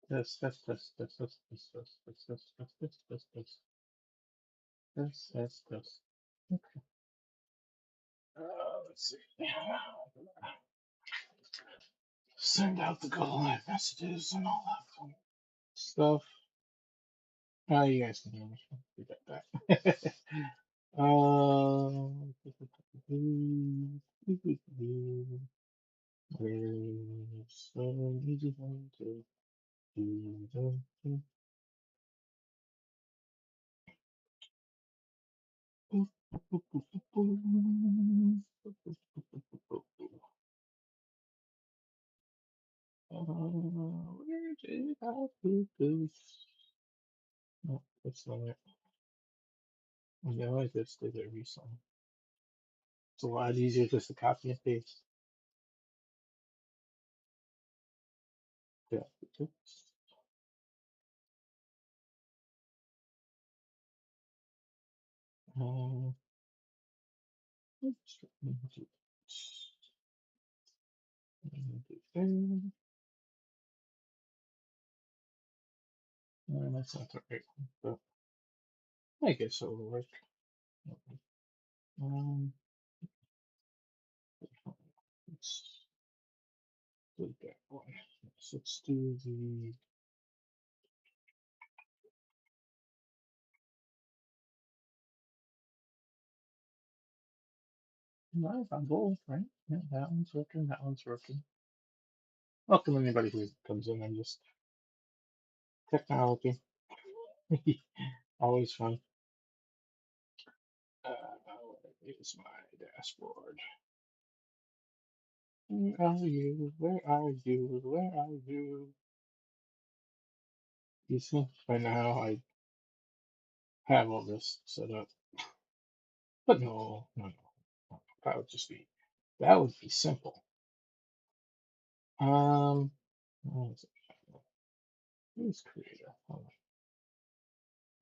This, this, this, this, this, this, this, this, this, this, this, this, this, this, this, this. Okay. Let's see. Send out the Google Live messages and all that fun stuff. Oh, you guys can hear me. We got that. There's so easy thing to do. Where did I put this? No, that's not it. I know I just did it recently. It's a lot easier just to copy and paste. Yeah. Oops. That's not the right one, but I guess it'll work. Um, let's do that one. Let's do the live on both, right? Yeah, that one's working, that one's working. Welcome anybody who comes in and just technology. Always fun. Where is my dashboard? Where are you? Where are you? Where are you? You see, by now I have all this set up. But no, no, no. That would just be, that would be simple. What is it? Who's creator? Hold on.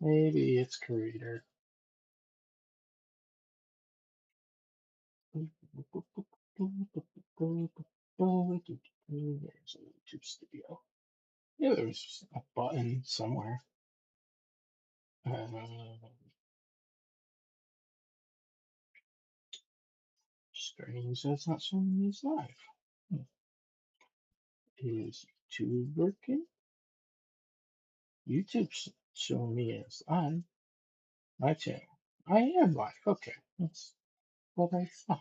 Maybe it's creator. There's a YouTube studio. Yeah, there's a button somewhere. Strange that's not showing me live. Hmm. Is YouTube working? YouTube's showing me as live. My channel. I am live. Okay, that's what I thought.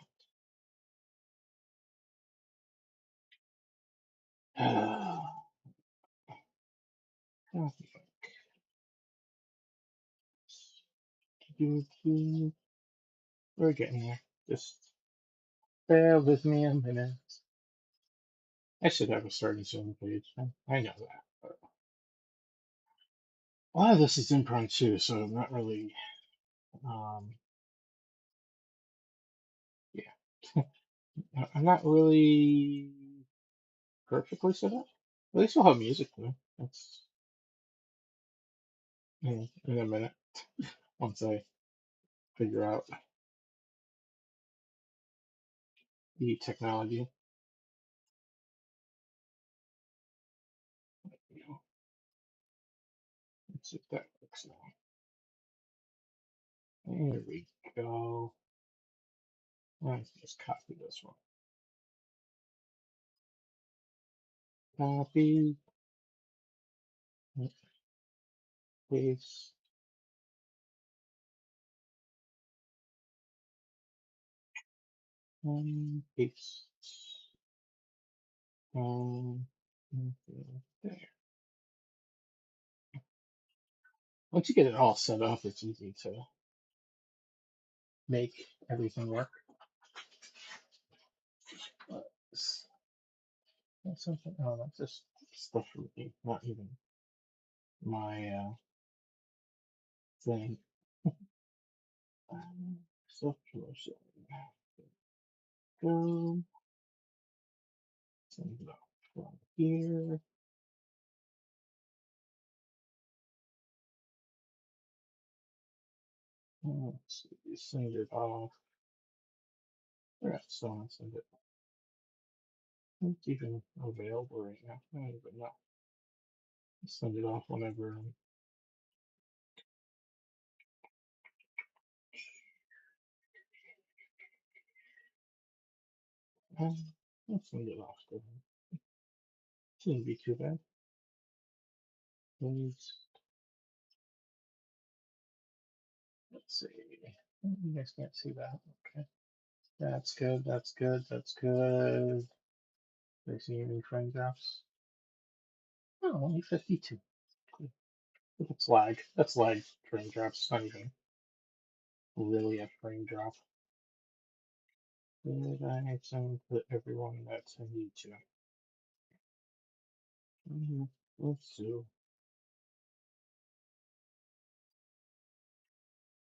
We're getting there. Just bear with me a minute. I should have a starting Zoom page. I know that. But a lot of this is impromptu, so I'm not really, um, yeah. I'm not really perfectly set up. At least we'll have music though. That's in a minute once I figure out the technology. You know, let's see if that works now. There we go. I can just copy this one. Copy, paste, and paste. There. Once you get it all set up, it's easy to make everything work. That's something. Oh, that's just stuff for me, not even my thing. Stuff for go. Send it up from here. Let's see, send it off. Yeah, so I send it. It's even available right now. I don't even know. Send it off whenever. I'll send it off to him. Shouldn't be too bad. Please. Let's see. You guys can't see that. Okay. That's good. That's good. That's good. Do I see any frame drops? Oh, only 52. Cool. If it's lag, that's lag frame drops. It's not even really a frame drop. Did I send to everyone that I need to? Let's see.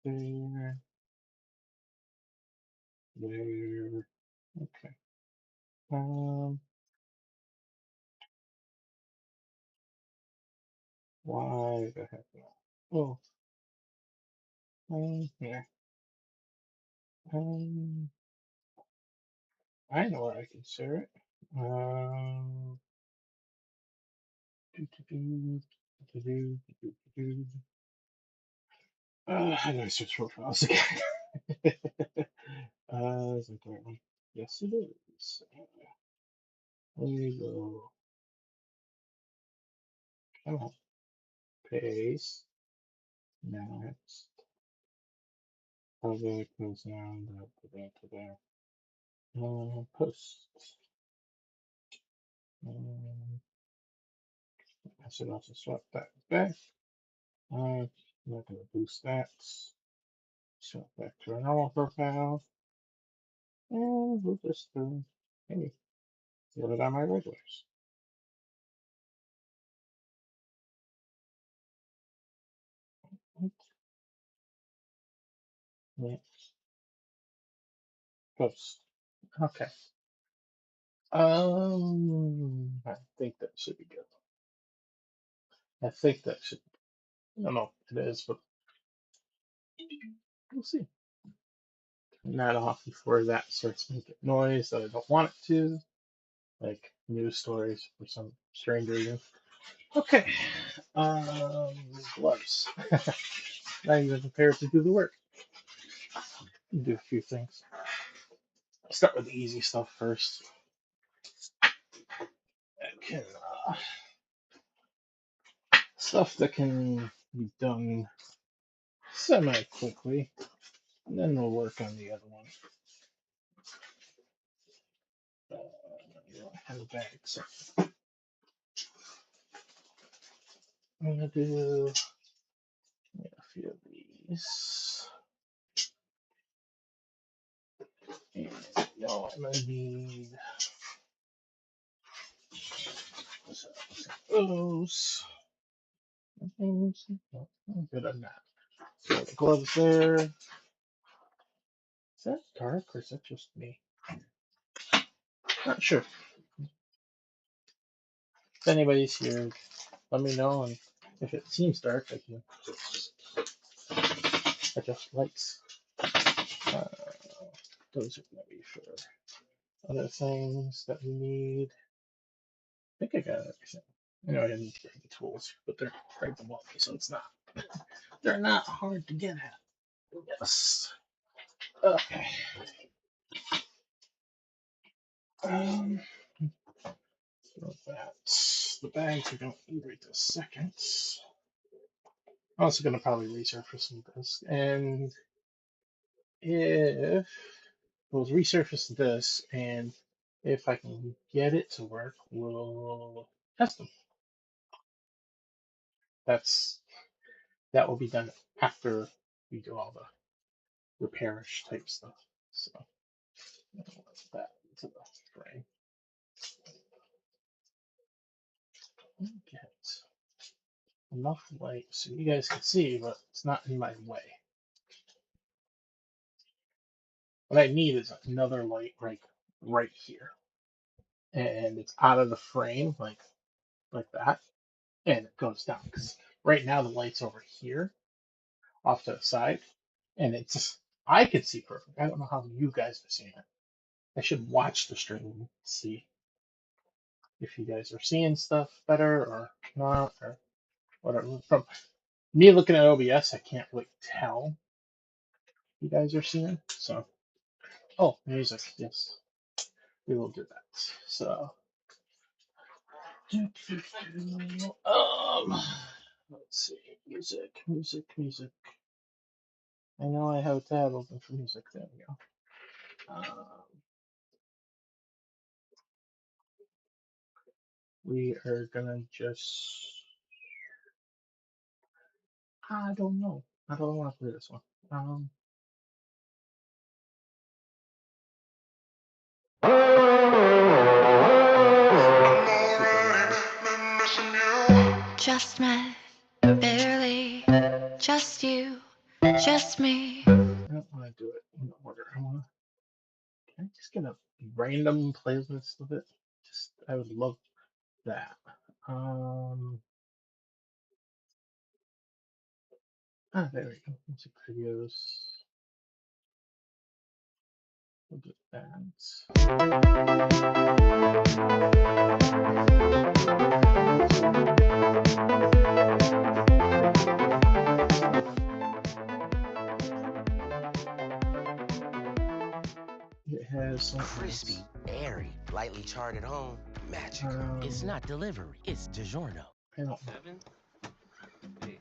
There. There. Okay. Why the heck not? Oh, here. Um, I know where I can share it. Do, do, do, do, do, do. How do I search profiles again? Is it the right one? Yes, it is. Let me go. Come on. Paste. Next. Project goes down to there. Post. I should also swap that back. I'm not going to boost that. Swap back to our normal profile. And we'll just hey, what are my regulars? Next. Post. Okay. I think that should be good. I think that should. I don't know if it is, but we'll see. Turn that off before that starts making noise that I don't want it to, like news stories for some strange reason. Okay. Gloves. Not even prepared to do the work. Do a few things. Start with the easy stuff first. That can, stuff that can be done semi quickly, and then we'll work on the other one. I have a bag, so I'm gonna do a few of these. And no, I'm gonna need those. Good on that. So the gloves there. Is that dark or is that just me? Not sure. If anybody's here, let me know, and if it seems dark, I can adjust lights. Those are going to be for other things that we need. I think I got everything. I know I didn't get the tools, but they're right below me, so it's not. They're not hard to get at. Yes. Okay. Um, so that's the bags we don't need right this second. I'm also going to probably resurface this, and if we'll resurface this, and if I can get it to work, we'll test them. That will be done after we do all the repairish type stuff. So that into the frame. Get enough light so you guys can see, but it's not in my way. What I need is another light right here, and it's out of the frame like that, and it goes down because right now the light's over here off to the side, and it's just I can see perfect. I don't know how you guys are seeing it. I should watch the stream and see if you guys are seeing stuff better or not. Or whatever. From me looking at OBS, I can't really tell you guys are seeing. So, oh, music. Yes, we will do that. So, let's see. Music. I know I have a tab open for music. There we go. We are gonna just. I don't know. I don't want to play this one. Just met, barely, just you, just me. I don't want to do it in order. Can I just get a random playlist of it? I would love that. There we go. Music videos. We'll do It has some crispy, airy, lightly charred at home. Magic. It's not delivery. It's DiGiorno. I don't know. 7, 8.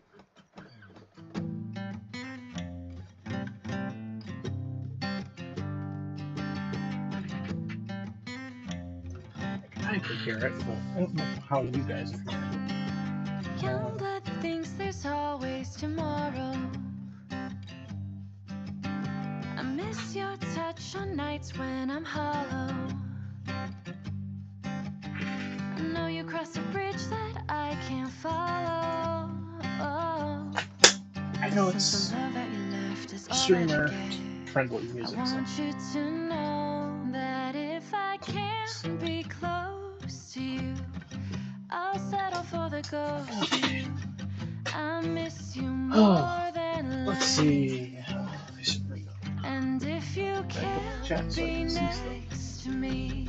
I can hear it, but I don't know how you guys are hearing it. Young blood thinks there's always tomorrow. I miss your touch on nights when I'm hollow. I know you cross a bridge that I can't follow. I know it's streamer friendly music. I want you to know that if I can't be close to you, I'll settle for the ghost of you. I miss you more than life. Let's see. I should bring up. And if you can't be next to me,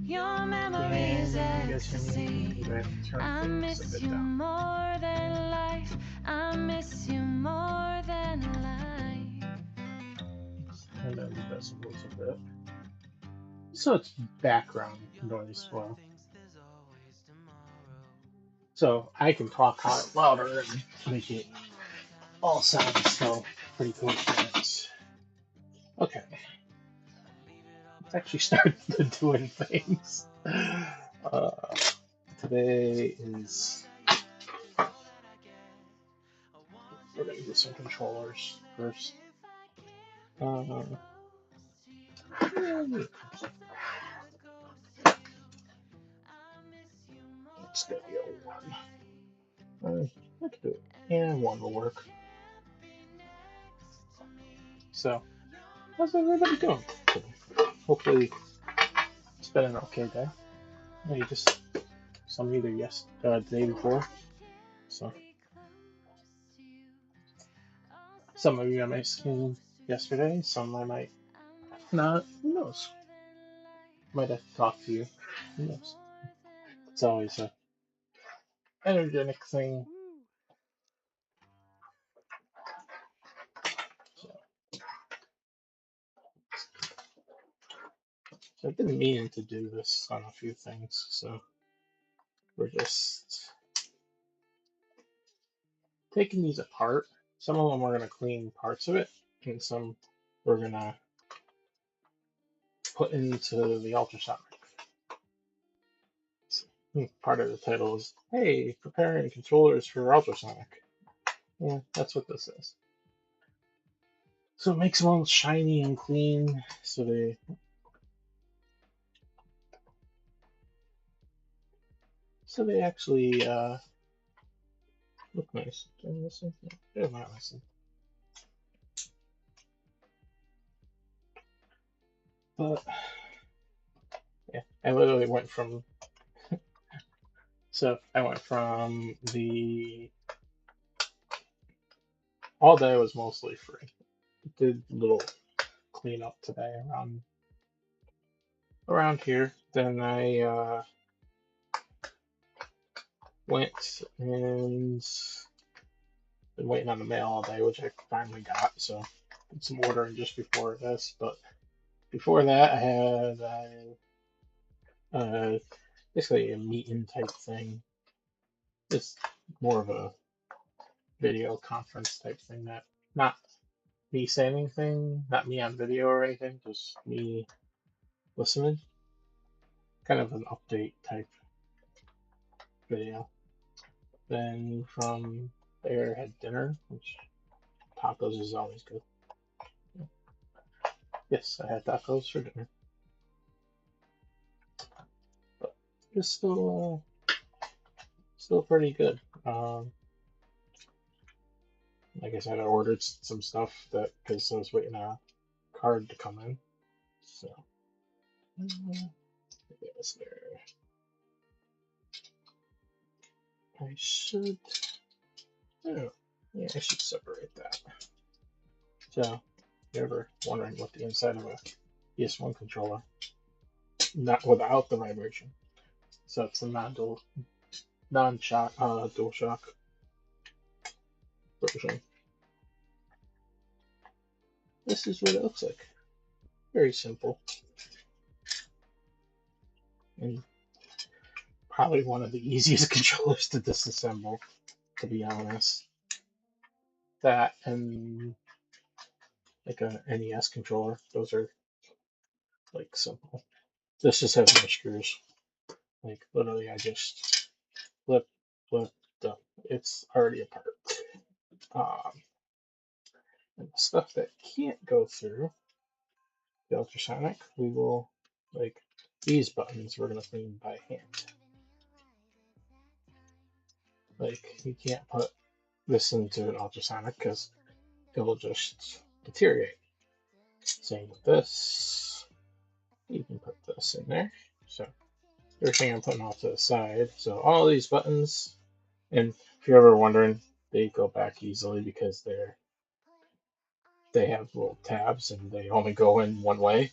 your memories ecstasy. I miss you more than life. I miss you more than life. And then the decibels a bit. So it's background noise well. So I can talk out louder and make it all sound so pretty cool. Okay. Let's actually start doing things. Today is. We're gonna get some controllers first. It's gonna be a 1. I can do it. Yeah, 1 will work. So, how's everybody doing? Hopefully, it's been an okay day. Maybe just some either the day before. So, some of you I might have seen yesterday, some I might not. Who knows? Might have to talk to you. Who knows? It's always a energetic thing. So I've been meaning to do this on a few things, so we're just taking these apart. Some of them we're going to clean parts of it, and some we're going to put into the ultrasonic. Part of the title is, hey, preparing controllers for ultrasonic. Yeah, that's what this is. So it makes them all shiny and clean, so they actually look nice. They're missing. They're not missing. But yeah, I literally went from the all day was mostly free. Did a little cleanup today around here. Then I went and been waiting on the mail all day, which I finally got. So did some ordering just before this, but before that, I had basically a meet-in type thing. It's more of a video conference type thing, that not me saying anything, not me on video or anything, just me listening. Kind of an update type video. Then from there, had dinner, which tacos is always good. Yes, I had tacos for dinner, but it's still pretty good. Like I said, I ordered some stuff that because I was waiting on a card to come in. So yes, there. I should. Oh, yeah, I should separate that. So, if you're ever wondering what the inside of a PS1 controller, not without the vibration. So it's a non-shock, dual shock version. This is what it looks like. Very simple. And probably one of the easiest controllers to disassemble, to be honest. That and like a NES controller, those are like simple. This just has no screws. Like literally, I just flip, done. It's already apart. And the stuff that can't go through the ultrasonic, we will, like these buttons, we're gonna clean by hand. Like you can't put this into an ultrasonic because it will just deteriorate. Same with this. You can put this in there. So everything I'm putting off to the side. So all these buttons, and if you're ever wondering, they go back easily because they have little tabs and they only go in one way.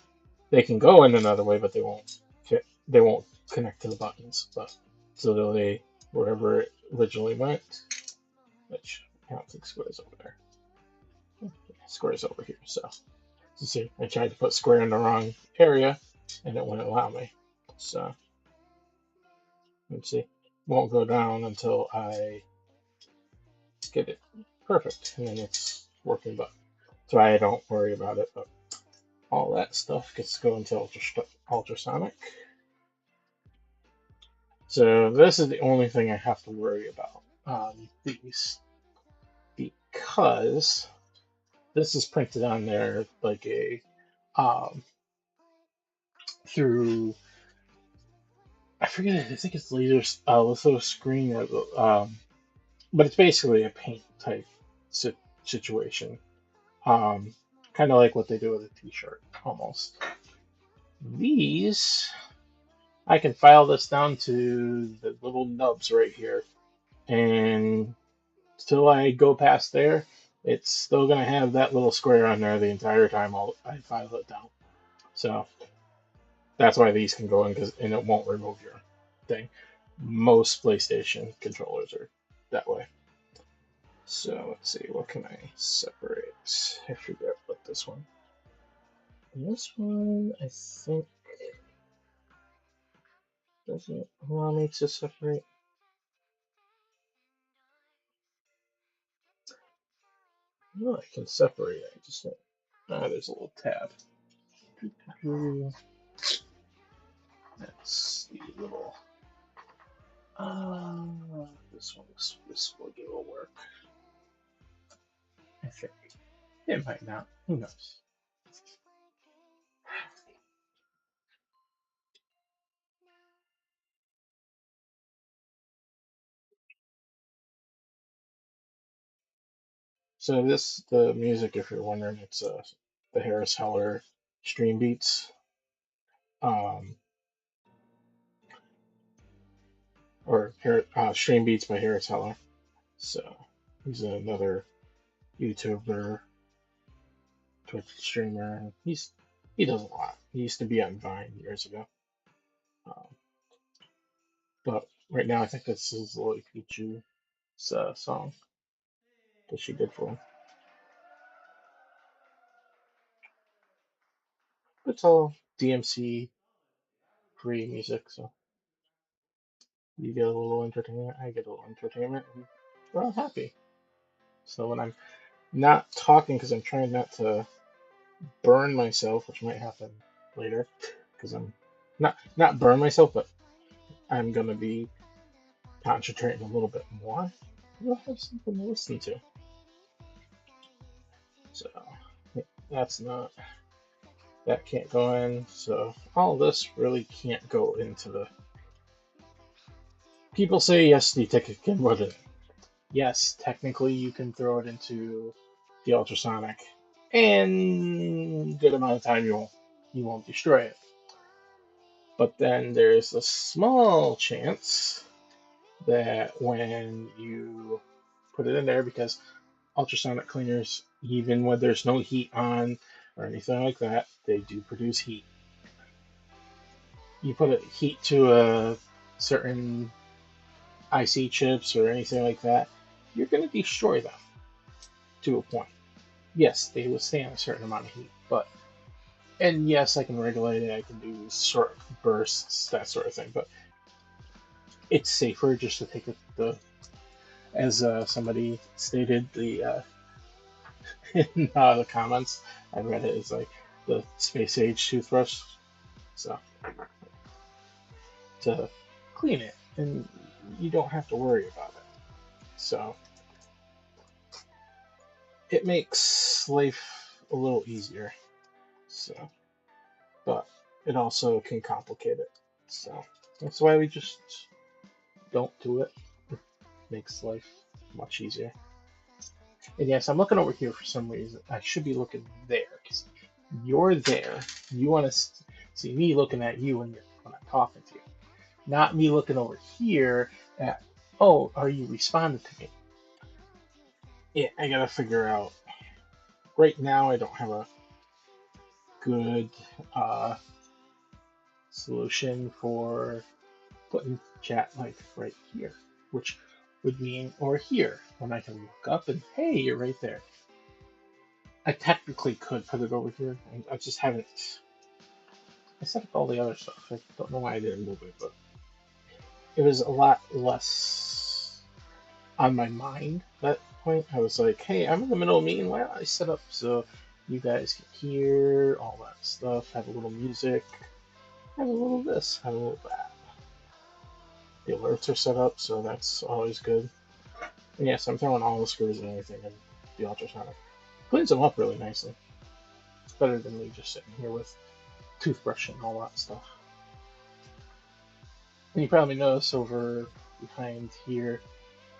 They can go in another way, but they won't fit. They won't connect to the buttons. But so they wherever it originally went, which I don't think square's over there. Square's over here. So you see, I tried to put square in the wrong area, and it wouldn't allow me. So let's see, won't go down until I get it perfect, and then it's working. But so I don't worry about it. But all that stuff gets to go into ultrasonic. So this is the only thing I have to worry about on these, because this is printed on there like a through, I forget it. I think it's litho screen, or but it's basically a paint type situation. Kind of like what they do with a T-shirt, almost. These, I can file this down to the little nubs right here, and till I go past there, it's still gonna have that little square on there the entire time I file it down. So that's why these can go in, and it won't remove your thing. Most PlayStation controllers are that way. So let's see, what can I separate? I forget what this one. This one, I think, doesn't allow me to separate. No, I can separate it. I just there's a little tab. That's the little. This one, this will work. I think it might not. Who knows? So the music, if you're wondering, it's the Harris Heller Stream Beats, or Stream Beats by Harris Heller. So he's another YouTuber, Twitch streamer. He does a lot. He used to be on Vine years ago, but Right now, I think this is Lily Pichu's song that she did for him. It's all DMC free music, so you get a little entertainment, I get a little entertainment, and we're all happy. So when I'm not talking, because I'm trying not to burn myself, which might happen later, because I'm not burn myself, but I'm gonna be concentrating a little bit more. We'll have something to listen to. So that's not that can't go in. So all this really can't go into the. People say yes, the ticket can put it. Yes, technically you can throw it into the ultrasonic, and good amount of time you won't destroy it. But then there's a small chance that when you put it in there, because ultrasonic cleaners, even when there's no heat on or anything like that, they do produce heat. You put a heat to a certain IC chips or anything like that, you're going to destroy them to a point. Yes, they withstand a certain amount of heat, but and yes, I can regulate it. I can do short bursts, that sort of thing. But it's safer just to take the as somebody stated in the comments. I read it as like the space age toothbrush, so to clean it, and you don't have to worry about it. So it makes life a little easier. So, but it also can complicate it. So that's why we just don't do it. It makes life much easier. And yes, I'm looking over here for some reason. I should be looking there because you're there. You want to see me looking at you when I'm talking to you, not me looking over here at, oh, are you responding to me? Yeah, I gotta figure out. Right now, I don't have a good solution for putting chat like right here, which would mean or here when I can look up and hey, you're right there. I technically could put it over here. I just haven't. I set up all the other stuff. I don't know why I didn't move it, but it was a lot less on my mind at that point. I was like, hey, I'm in the middle of a meeting. Why don't I set up so you guys can hear all that stuff, have a little music, have a little this, have a little that. The alerts are set up, so that's always good. And yes, I'm throwing all the screws and everything in the ultrasonic. Cleans them up really nicely. It's better than me just sitting here with toothbrush and all that stuff. And you probably notice over behind here,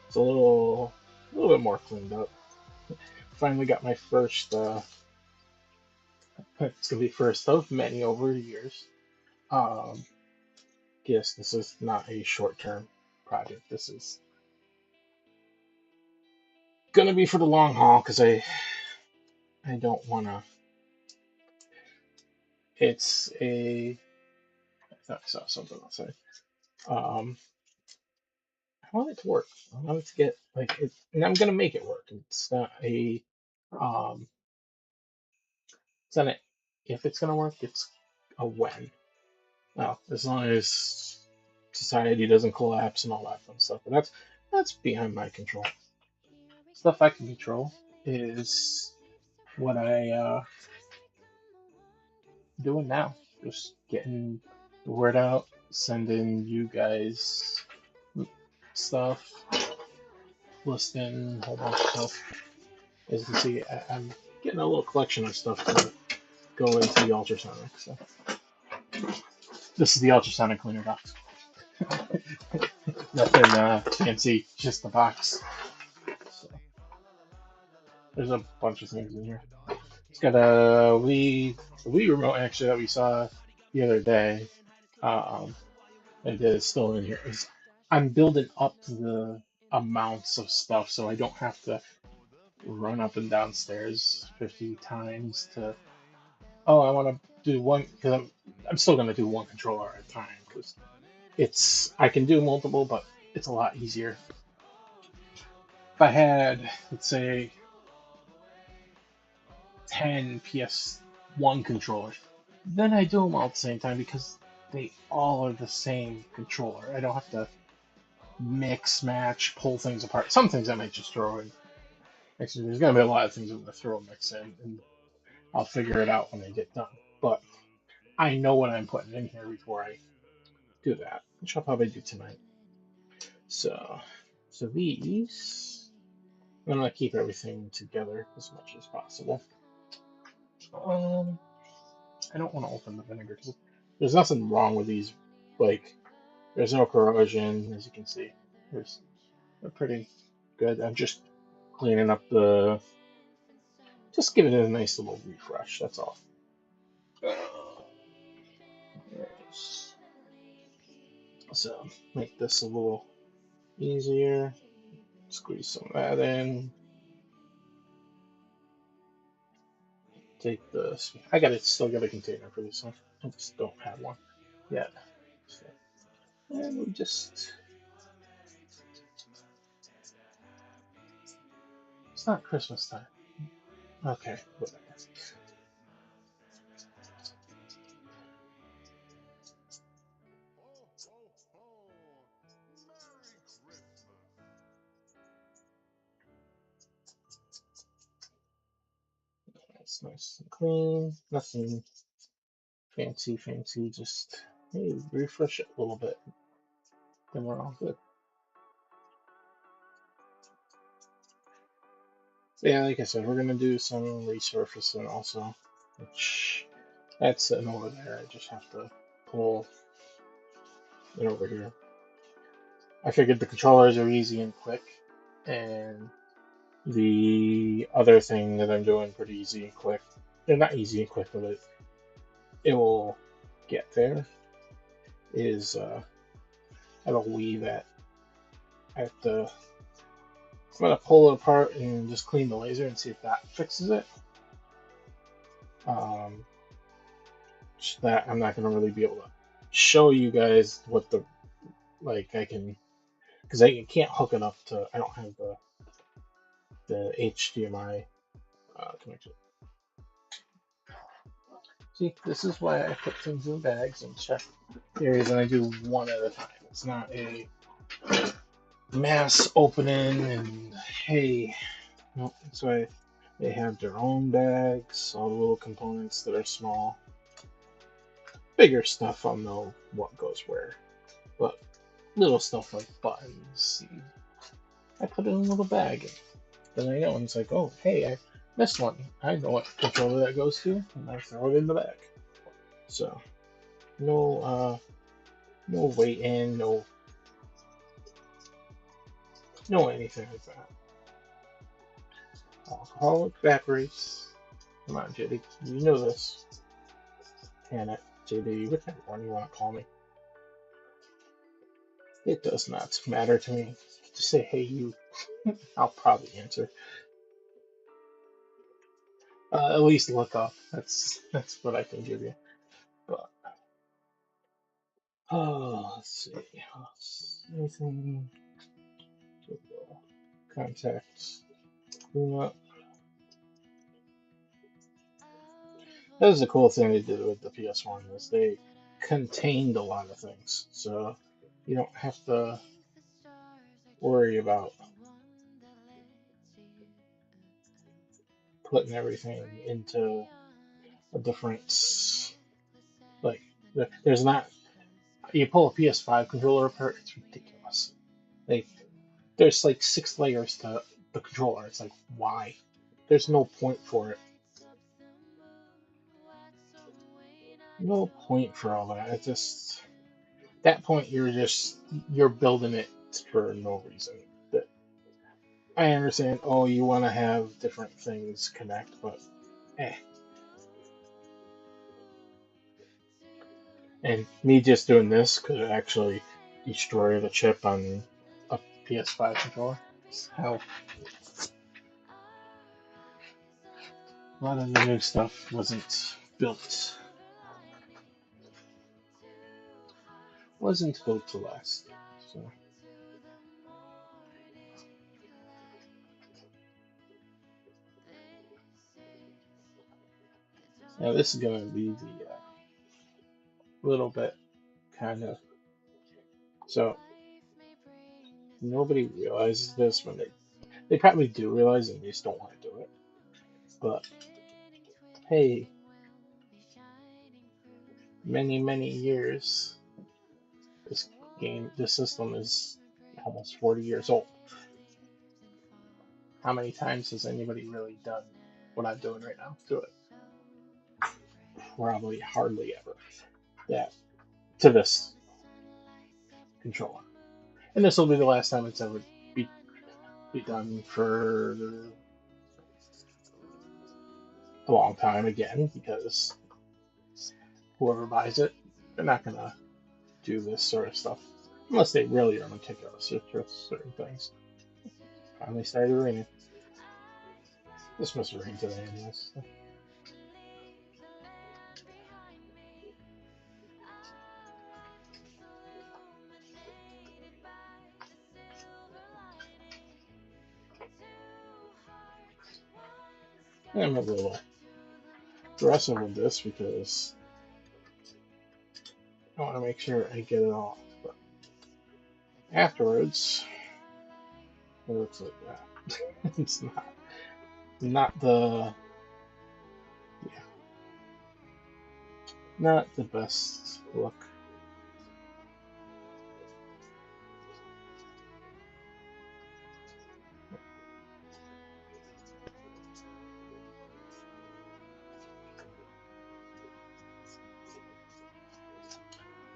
it's a little bit more cleaned up. Finally got my first. It's gonna be first of many over the years. Um, yes, this is not a short-term project. This is gonna be for the long haul because I don't wanna. It's a. I thought I saw something outside. Um, I want it to work. I want it to get like it, and I'm gonna make it work. It's not a. Um, it's not a if it's gonna work. It's a when. Well, as long as society doesn't collapse and all that fun stuff. But that's beyond my control. Stuff I can control is what I doing now. Just getting the word out, sending you guys stuff, listing a whole bunch of stuff. As you can see, I'm getting a little collection of stuff to go into the ultrasonic. So this is the ultrasonic cleaner box. Nothing fancy, just the box. So there's a bunch of things in here. It's got a Wii remote actually that we saw the other day. Um, and it's still in here. I'm building up the amounts of stuff so I don't have to run up and downstairs 50 times to. Oh, I want to do one because I'm still gonna do one controller at a time because I can do multiple, but it's a lot easier. If I had, let's say, 10 PS1 controllers, then I do them all at the same time because they all are the same controller. I don't have to mix, match, pull things apart. Some things I might just throw in. Actually, there's going to be a lot of things I'm going to throw and mix in, and I'll figure it out when I get done. But I know what I'm putting in here before I do that, which I'll probably do tonight. So these, I'm going to keep everything together as much as possible. I don't want to open the vinegar because there's nothing wrong with these. Like, there's no corrosion, as you can see. They're pretty good. I'm just cleaning up just giving it a nice little refresh. That's all. So make this a little easier. Squeeze some of that in. Take this. Still got a container for this one. I just don't have one yet. So, and we just. It's not Christmas time. Okay, whatever. It's nice and clean. Nothing fancy. Just maybe refresh it a little bit. Then we're all good. Yeah, like I said, we're gonna do some resurfacing also, which that's sitting over there. I just have to pull it over here. I figured the controllers are easy and quick, and the other thing that I'm doing pretty easy and quick. They're not easy and quick, but it will get there. Is I have a weave at the. I'm gonna pull it apart and just clean the laser and see if that fixes it. That I'm not gonna really be able to show you guys what the I can, because I can't hook it up to. I don't have the HDMI connection. See, this is why I put things in bags and check areas, and I do one at a time. It's not a mass opening and hey, no. That's why they have their own bags, all the little components that are small. Bigger stuff, I'll know what goes where, but little stuff like buttons, I put it in a little bag. Then I know, and it's like, oh, hey, I missed one. I know what controller that goes to, and I throw it in the bag. So, no weight in, no anything like that. Alcohol evaporates. Come on, JD, you know this. Hannah, JD, whichever one you want to call me. It does not matter to me. Just say, hey, you. I'll probably answer. At least look up. That's what I can give you. But let's see. Anything? Contacts. Clean up. That was the cool thing they did with the PS1 is they contained a lot of things, so you don't have to worry about putting everything into a different like. There's not. You pull a PS5 controller apart, it's ridiculous. Like there's like 6 layers to the controller. It's like why? There's no point for it. No point for all that. It just that point you're building it for no reason. That I understand. Oh, you want to have different things connect, but eh. And me just doing this could actually destroy the chip on a PS5 controller. How a lot of the new stuff wasn't built. wasn't built to last. So now this is going to be the little bit kind of. So nobody realizes this when they probably do realize and they just don't want to do it. But hey, many years this system is almost 40 years old. How many times has anybody really done what I'm doing right now to it? Probably hardly ever. Yeah, to this controller. And this will be the last time it's ever be done for a long time again, because whoever buys it, they're not going to do this sort of stuff unless they really are meticulous with certain things. Finally started raining. This must have rained today, anyways. I'm a little aggressive with this because I want to make sure I get it off. But afterwards, it looks like that. It's not the not the best look.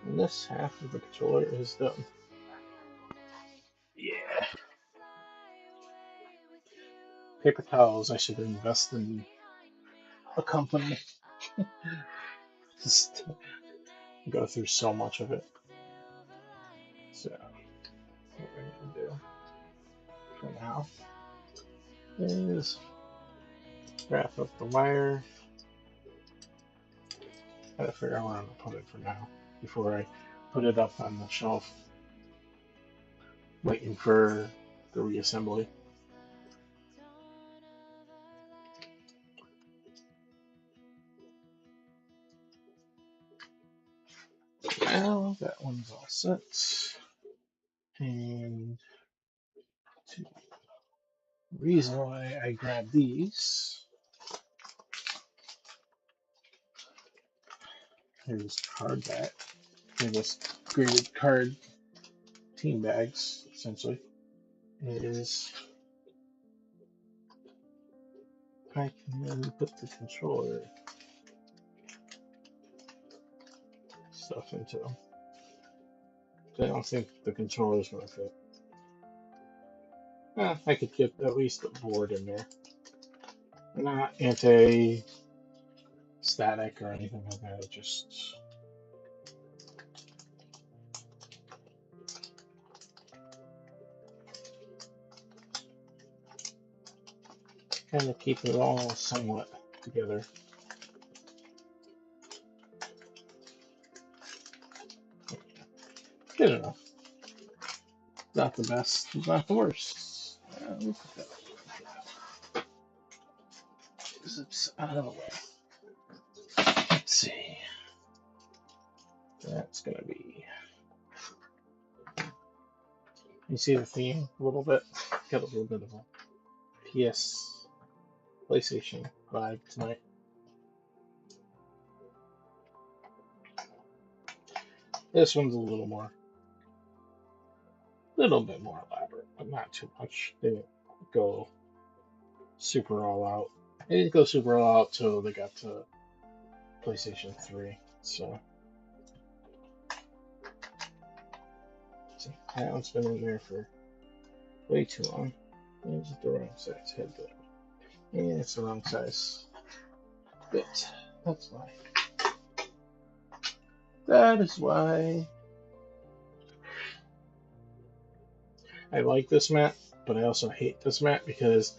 And this half of the controller is done. Yeah. Paper towels. I should invest in a company. Just go through so much of it. So, what we're going to do for now is wrap up the wire. Gotta figure out where I'm going to put it for now before I put it up on the shelf, waiting for the reassembly. Well, that one's all set. And the reason why I grabbed these, here's card back. They're just graded card team bags, essentially. Is I can then put the controller stuff into them. I don't think the controller's going to fit. I could get at least a board in there. Not anti-static or anything like that. Just kind of keep it all somewhat together. Good enough. Not the best, not the worst. Let me put that zips out of the way. Let's see. That's gonna be. You see the theme a little bit? Got a little bit of a PS PlayStation vibe tonight. This one's a little bit more elaborate, but not too much. They didn't go super all out. They didn't go super all out till they got to PlayStation 3. So see, that one's been in there for way too long. Is it the wrong size head though? Yeah, it's the wrong size bit. That's why. That is why. I like this mat, but I also hate this mat because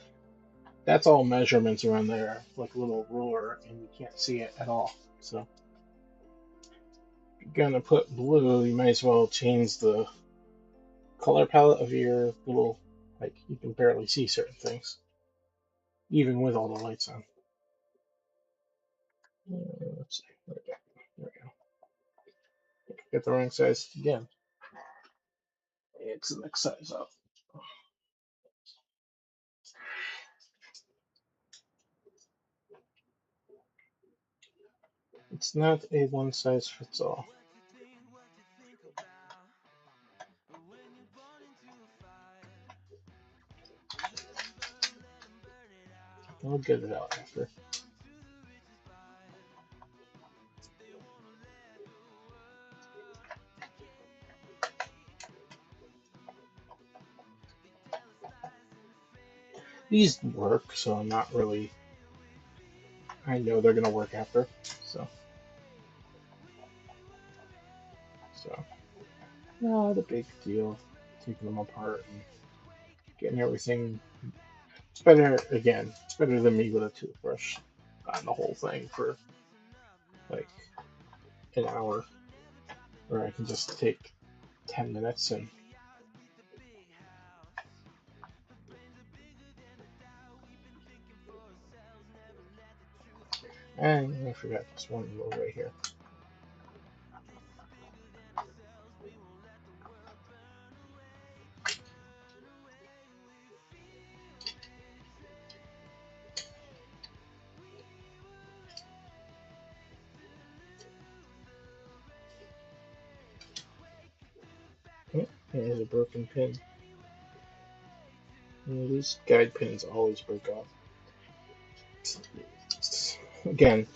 that's all measurements around there, like a little ruler, and you can't see it at all. So If you're gonna put blue, you might as well change the color palette of your little, like, you can barely see certain things, even with all the lights on. Let's see, there we go. There we go. Get the wrong size again. It's the next size up. It's not a one size fits all. I'll get it out after. These work, so I'm not really. I know they're gonna work after, so not a big deal. Taking them apart and getting everything. It's better again. It's better than me with a toothbrush on the whole thing for like an hour, where I can just take 10 minutes and. And I forgot this one little right here. Oh, there's a broken pin. These guide pins always break off. Again,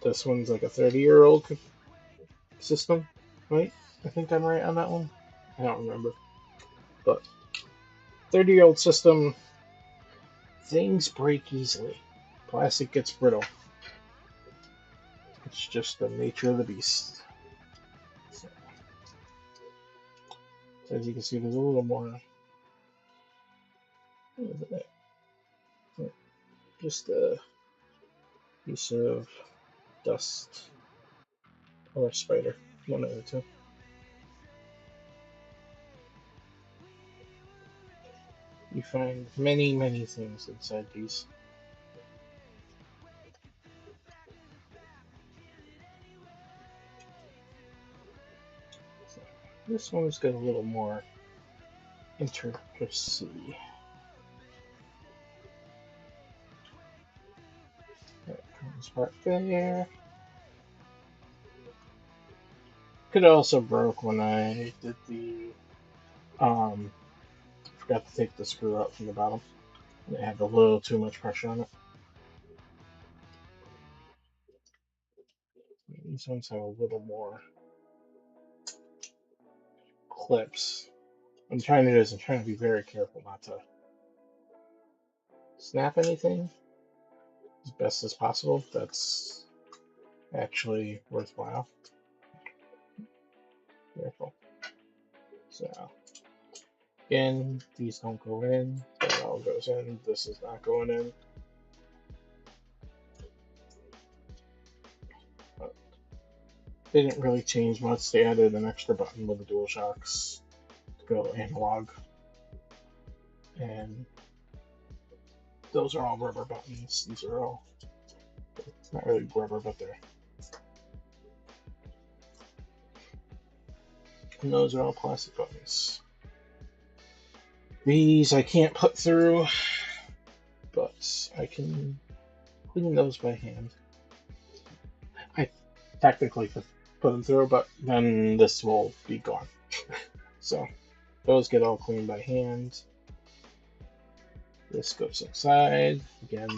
this one's like a 30-year-old system, right? I think I'm right on that one. I don't remember. But 30-year-old system, things break easily. Plastic gets brittle. It's just the nature of the beast. So as you can see, there's a little more. Just a piece of dust or a spider, one of the two. You find many, many things inside these. So this one's got a little more intricacy. That comes part there. Could have also broke when I did the forgot to take the screw out from the bottom. It had a little too much pressure on it. These ones have a little more clips. I'm trying to be very careful not to snap anything as best as possible. That's actually worthwhile. Careful. So again, these don't go in. That all goes in. This is not going in. But they didn't really change much. They added an extra button with the DualShocks to go analog. And those are all rubber buttons. These are all not really rubber, but they're. And those are all plastic buttons. These I can't put through, but I can clean those by hand. I technically could put them through, but then this will be gone. So those get all cleaned by hand. This goes inside. Again,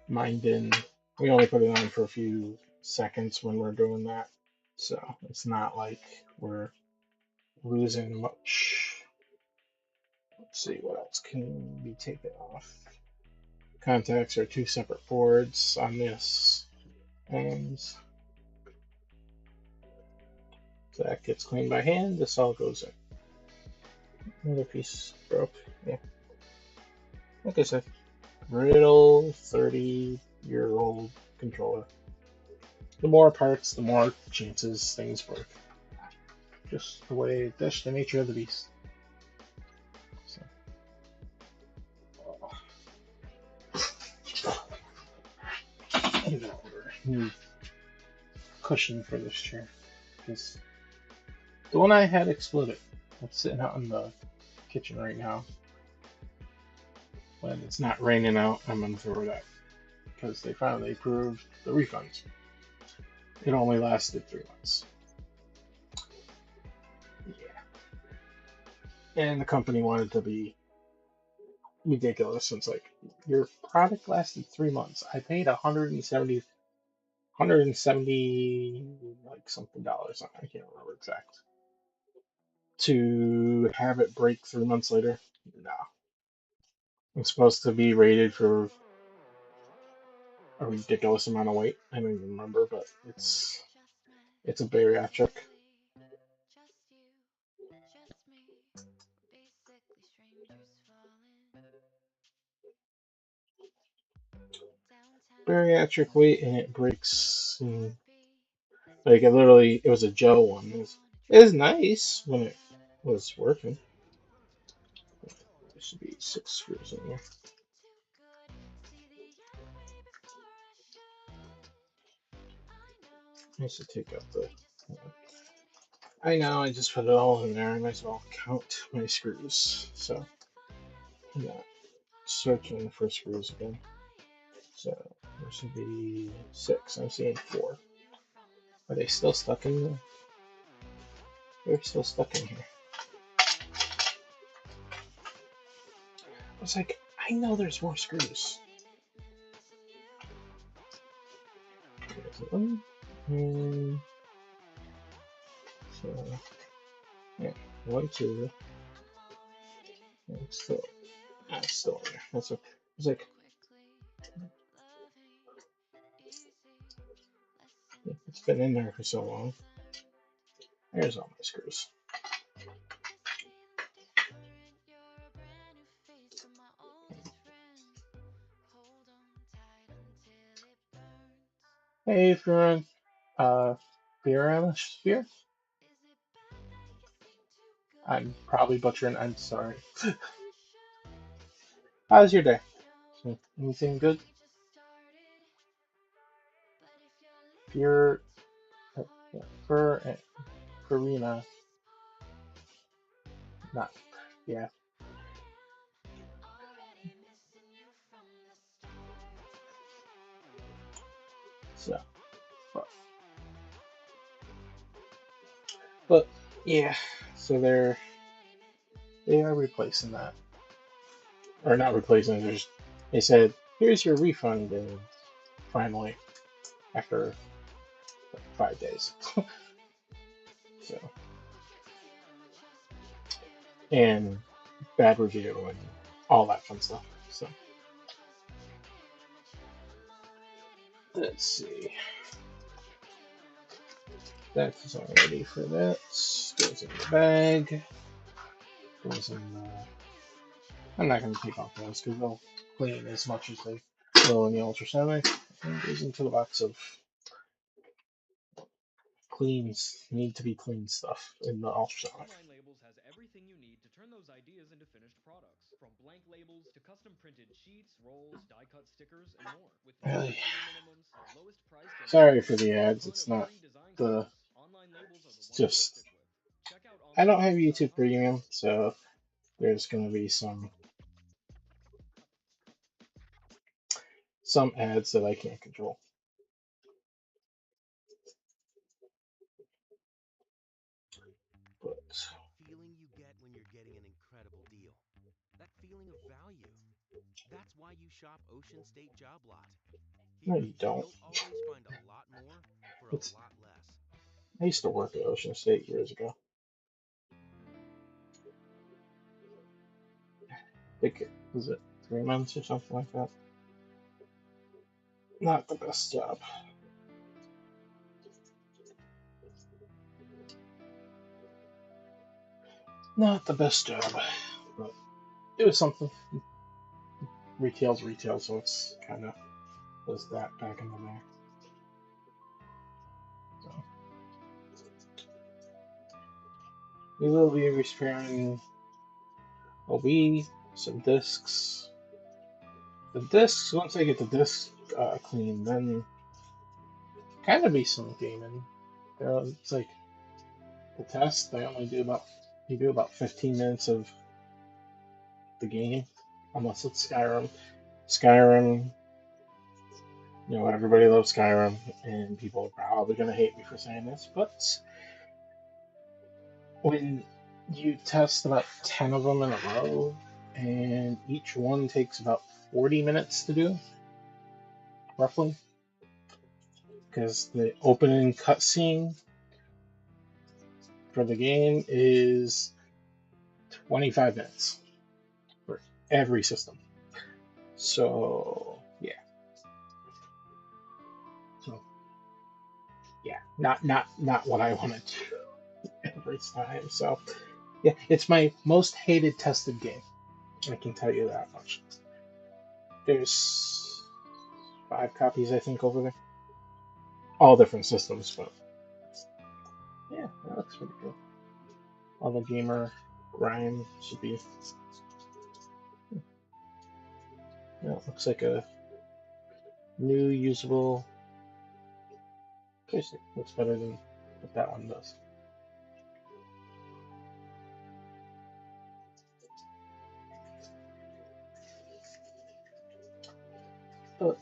mine didn't. We only put it on for a few seconds when we're doing that. So it's not like we're losing much. Let's see what else can be taken off. Contacts are two separate boards on this, and so that gets cleaned by hand. This all goes in. Another piece broke. Yeah. Like I said, brittle 30-year-old controller. The more parts, the more chances things work. Just that's the nature of the beast. So, new cushion for this chair because the one I had exploded. It's sitting out in the kitchen right now. When it's not raining out, I'm gonna throw it out because they finally approved the refunds. It only lasted 3 months. Yeah. And the company wanted to be ridiculous. It's like, your product lasted 3 months. I paid 170 like something dollars on it. I can't remember exact. To have it break 3 months later? No. It's supposed to be rated for a ridiculous amount of weight. I don't even remember, but it's a bariatric. Bariatric weight, and it breaks. Like it was a gel one. It was nice when it was working. There should be 6 screws in there. I should take out the. I know, I just put it all in there. I might as well count my screws. So I'm not searching for screws again. So there should be 6. I'm seeing 4. Are they still stuck in there? They're still stuck in here. I was like, I know there's more screws. There's one. And so, yeah, 1, 2. And still in there. That's what, I was like, it's been in there for so long. There's all my screws. Hey, everyone. Beer Sphere? I'm probably butchering. I'm sorry. How's your day? Anything good? Beer, for Farina. Not, yeah. So, but yeah. So they are replacing that, or not replacing. They said, here's your refund, and finally, after like 5 days. So, and bad review and all that fun stuff. So let's see. That's all ready for that. Goes in the bag. Goes in the. I'm not going to take off those because they'll clean as much as they will in the ultrasonic. And goes into the box of need to be clean stuff in the ultrasonic. Online Labels has everything you need to turn those ideas into finished products. From blank labels to custom printed sheets, rolls, die-cut stickers, and more. With no Really? minimums, the lowest price Sorry for the ads. It's not the. Online Labels are the It's ones to just. stick with. Check out I don't have YouTube Premium, so there's going to be some ads that I can't control. But Feeling you get when you're getting an incredible deal. That feeling of value. That's why you shop Ocean State Job Lot. no, Here, you don't. you'll always find a lot more for a It's. lot less. I used to work at Ocean State years ago. I think was it 3 months or something like that. Not the best job. Not the best job, but it was something. Retail's retail, so it's kind of was that back in the day. we will be repairing a Wii, some discs. The discs, once I get the discs clean, then kind of be some gaming. It's like the test. I only do about you do about 15 minutes of the game, unless it's Skyrim. Skyrim, everybody loves Skyrim, and people are probably gonna hate me for saying this, but when you test about 10 of them in a row, and each one takes about 40 minutes to do, roughly, because the opening cutscene for the game is 25 minutes for every system. So yeah, so yeah, not what I want to do every time. So yeah, it's my most hated tested game. I can tell you that much. There's 5 copies, I think, over there. All different systems, but yeah, that looks pretty good. All the gamer grind should be. Yeah, it looks like a new usable joystick. Looks better than what that one does. But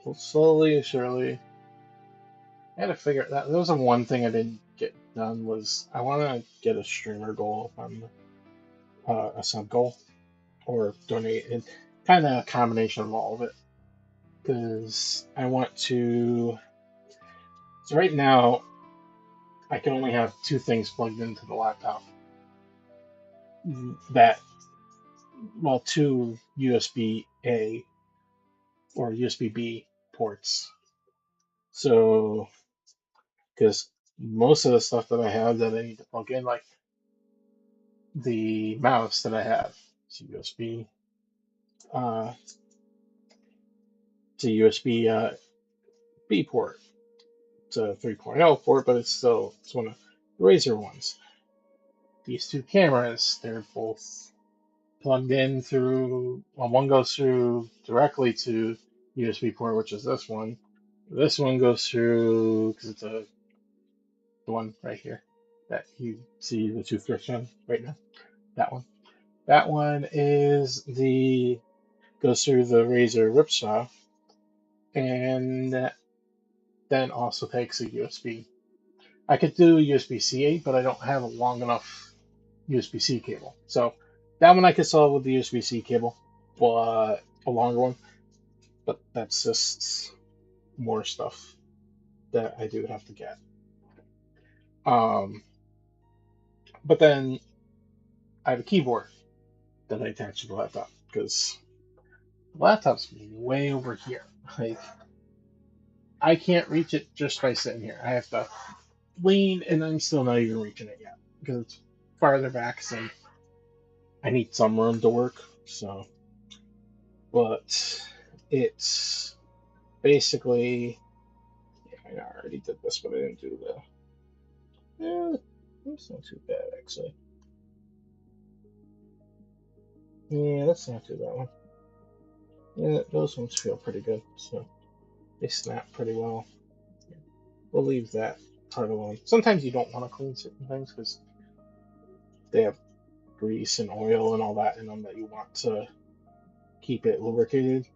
well, slowly and surely, I had to figure that. That was the one thing I didn't get done was I want to get a streamer goal on a sub goal or donate, and kind of a combination of all of it because I want to. So right now, I can only have 2 things plugged into the laptop. That, well, 2 USB-A or USB-B ports. So, because most of the stuff that I have that I need to plug in, like the mouse that I have, it's USB, uh, it's a USB B port. It's a 3.0 port, but it's one of the Razer ones. These 2 cameras, they're both plugged in through, well, one goes through directly to USB port, which is this one. This one goes through, because it's the one right here that you see the toothbrush on right now. That one. That one goes through the Razer ripsaw, and then also takes a USB. I could do USB-C, but I don't have a long enough USB-C cable. So that one I could solve with the USB-C cable, but a longer one. But that's just more stuff that I do have to get. Um, but then I have a keyboard that I attach to the laptop because the laptop's way over here. Like I can't reach it just by sitting here. I have to lean, and I'm still not even reaching it yet because it's farther back. So I need some room to work. So, but it's basically. Yeah, I already did this, but I didn't do the. Yeah, that's not too bad actually. Yeah, that's not too bad. Yeah, those ones feel pretty good, so they snap pretty well. We'll leave that part alone. Sometimes you don't want to clean certain things because they have grease and oil and all that in them that you want to keep it lubricated.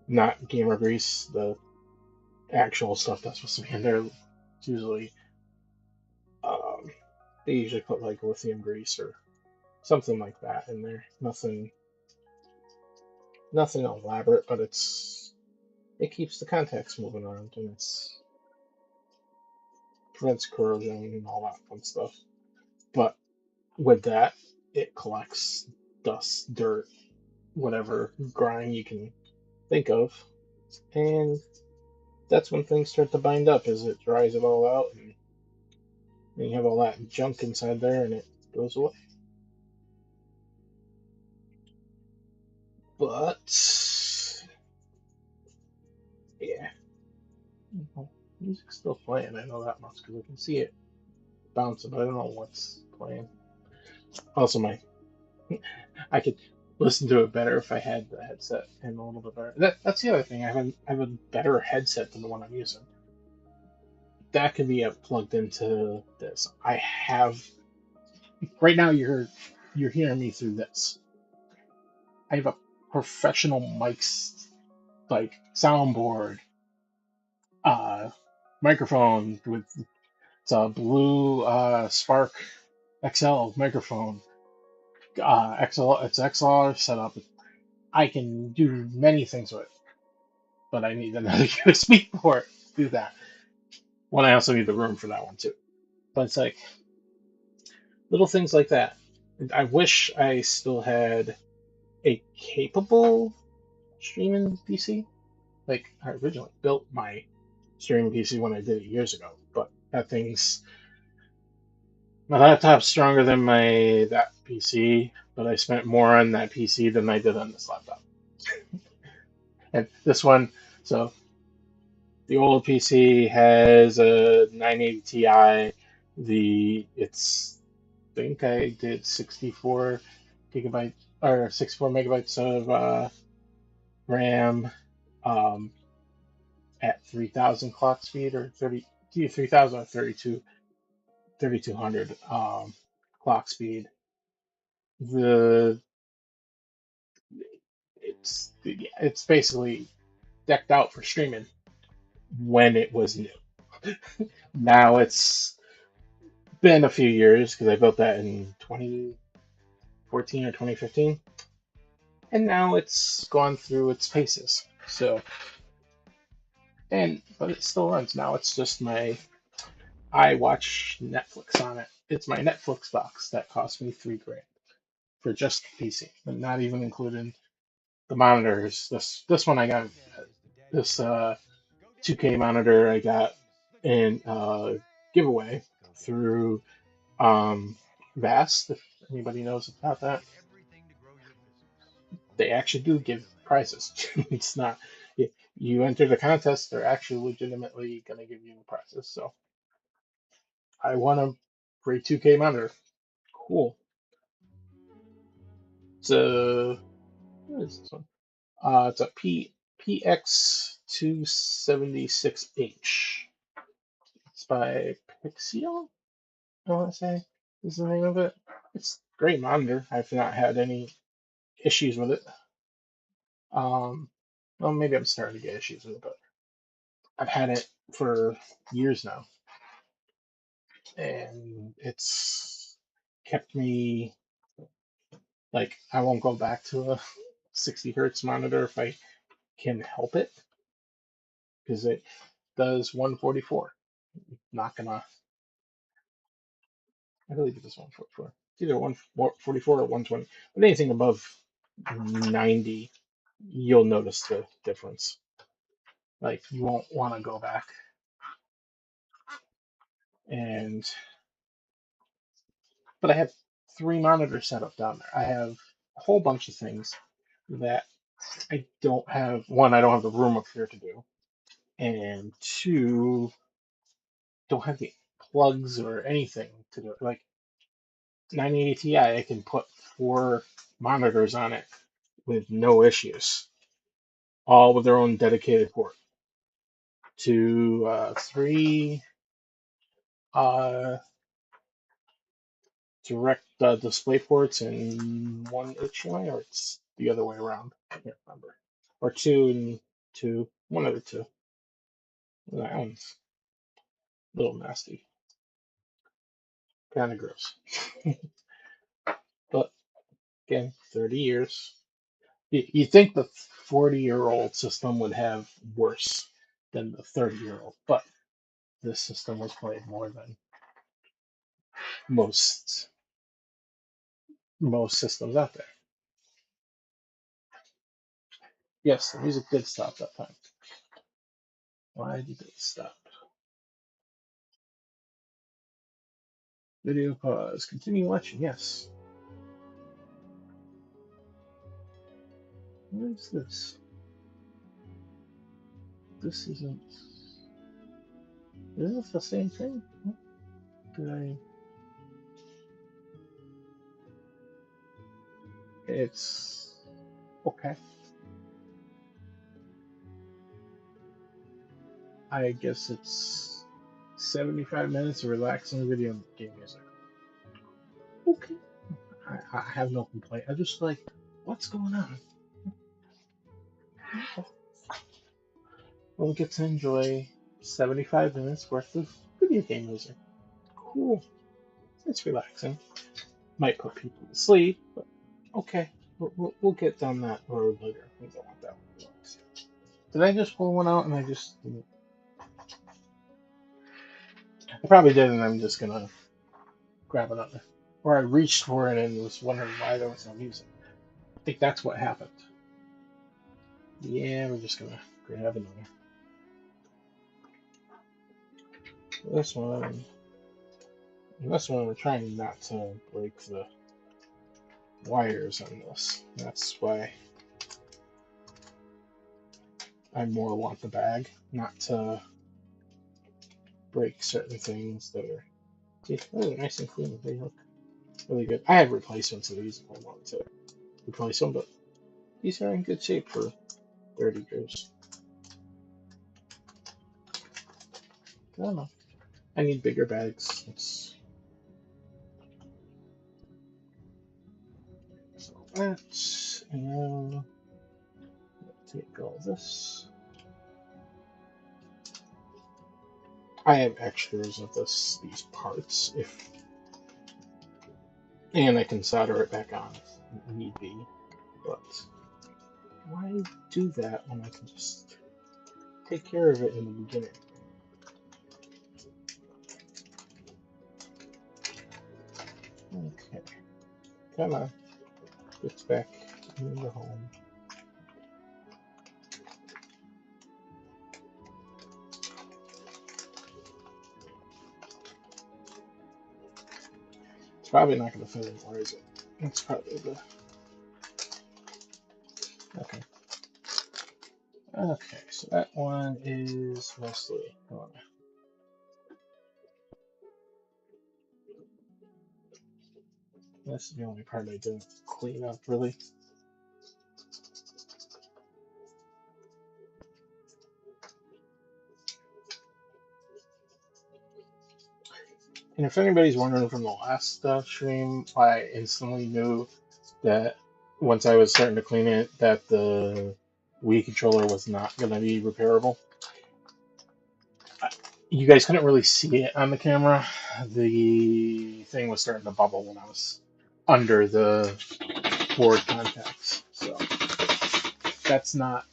Not gamer grease, the actual stuff that's supposed to be in there. It's usually, um, they usually put like lithium grease or something like that in there. Nothing elaborate, but it keeps the contacts moving around and it's prevents corrosion and all that fun stuff. But with that, it collects dust, dirt, whatever grime you can think of, and that's when things start to bind up. As it dries it all out, and then you have all that junk inside there, and it goes away. But yeah, Music's still playing. I know that much because I can see it bouncing, but I don't know what's playing. Also, I could listen to it better if I had the headset and a little bit better. That's the other thing. I have a better headset than the one I'm using. That can be plugged into this. I have right now. You're hearing me through this. I have a professional mics like soundboard, uh, microphone with it's a blue Spark XL microphone. It's XLR setup. I can do many things with it, but I need another USB port to do that. Well, I also need the room for that one too. But it's like little things like that. I wish I still had a capable streaming PC. Like I originally built my streaming PC when I did it years ago, but my laptop's stronger than that PC, but I spent more on that PC than I did on this laptop. And this one, so the old PC has a 980 Ti. I think I did 64 gigabytes or 64 megabytes of RAM um, at 3000 clock speed or 3000 or 3200 clock speed. The it's basically decked out for streaming when it was new. Now it's been a few years because I built that in 2014 or 2015, and now it's gone through its paces. So, but it still runs. Now it's just I watch Netflix on it. It's my Netflix box that cost me $3,000 for just the PC, and not even including the monitors. This one I got this 2K monitor I got in giveaway through Vast. If anybody knows about that, they actually do give prizes. It's not you enter the contest; they're actually legitimately going to give you prizes. So I won a great 2K monitor. Cool. It's a what is this one? It's a PX276H. It's by Pixio, I want to say is the name of it. It's a great monitor. I've not had any issues with it. Um, well, maybe I'm starting to get issues with it, but I've had it for years now, and it's kept me like I won't go back to a 60 hertz monitor if I can help it because it does 144. Not gonna. I believe it does 144. It's either 144 or 120, but anything above 90, you'll notice the difference. Like you won't want to go back and. But I have three monitors set up down there. I have a whole bunch of things that I don't have. One, I don't have the room up here to do, and two, don't have the plugs or anything to do it. Like 980 Ti, I can put four monitors on it with no issues, all with their own dedicated port. Two, three uh, direct display ports and one HDMI, or it's the other way around. I can't remember. Or two and two, one of the two. That one's a little nasty, kind of gross. But again, 30 years. You think the 40-year-old system would have worse than the 30-year-old, but this system was played more than most most systems out there. Yes, the music did stop that time. Why did it stop? Video pause. Continue watching. Yes. What is this? This isn't. Is this the same thing? Did I? It's okay. I guess it's 75 minutes of relaxing video game music. Okay. I have no complaint. I just like, what's going on? We'll get to enjoy 75 minutes worth of video game music. Cool. It's relaxing. Might put people to sleep, but okay. We'll get down that road later. We don't want that one. Did I just pull one out and I just. I probably did, and I'm just gonna grab another. Or I reached for it and was wondering why there was no music. I think that's what happened. Yeah, we're just gonna grab another. This one, we're trying not to break the wires on this. That's why I more want the bag, not to break certain things that are. See, those are nice and clean. They look really good. I have replacements of these if I wanted to replace them, but these are in good shape for 30 years. I don't know. I need bigger bags. So that, and take all this. I have extras of these parts and I can solder it back on if need be. But why do that when I can just take care of it in the beginning? Okay, kind of gets back into home. It's probably not going to fit anymore, is it? That's probably the. Okay. Okay, so that one is mostly. Hold on. That's the only part I didn't clean up, really. And if anybody's wondering from the last stream why I instantly knew that once I was starting to clean it, that the Wii controller was not going to be repairable. You guys couldn't really see it on the camera. The thing was starting to bubble when I was under the board contacts. So that's not.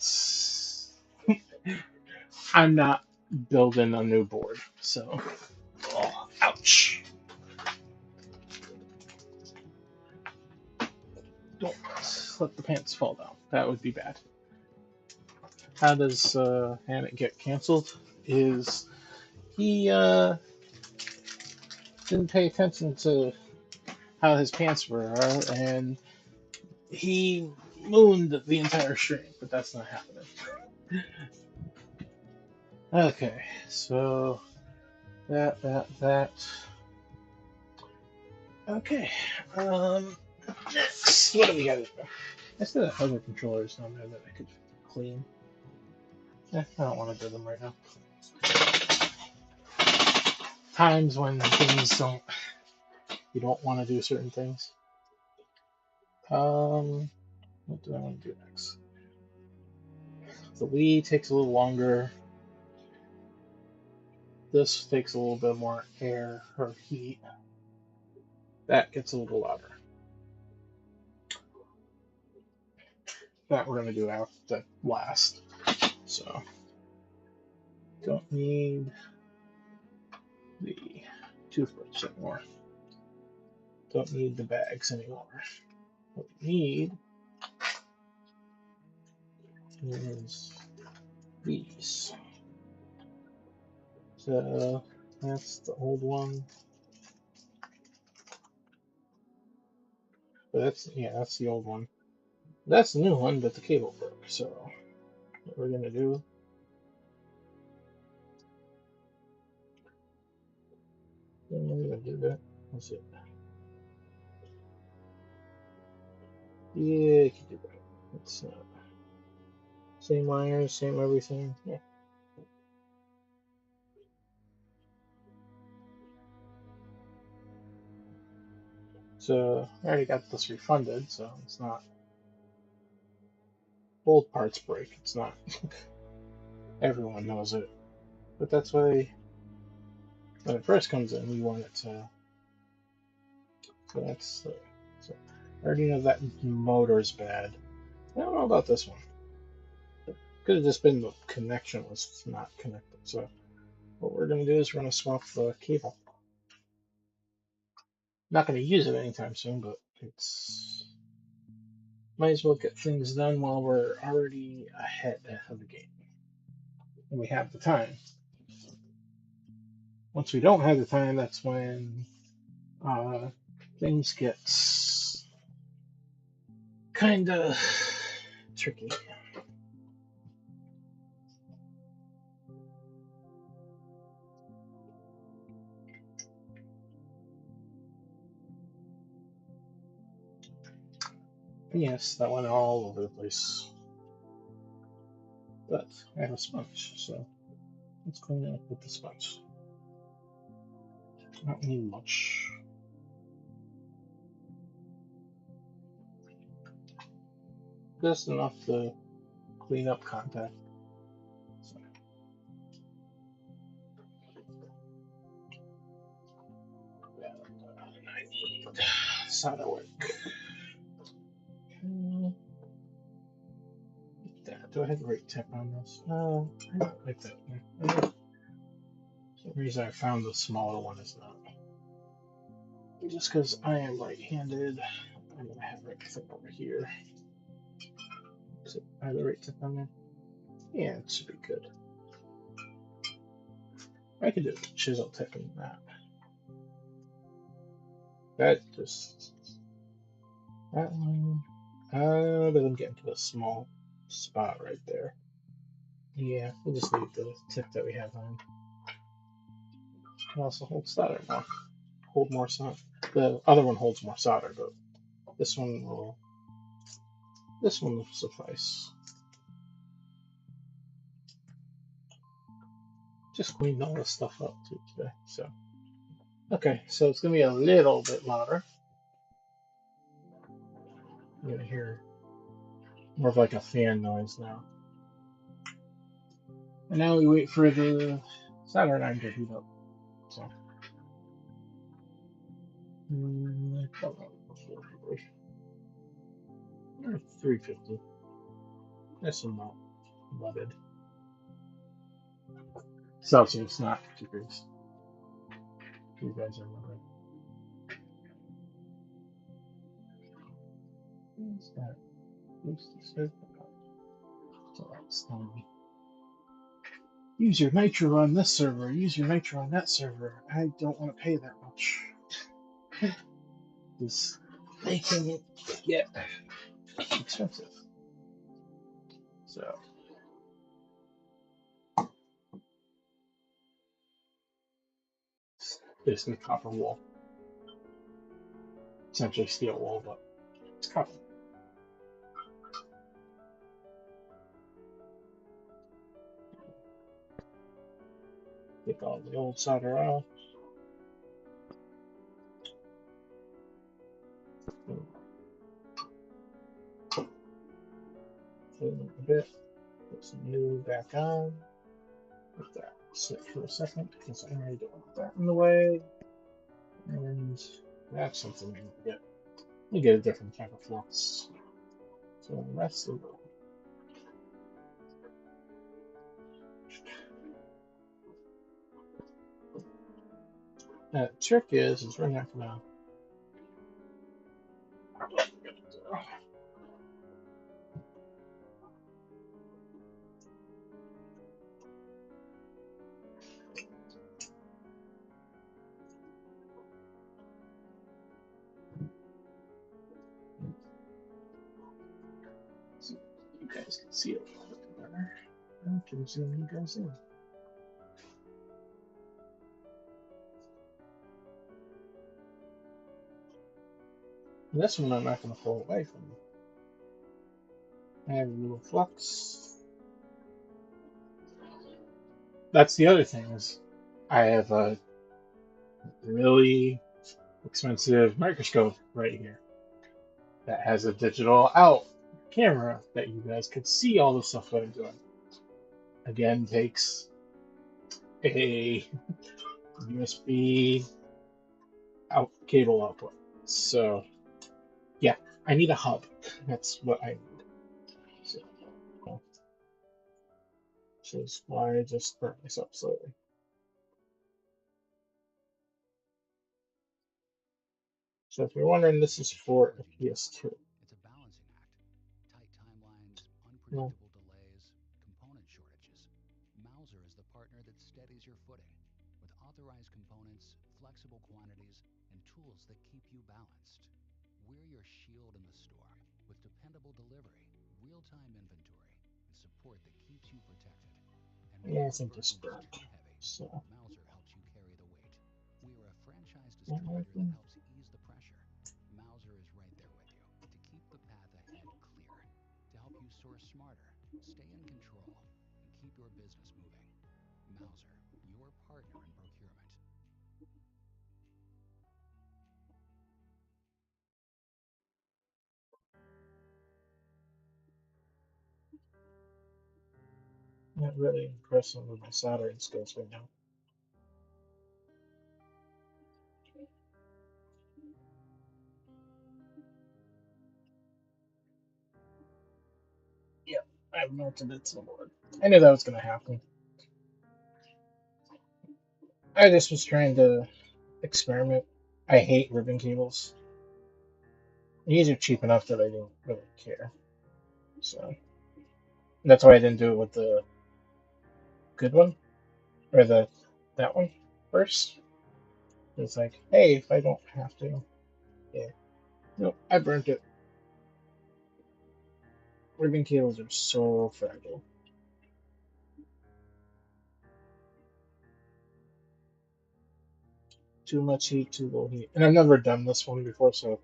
I'm not building a new board. So. Oh, ouch. Don't let the pants fall down. That would be bad. How does Hammett get canceled? Is he didn't pay attention to how his pants were, and he mooned the entire stream, but that's not happening. Okay, so that. Okay, next, what do we got? I still have other controllers on there that I could clean. I don't want to do them right now. Times when things you don't want to do certain things. What do I want to do next? The Wii takes a little longer. This takes a little bit more air or heat. That gets a little louder. That we're going to do after last. So, don't need the toothbrush anymore. Don't need the bags anymore. What we need is these. So, that's the old one. But that's the old one. That's the new one, but the cable broke. So, what we're going to do I'm gonna do that. That's it. Yeah, you can do that. It's same wires, same everything. Yeah. So I already got this refunded, so it's not old parts break. It's not. Everyone knows it, but that's why when it first comes in, we want it to. So that's so I already know that motor's bad. I don't know about this one. Could have just been the connection was not connected. So what we're gonna do is we're gonna swap the cable. Not gonna use it anytime soon, but it's might as well get things done while we're already ahead of the game. And we have the time. Once we don't have the time, that's when uh, things get kind of tricky. Yes, that went all over the place. But I have a sponge, so let's clean it up with the sponge. I don't need much. Just enough to clean up contact. So, I need solder work. That. Do I have the right tip on this? No, I don't like that. For some reason I found the smaller one is not. Just because I am right-handed, I'm gonna have right tip over here. So I have the right tip on there. Yeah, it should be good. I could do a chisel tip in that. That just that one. But I'm getting to a small spot right there. Yeah, we'll just leave the tip that we have on. It also holds solder more. Hold more solder. The other one holds more solder, but this one will suffice. Just cleaned all this stuff up too today. So okay, so it's gonna be a little bit louder. You're gonna hear more of like a fan noise now. And now we wait for the solder line to heat up. So or 350. That's about flooded. Celsius, not degrees. You guys are wondering. What's that? So that's use your nitro on this server, use your nitro on that server. I don't want to pay that much. It's making it get expensive. So it's basically copper wool. Essentially steel wool, but it's copper. Take all the old solder off. Clean it a bit. Put some new back on. Let that sit for a second because I already don't want that in the way. And that's something you get. You get a different type of flux. So that's the trick is we're not gonna. So you guys can see it a little bit better. I can zoom you guys in. This one I'm not going to pull away from you. I have a little flux. That's the other thing is I have a really expensive microscope right here that has a digital out camera that you guys could see all the stuff that I'm doing. Again, takes a USB out cable output. So yeah, I need a hub. That's what I need. So, which is why I just burnt myself slightly. So if you're wondering, this is for a PS2. It's a balancing act. Tight timelines, No. unpredictable delays, component shortages. Mauser is the partner that steadies your footing with authorized components, flexible quantities, and tools that keep you balanced. We're your shield in the storm with dependable delivery, real-time inventory, and support that keeps you protected. And when Yeah, I your think burden this gets burned. too heavy, So, Mauser helps you carry the weight. We are a franchise that distributor that working? helps ease the pressure. Mauser is right there with you to keep the path ahead clear, to help you source smarter, stay in control, and keep your business moving. Mauser, your partner in procurement. Not really impressed with my soldering skills right now. Yeah, I melted it to the board. I knew that was going to happen. I just was trying to experiment. I hate ribbon cables. These are cheap enough that I didn't really care. So that's why I didn't do it with the good one or the that one first. It's like, hey, if I don't have to, yeah. Nope, I burnt it. Ribbon cables are so fragile. Too much heat, too little heat. And I've never done this one before, so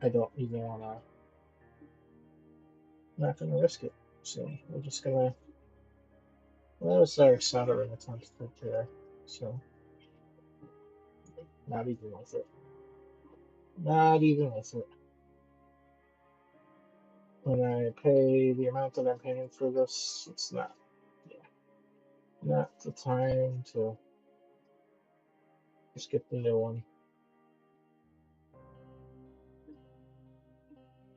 I don't even wanna. Not gonna risk it. So we're just gonna. Well, that was our soldering attempt right there. So not even worth it. Not even worth it. When I pay the amount that I'm paying for this, it's not. Yeah, not the time to just get the new one.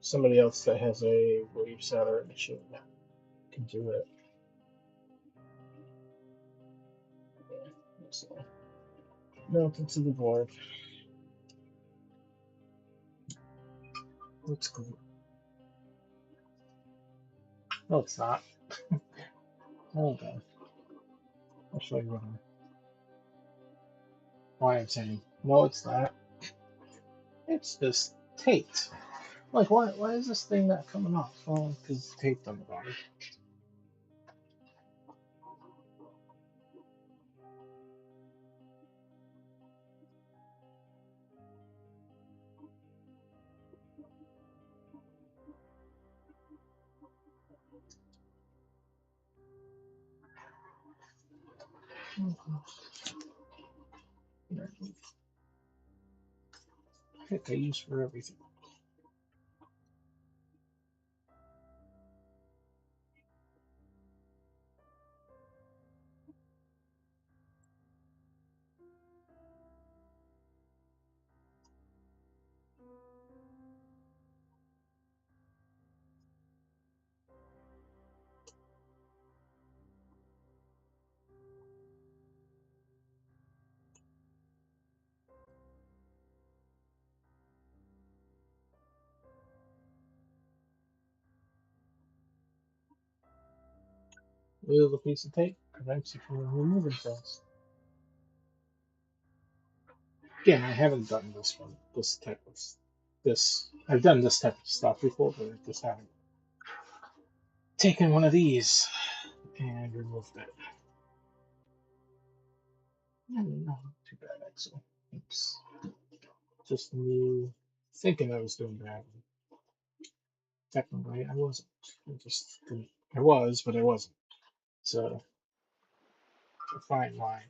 Somebody else that has a wave soldering machine can do it. Yeah, so melt into the board. Looks good. No, it's not. Hold on. I'll show you why I'm saying no, it's not. It's just taped. Like, why is this thing not coming off? Well, because it's taped on the bottom. Pick I use for everything. Little piece of tape prevents you from removing things. Again, I haven't done this one, this type of this. I've done this type of stuff before, but I just haven't taken one of these and removed it. No, too bad, actually. Oops. Just new. thinking I was doing bad. Technically, I wasn't. I was, but I wasn't. So, a fine line.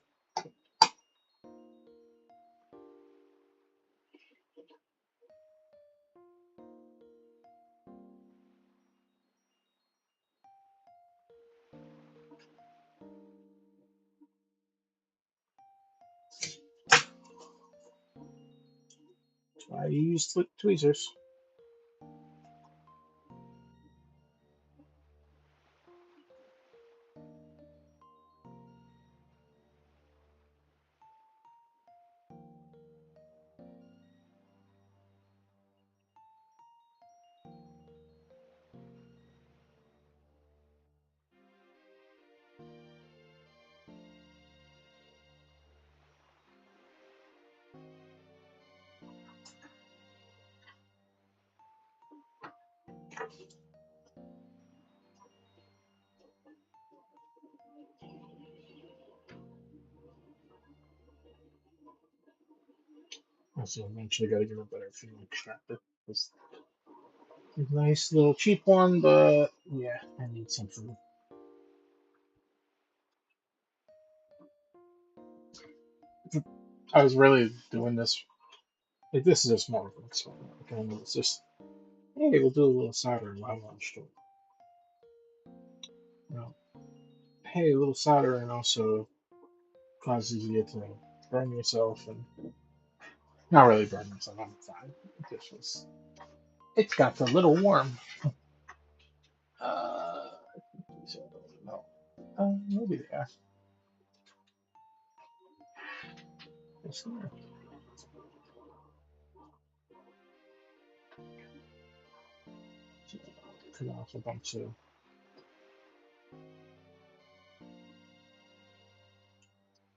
I used tweezers. Also, eventually got to get a better fuel extractor. It's a nice little cheap one, but yeah, I need some food. I was really doing this. Like, this is just more of an experiment. Like, I know it's just, hey, we'll do a little soldering while lunch. You know, hey, a little soldering also causes you to burn yourself, and not really burn yourself. I'm fine. It just was. It got a little warm. I think these are those. No. Maybe they are. Yes, they are. Cut off a bunch of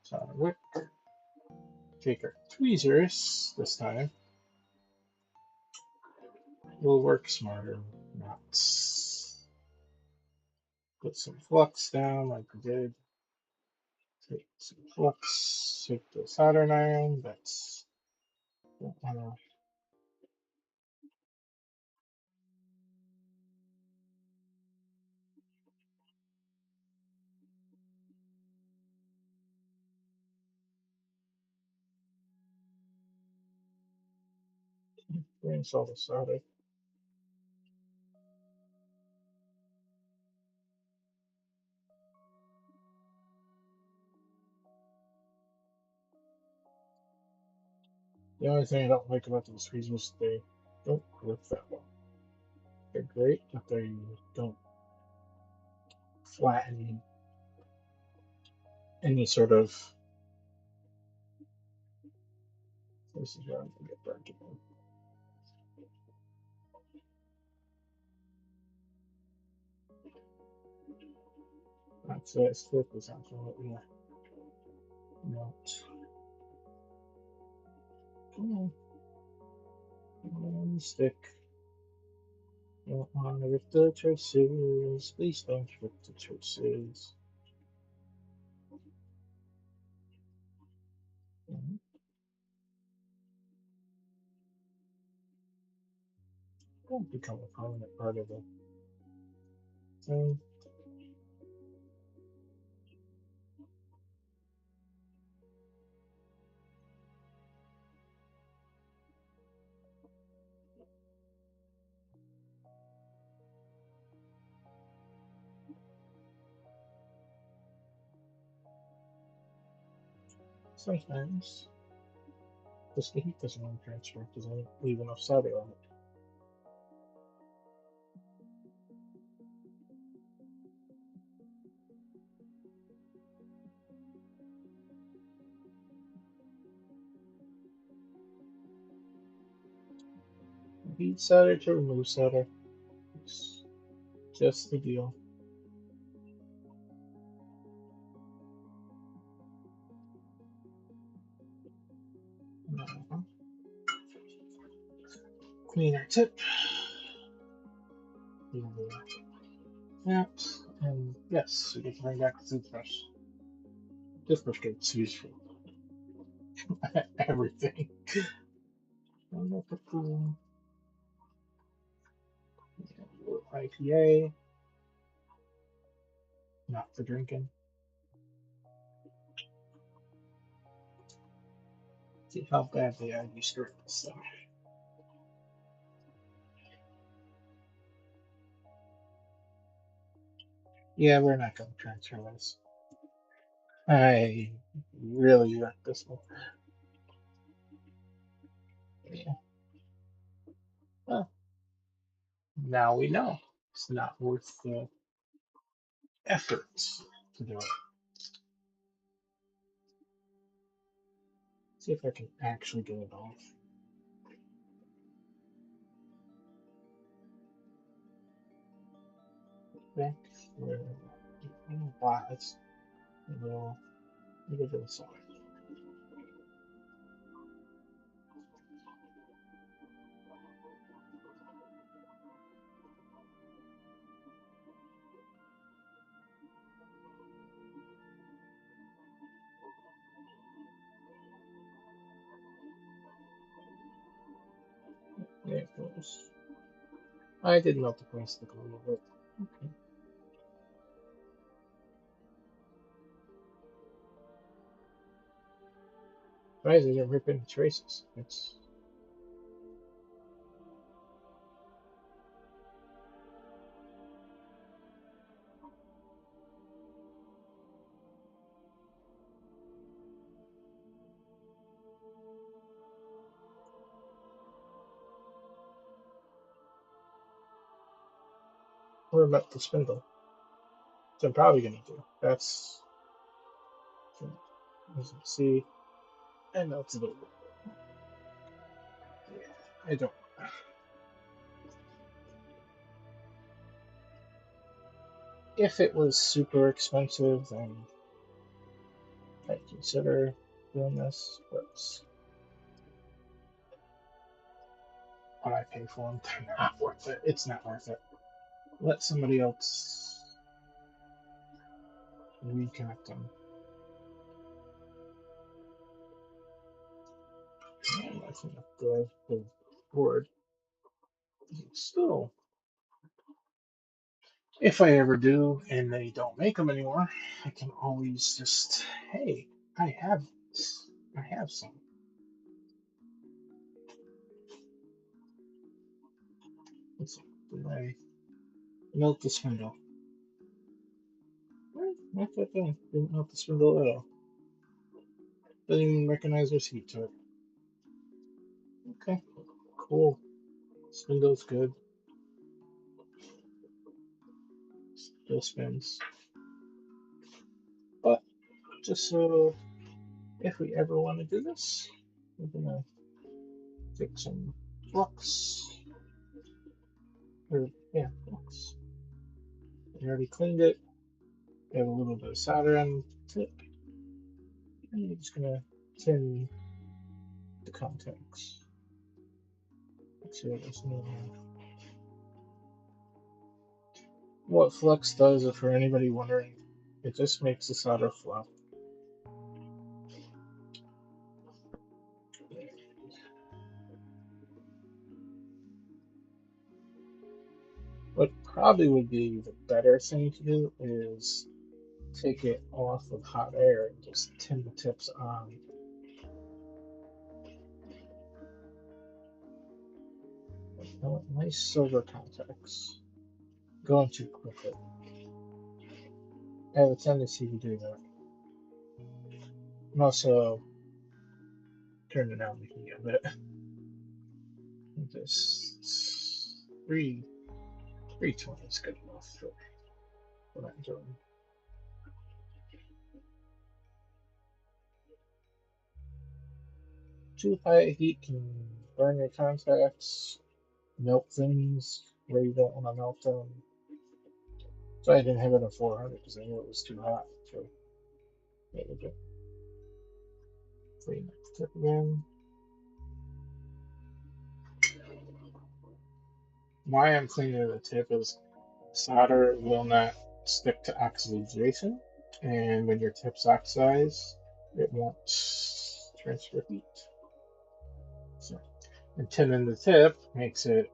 solid wick. Take our tweezers this time. We'll work smarter, not put some flux down like we did. Take some flux, take the soldering iron. That's don't wanna rinse all the solder. The only thing I don't like about these tweezers, they don't grip that well. They're great, but they don't flatten any sort of. This is where I'm gonna get burnt again. That's it. Stick is absolutely not. Come on, stick. Don't want to rip the traces. Please don't rip the traces. Don't become a permanent part of the thing. Sometimes just the heat doesn't want to transfer because I didn't leave enough solder on it. Heat solder to remove solder. It's just the deal. Uh-huh. Clean our tip. Yeah, and yes, we get to bring back the toothbrush. Toothbrush gets used for everything. IPA, not for drinking. See how badly I used to this stuff. Yeah, we're not going to transfer this. I really wrecked this one. Yeah. Well, now we know it's not worth the effort to do it. See if I can actually get it off. Back where? Wow, it's a little bit of a side. There it goes. I did melt the plastic a little bit. Okay. Why is it ripping traces? It's what about the spindle? So I'm probably gonna do. That's as you can see, I melted a little bit. Yeah, I don't. If it was super expensive, then I'd consider doing this, but what I pay for them, they're not worth it. It's not worth it. Let somebody else reconnect them. And I think the board. Still, if I ever do and they don't make them anymore, I can always just, hey, I have this. I have some. Let's see. Did I melt the spindle? Not that thing. Didn't melt the spindle at all. Doesn't even recognize there's heat to it. Okay, cool. Spindle's good. Still spins. But just so if we ever want to do this, we're gonna take some flux. Or yeah, flux. I already cleaned it. We have a little bit of solder on the tip. And we're just gonna tin the contacts. Actually, there's no. What flux does, if for anybody wondering, it just makes the solder flow. What probably would be the better thing to do is take it off with hot air and just tin the tips on. I want nice silver contacts. Going too quickly. I have a tendency to do that. I'm also turning down the heat a bit. Just 320 is good enough for what I'm doing. Too high heat can burn your contacts, melt things where you don't want to melt them. So I didn't have it at 400 because I knew it was too hot. So there we go. Clean the tip again. Why I'm cleaning the tip is solder will not stick to oxidation, and when your tips oxidize, it won't transfer heat. So And tinning the tip makes it,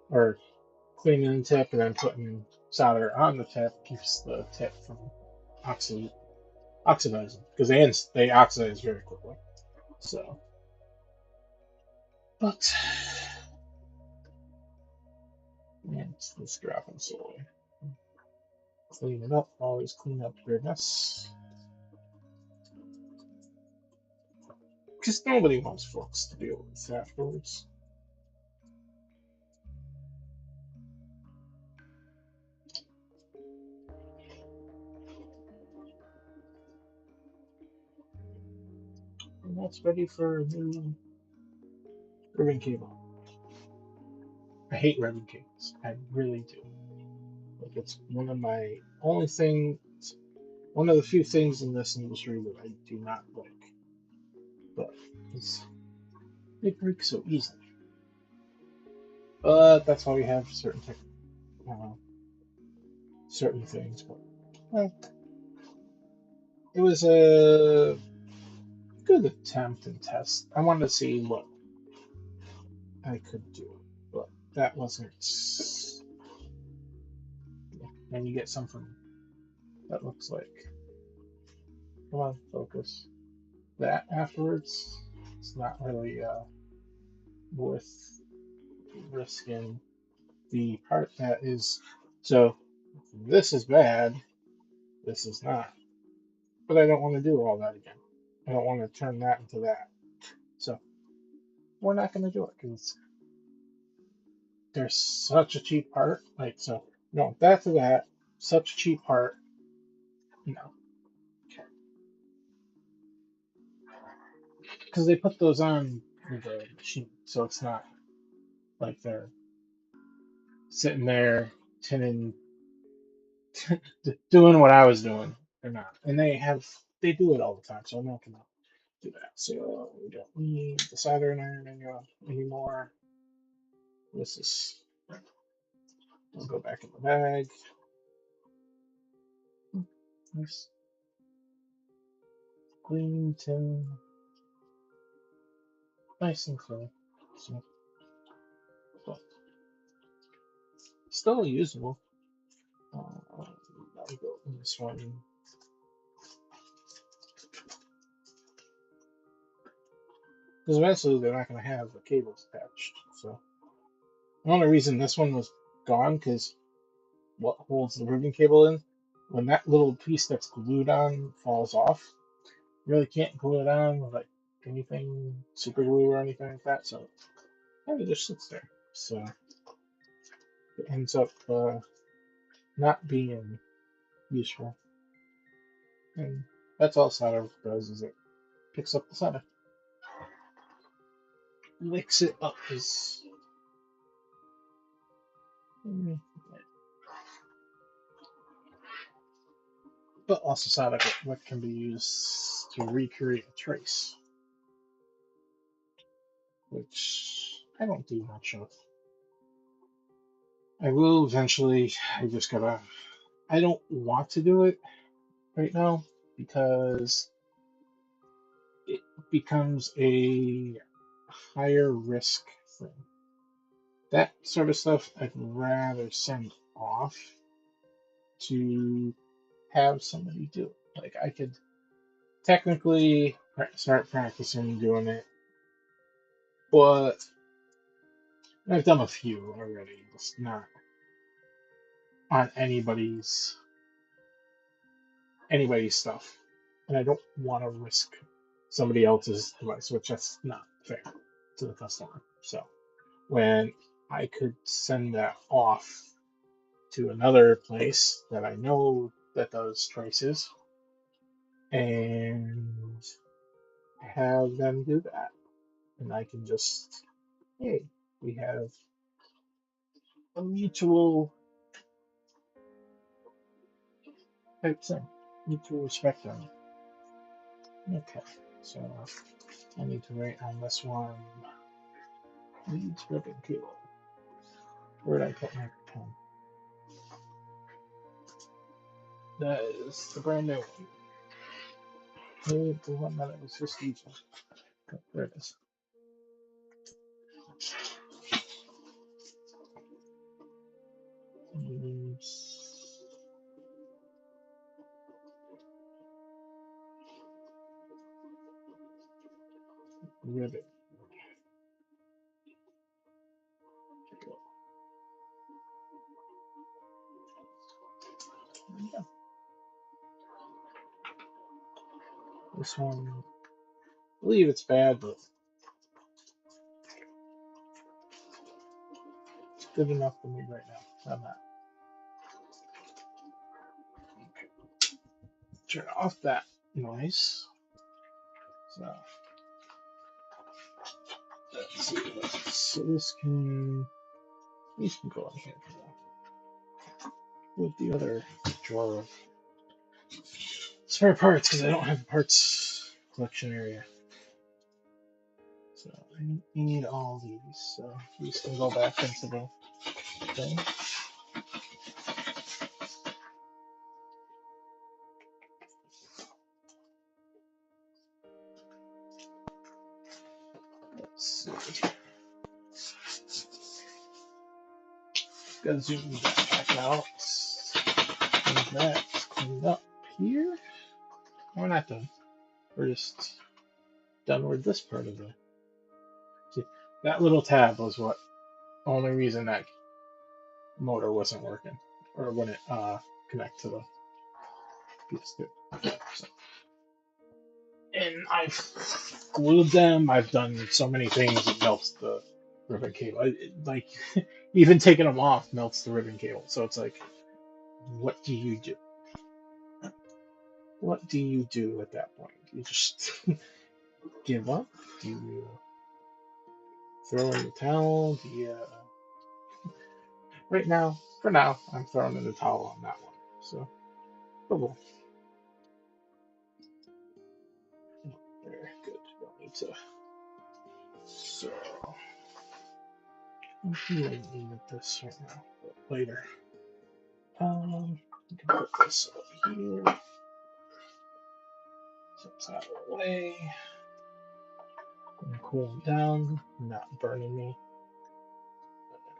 or cleaning the tip and then putting solder on the tip keeps the tip from oxidizing because they oxidize very quickly. So, but man, it's dropping slowly. Clean it up. Always clean up your mess. Because nobody wants folks to deal with afterwards. And that's ready for a new ribbon cable. I hate ribbon cables. I really do. Like it's one of my only things, one of the few things in this industry that I do not like. But they break so easily. But that's why we have certain things. But well, it was a good attempt and test. I wanted to see what I could do, but that wasn't. And you get something that looks like, come on, focus. That afterwards, it's not really worth risking the part that is. So, this is bad, this is not. But I don't want to do all that again. I don't want to turn that into that. So, we're not going to do it because there's such a cheap part. Like, so, no, that to that, such a cheap part. No. Because they put those on with the machine, so it's not like they're sitting there tinning, doing what I was doing. They're not, and they do it all the time, so I'm not gonna do that. So we don't need the soldering iron anymore. This is. I'll go back in the bag. Nice clean tin, nice and clean. So, but still usable. I'll go in this one. Because eventually they're not going to have the cables attached. So the only reason this one was gone, because what holds the ribbon cable in, when that little piece that's glued on falls off, you really can't glue it on with like anything, super glue or anything like that. So it just sits there. So it ends up not being useful. And that's all solder does, is it picks up the solder, licks it up. But also solder what can be used to recreate a trace, which I don't do much of. I will eventually. I just gotta. I don't want to do it right now because it becomes a higher risk thing. That sort of stuff I'd rather send off to have somebody do. Like I could technically start practicing doing it, but I've done a few already. Just not on anybody's stuff, and I don't want to risk somebody else's device, which that's not fair to the customer. So when I could send that off to another place that I know that does traces and have them do that, and I can just, hey, we have a mutual type thing, mutual respect on it. Okay, so I need to write on this one. Leads ribbon cable. Where did I put my pen? That is the brand new one. The one that I was just using. Oh, there it is. Ribbit. Yeah. This one, I believe it's bad, but it's good enough for me right now. I'm not. Okay. Turn off that noise. So let's see. So this can. These can go in here for now. With the other drawer of spare parts, because I don't have a parts collection area. So I need all these. So these can go back into the thing. Let's see. Gotta zoom that back out. And that's cleaned up here. We're not done. We're just done with this part of the. See, that little tab was what only reason that motor wasn't working, or wouldn't connect to the PS2. So, and I've glued them. I've done so many things. It melts the ribbon cable. Like even taking them off melts the ribbon cable. So it's like, what do you do? What do you do at that point? You just give up? Do you throw in the towel? Do you? Right now, for now, I'm throwing in the towel on that one. So, oh, there, good. Don't need to. So, I'm really need this right now, but later. You can put this over here. So it's out of the way. Gonna cool them down, not burning me.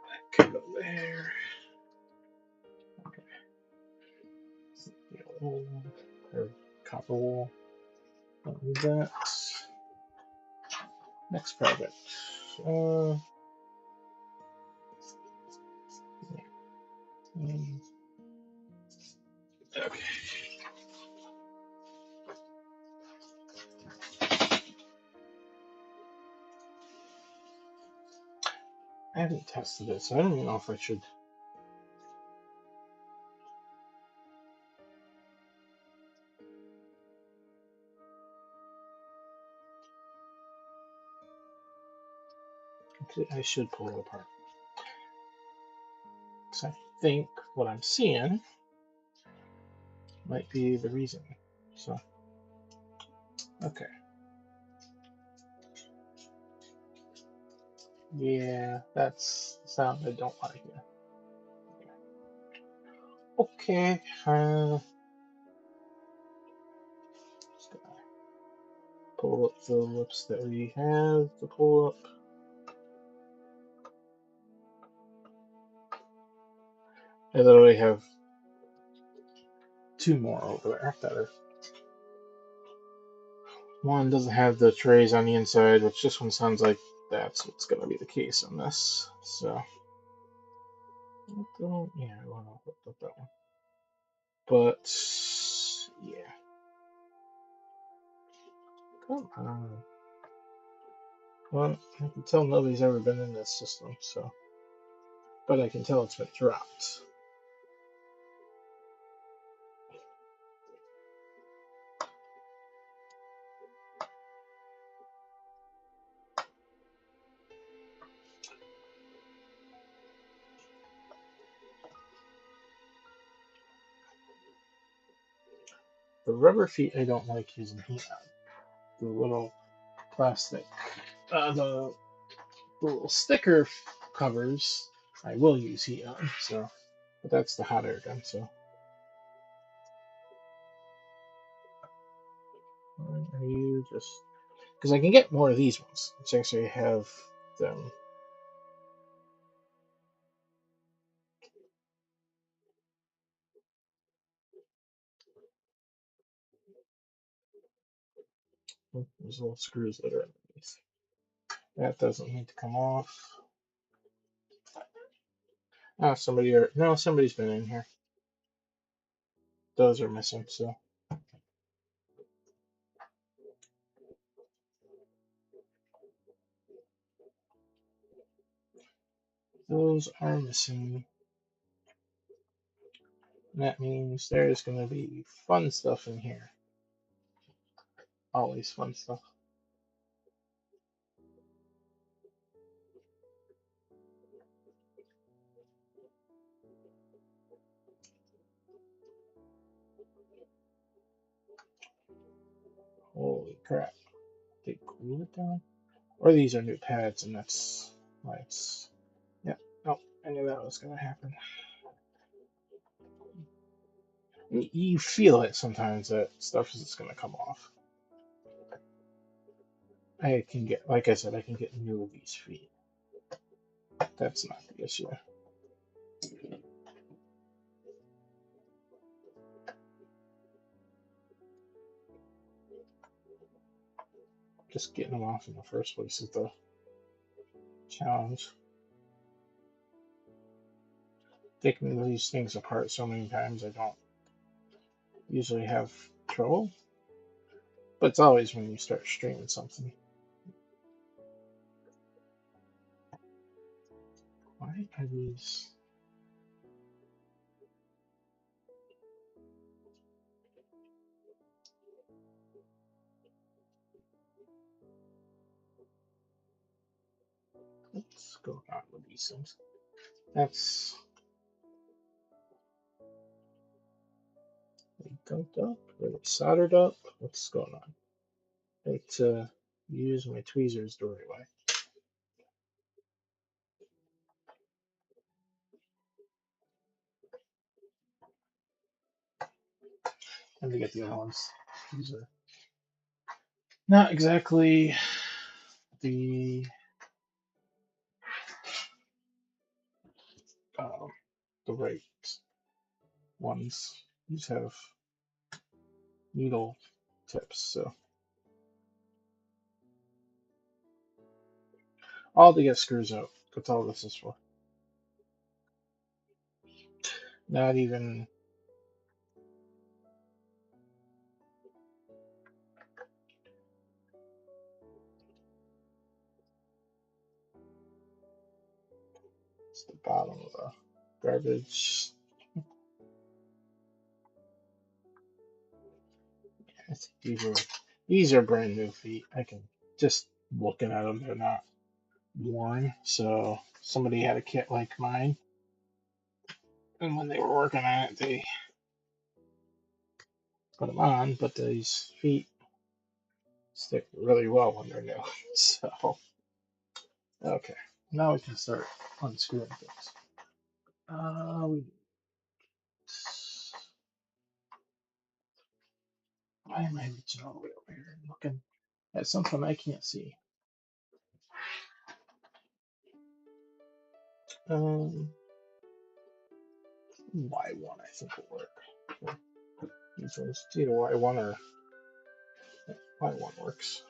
That can go there. Okay. Yellow or copper wool. Don't need that. Next project. Okay. I haven't tested it, so I don't even know if I should. I should pull it apart. Because I think what I'm seeing might be the reason. So, okay. Yeah, that's the sound I don't want to hear. Okay. Just gonna pull up the lips that we have to pull up. I literally have two more over there that are. One doesn't have the trays on the inside, which this one sounds like that's what's going to be the case on this. So, yeah, I want to hook up that one. But, yeah. Come on. Well, I can tell nobody's ever been in this system, so. But I can tell it's been dropped. The rubber feet I don't like using heat on. The little plastic, the little sticker covers I will use heat on, so. But that's the hot air gun, so. Are you just. Because I can get more of these ones, which actually have them There's little screws that are underneath. That doesn't need to come off. Oh, somebody's been in here. Those are missing, so. Those are missing. And that means there's going to be fun stuff in here. Always fun stuff. Holy crap. They glue it down? Or these are new pads, and that's why it's. Yeah, no, I knew that was going to happen. You feel it sometimes that stuff is just going to come off. I can get, like I said, I can get new of these feet. That's not the issue. Just getting them off in the first place is the challenge. Taking these things apart so many times, I don't usually have trouble. But it's always when you start streaming something. Why are these? What's going on with these things? That's. They gunked up? Are they soldered up? What's going on? It's use my tweezers the right way. And to get the other ones. These are not exactly the um, the right ones. These have needle tips, so all to get screws out. That's all this is for. Not even. It's the bottom of the garbage. I think these are brand new feet. I can just looking at them, they're not worn. So somebody had a kit like mine, and when they were working on it, they put them on. But these feet stick really well when they're new. So okay, now we can start unscrewing things. Why am I reaching all the way over here and looking at something I can't see? Y1 I think will work. It's either Y1 or Y1 works.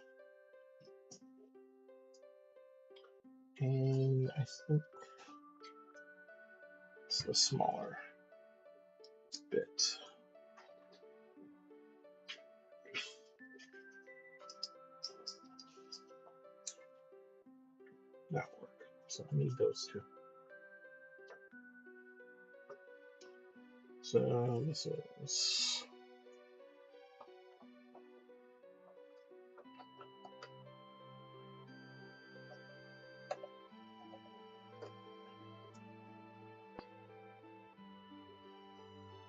And I think it's the smaller bit. That work. So I need those two. So this is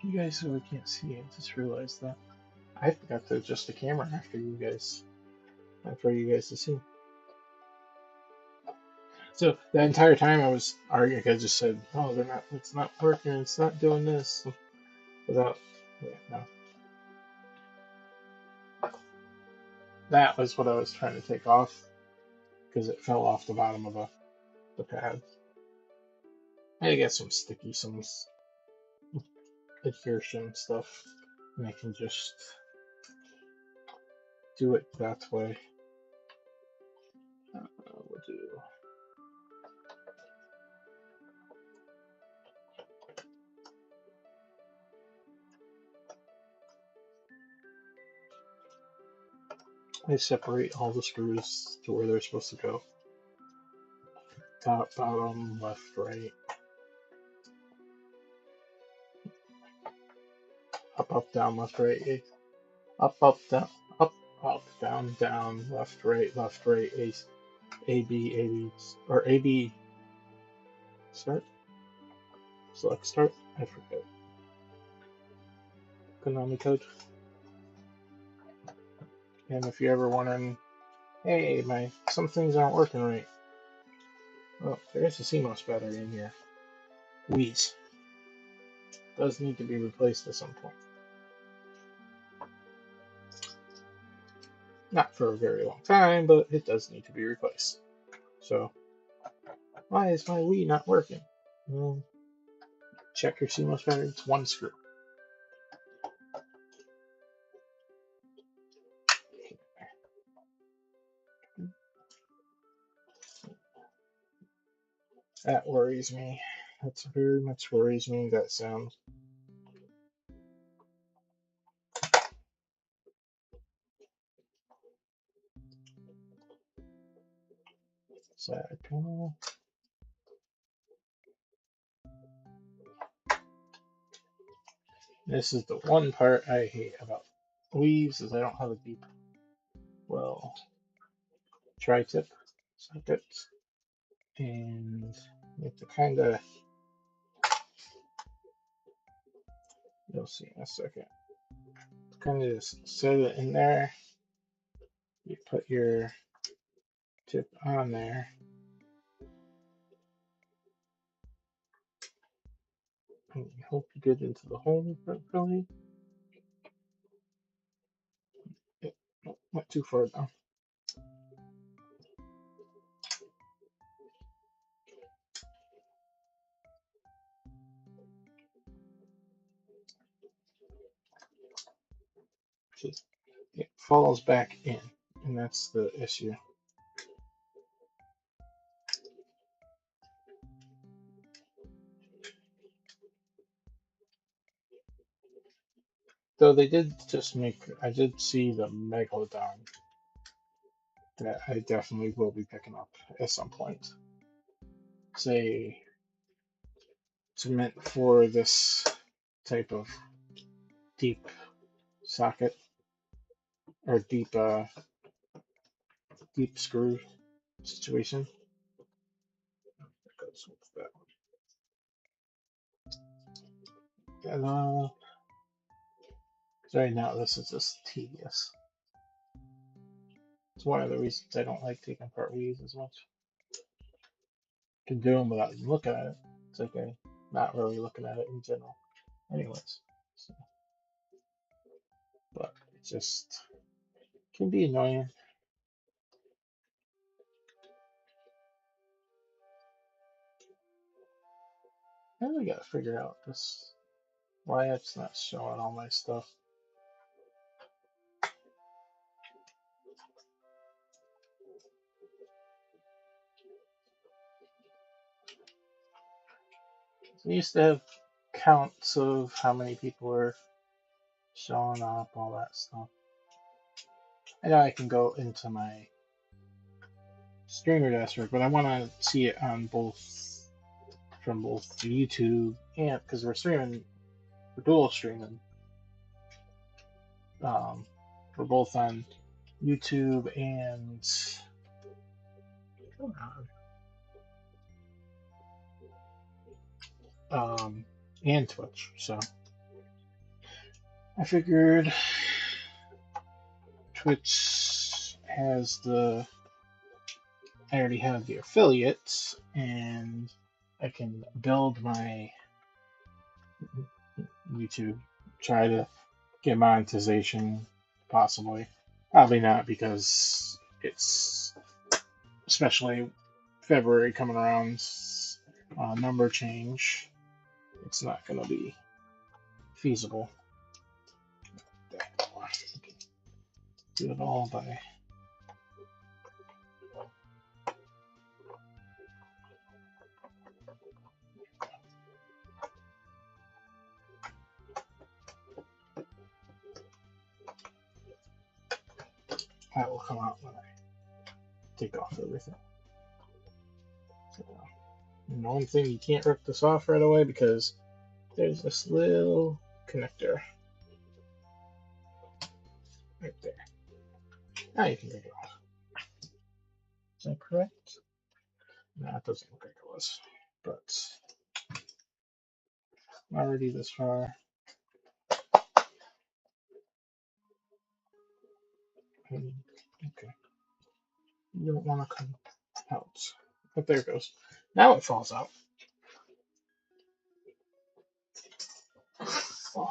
you guys really can't see it. I just realized that. I forgot to adjust the camera for you guys to see. So the entire time I was arguing, I just said, "Oh, it's not working. It's not doing this." Without, yeah, no. That was what I was trying to take off because it fell off the bottom of the pad. I had to get some adhesion stuff, and I can just do it that way. We'll do. I separate all the screws to where they're supposed to go. Top, bottom, left, right. Up, down, left, right. Up, down, down, left, right, A, B, or A, B, start? Select start? I forget. Konami code. And if you're ever wondering, hey, some things aren't working right. Well, there's a CMOS battery in here. Wheeze. Does need to be replaced at some point. Not for a very long time, but it does need to be replaced. So, why is my Wii not working? Well, check your CMOS battery. It's one screw. That worries me. That very much worries me, that sound. Side panel. This is the one part I hate about weaves, is I don't have a deep, well, tri-tip socket. And you have to kind of, you'll see in a second, kind of just set it in there. You put your tip on there. And you hope you get into the hole properly. Went too far down. It falls back in, and that's the issue. Though they did just make, I did see the Megalodon that I definitely will be picking up at some point. Say, it's meant for this type of deep socket or deep screw situation. That goes with that. And right now this is just tedious. It's one of the reasons I don't like taking apart weaves as much. Can do them without even looking at it. It's like I'm not really looking at it in general. Anyways, so, but it just can be annoying. I really gotta figure out this why it's not showing all my stuff. We used to have counts of how many people are showing up, all that stuff. I know I can go into my streamer dashboard, but I want to see it on both, from both YouTube and, because we're dual streaming. We're both on YouTube and Twitch. So I figured Twitch has I already have the affiliates, and I can build my YouTube, try to get monetization, possibly. Probably not, because it's, especially February coming around, number change, it's not going to be feasible. do it all by that will come out when I take off everything. So, and the only thing you can't rip this off right away because there's this little connector right there. Now you can take it off. Is that correct? No, it doesn't look like it was, but I'm already this far. Okay, you don't want to come out. But there it goes. Now it falls out. Oh.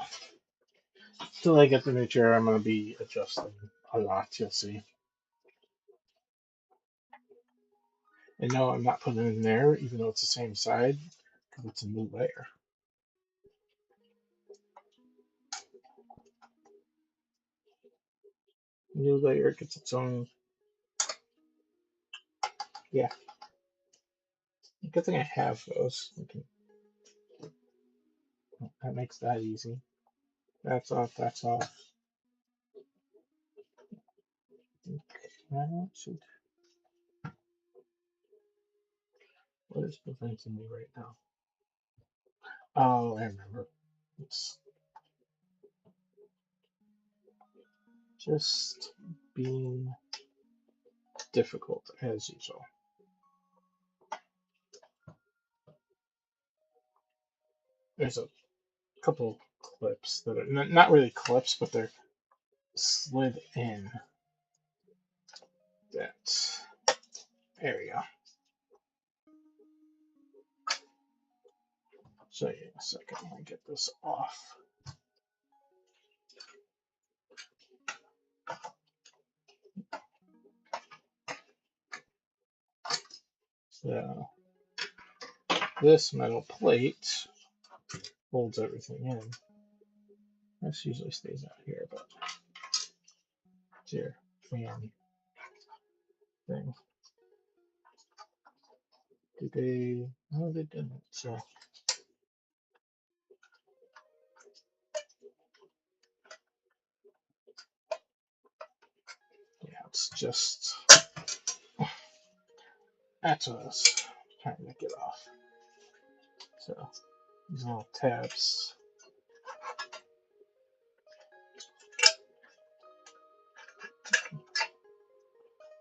Till I get the new chair, I'm going to be adjusting a lot, you'll see. And no, I'm not putting it in there, even though it's the same side, because it's a new layer. New layer gets its own. Yeah. Good thing I have those. That makes that easy. That's off, that's off. Shoot. What is preventing me right now? Oh, I remember. It's just being difficult as usual. There's a couple clips that are not really clips, but they're slid in. That. There we go. So yeah, a second, let me get this off. So this metal plate holds everything in. This usually stays out here, but it's your fan thing. Did they? No, they didn't. So yeah, it's just that's what I was trying to get off. So these little tabs.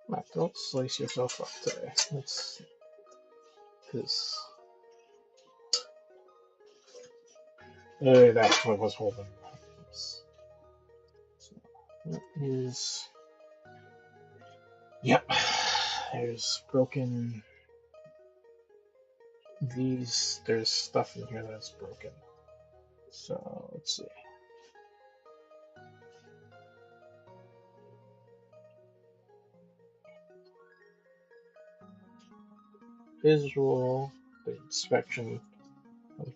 Matt, don't slice yourself up today. That's because that's what was holding that. So that is. Yep. There's broken. There's stuff in here that's broken. So let's see. Visual, the inspection.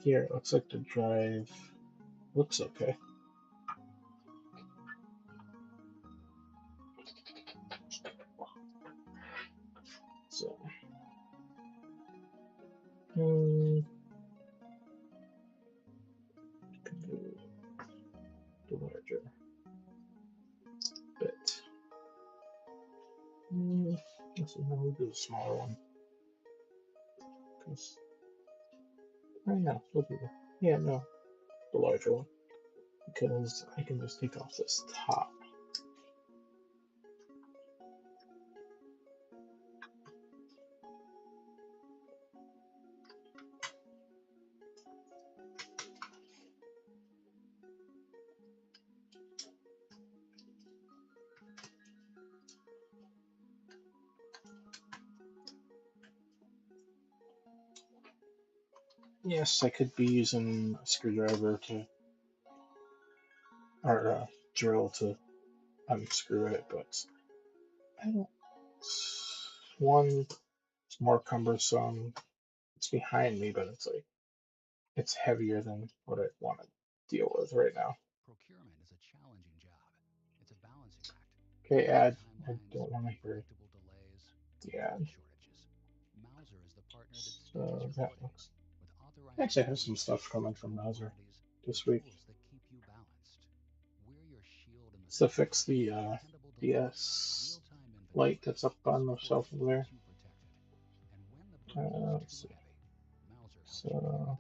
Here, it looks like the drive looks okay. So, can do the larger bit. Let's see, we'll do the smaller one. Cause right now, we'll do the larger one. Because I can just take off this top. Yes, I could be using a screwdriver or a drill to unscrew it, but I don't. One, it's more cumbersome. It's behind me, but it's heavier than what I want to deal with right now. Procurement is a challenging job. It's a balancing act. Okay, ad. I don't want to hear the ad. So that looks. Actually, I have some stuff coming from Mauser this week. To fix the DS light that's up on the shelf over there. Let's see. So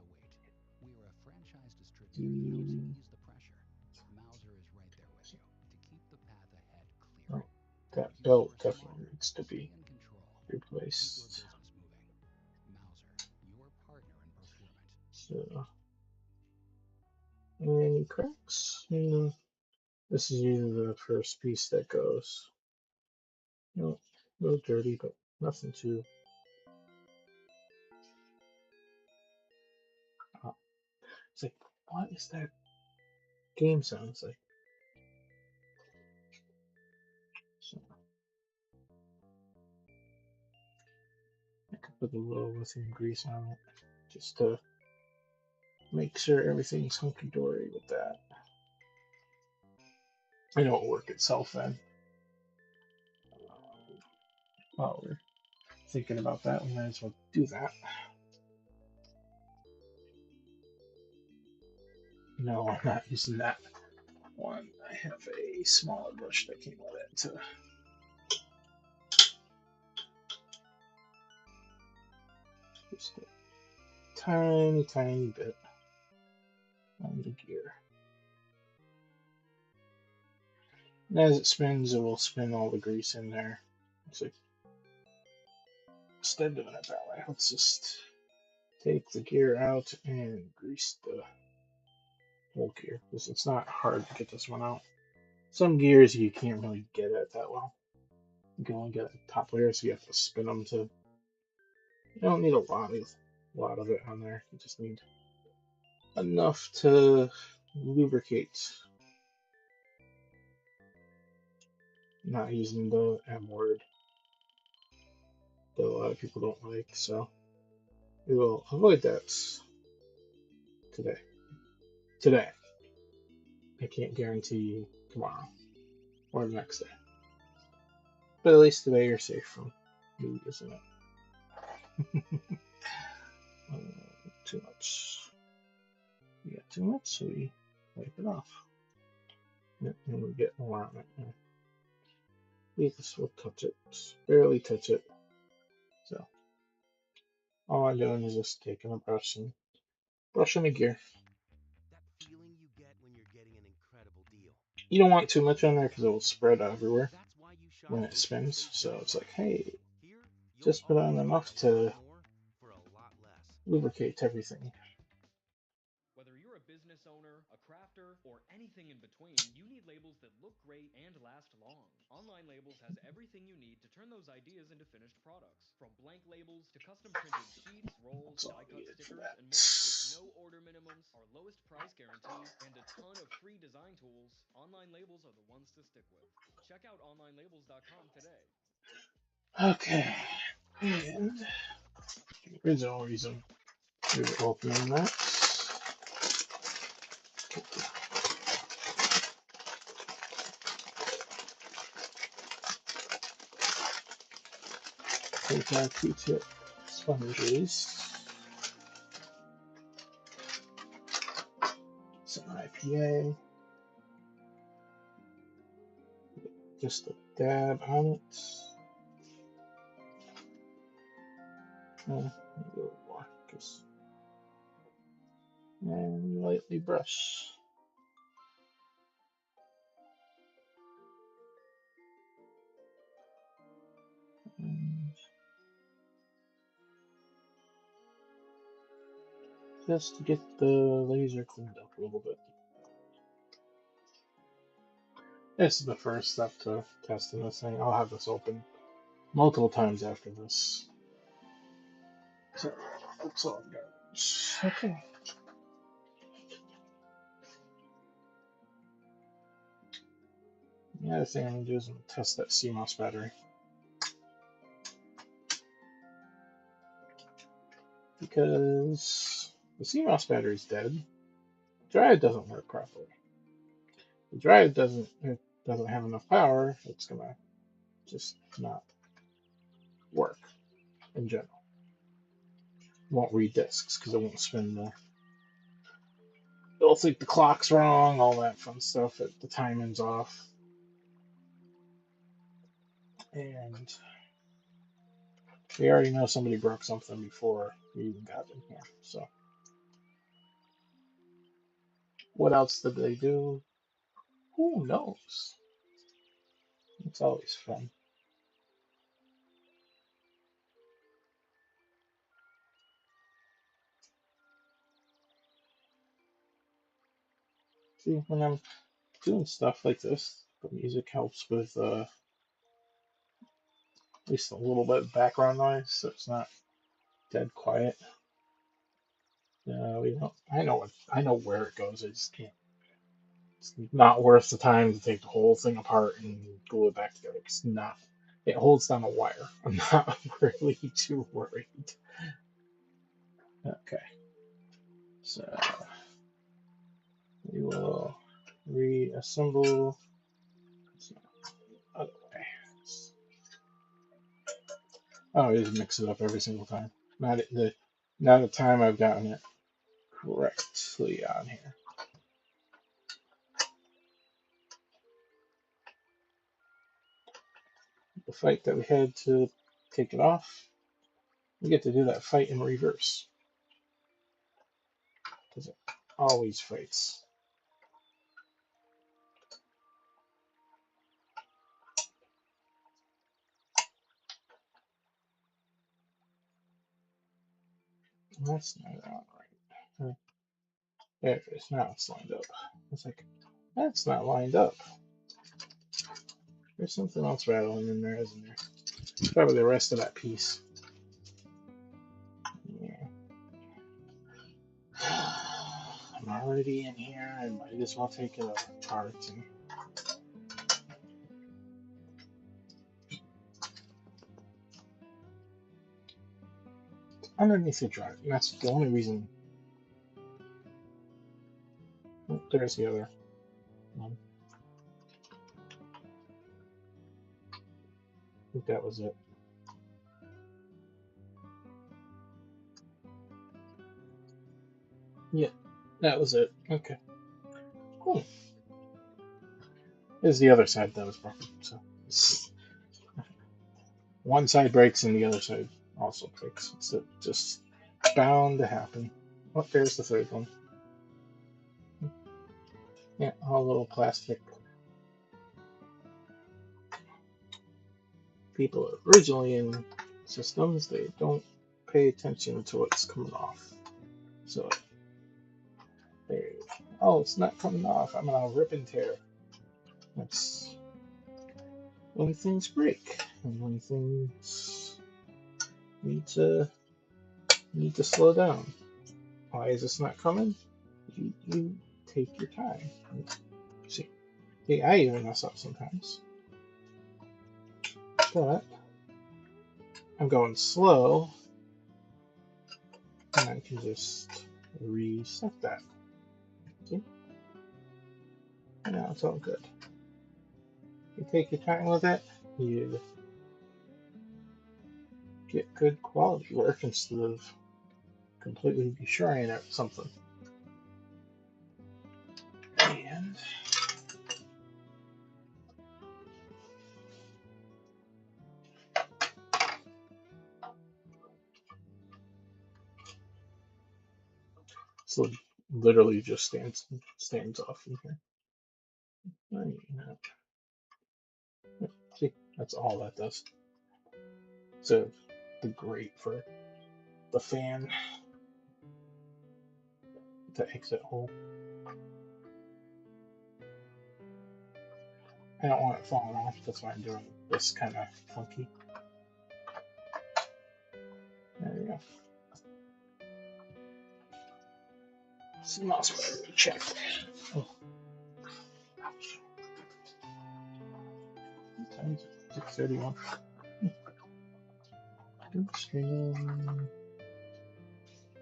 that belt definitely needs to be replaced. So any cracks? No. This is usually the first piece that goes. No, a little dirty, but nothing too. It's like, what is that game sound? It's like, so I could put a little lithium grease on it just to make sure everything's hunky dory with that. I know it'll work itself then. While we're thinking about that, we might as well do that. No, I'm not using that one. I have a smaller brush that came with it to just a tiny bit on the gear. And as it spins, it will spin all the grease in there. So instead of doing it that way, let's just take the gear out and grease the whole gear, because it's not hard to get this one out. Some gears you can't really get at that well. You can only get at the top layer, so you have to spin them to. You don't need a lot of it on there. You just need enough to lubricate. Not using the M word that a lot of people don't like, so we will avoid that today. Today. I can't guarantee tomorrow or the next day. But at least today you're safe from me using it. Too much. We got too much, so we wipe it off. And we get more on it. We just will touch it, barely touch it. So all I'm doing is just taking a brush and brushing the gear. That feeling you get when you're getting an incredible deal. You don't want too much on there because it will spread everywhere when it spins. So it's like, hey, just put on enough to lubricate everything. Whether you're a business owner, a crafter, or anything in between, you need labels that look great and last long. Online Labels has everything you need to turn those ideas into finished products. From blank labels to custom printed sheets, rolls, die-cut stickers, and more. With no order minimums, our lowest price guarantee, and a ton of free design tools, Online Labels are the ones to stick with. Check out onlinelabels.com today. Okay, and the original reason we were opening that. Take our Q-tip sponges, some IPA, just a dab on it. A little more, and lightly brush. And just to get the laser cleaned up a little bit. This is the first step to testing this thing. I'll have this open multiple times after this. So that's all I've got. Okay. The other thing I'm going to do is I'm going to test that CMOS battery. Because the CMOS battery is dead. The drive doesn't work properly. The drive doesn't, doesn't have enough power, it's gonna just not work in general. It won't read discs because it won't spin the. It'll think the clock's wrong, all that fun stuff. The timing's off, and we already know somebody broke something before we even got in here. So, what else did they do? Who knows? It's always fun. See, when I'm doing stuff like this, the music helps with at least a little bit of background noise, so it's not dead quiet. We don't. I know where it goes. I just can't. It's not worth the time to take the whole thing apart and glue it back together. It's not. It holds down a wire. I'm not really too worried. Okay, so we will reassemble. Other way. Oh, I just mix it up every single time. Not the time I've gotten it correctly on here. The fight that we had to take it off, we get to do that fight in reverse. Because it always fights. That's not on right. There it is. Now it's lined up. It's like, that's not lined up. There's something else rattling in there, isn't there? Probably the rest of that piece. Yeah. I'm already in here. I might as well take it apart. Underneath the drive. And that's the only reason. Oh, there's the other one. I think that was it. Yeah, that was it. Okay. Cool. There's the other side that was broken. So one side breaks and the other side also breaks. It's just bound to happen. Oh, there's the third one. Yeah, all little plastic. People originally in systems, they don't pay attention to what's coming off. So, oh, it's not coming off. I'm gonna rip and tear. That's when things break and when things need to slow down. Why is this not coming? You take your time. See, I even mess up sometimes. But I'm going slow, and I can just reset that. See? And now it's all good. You take your time with it, you get good quality work instead of completely destroying something. And so literally just stands off in here. See, that's all that does. So the grate for the fan, the exit hole. I don't want it falling off, that's why I'm doing this kind of funky. There we go. Some mouse better be checked. Oh. Ouch. What time is it? 6:31. Streaming.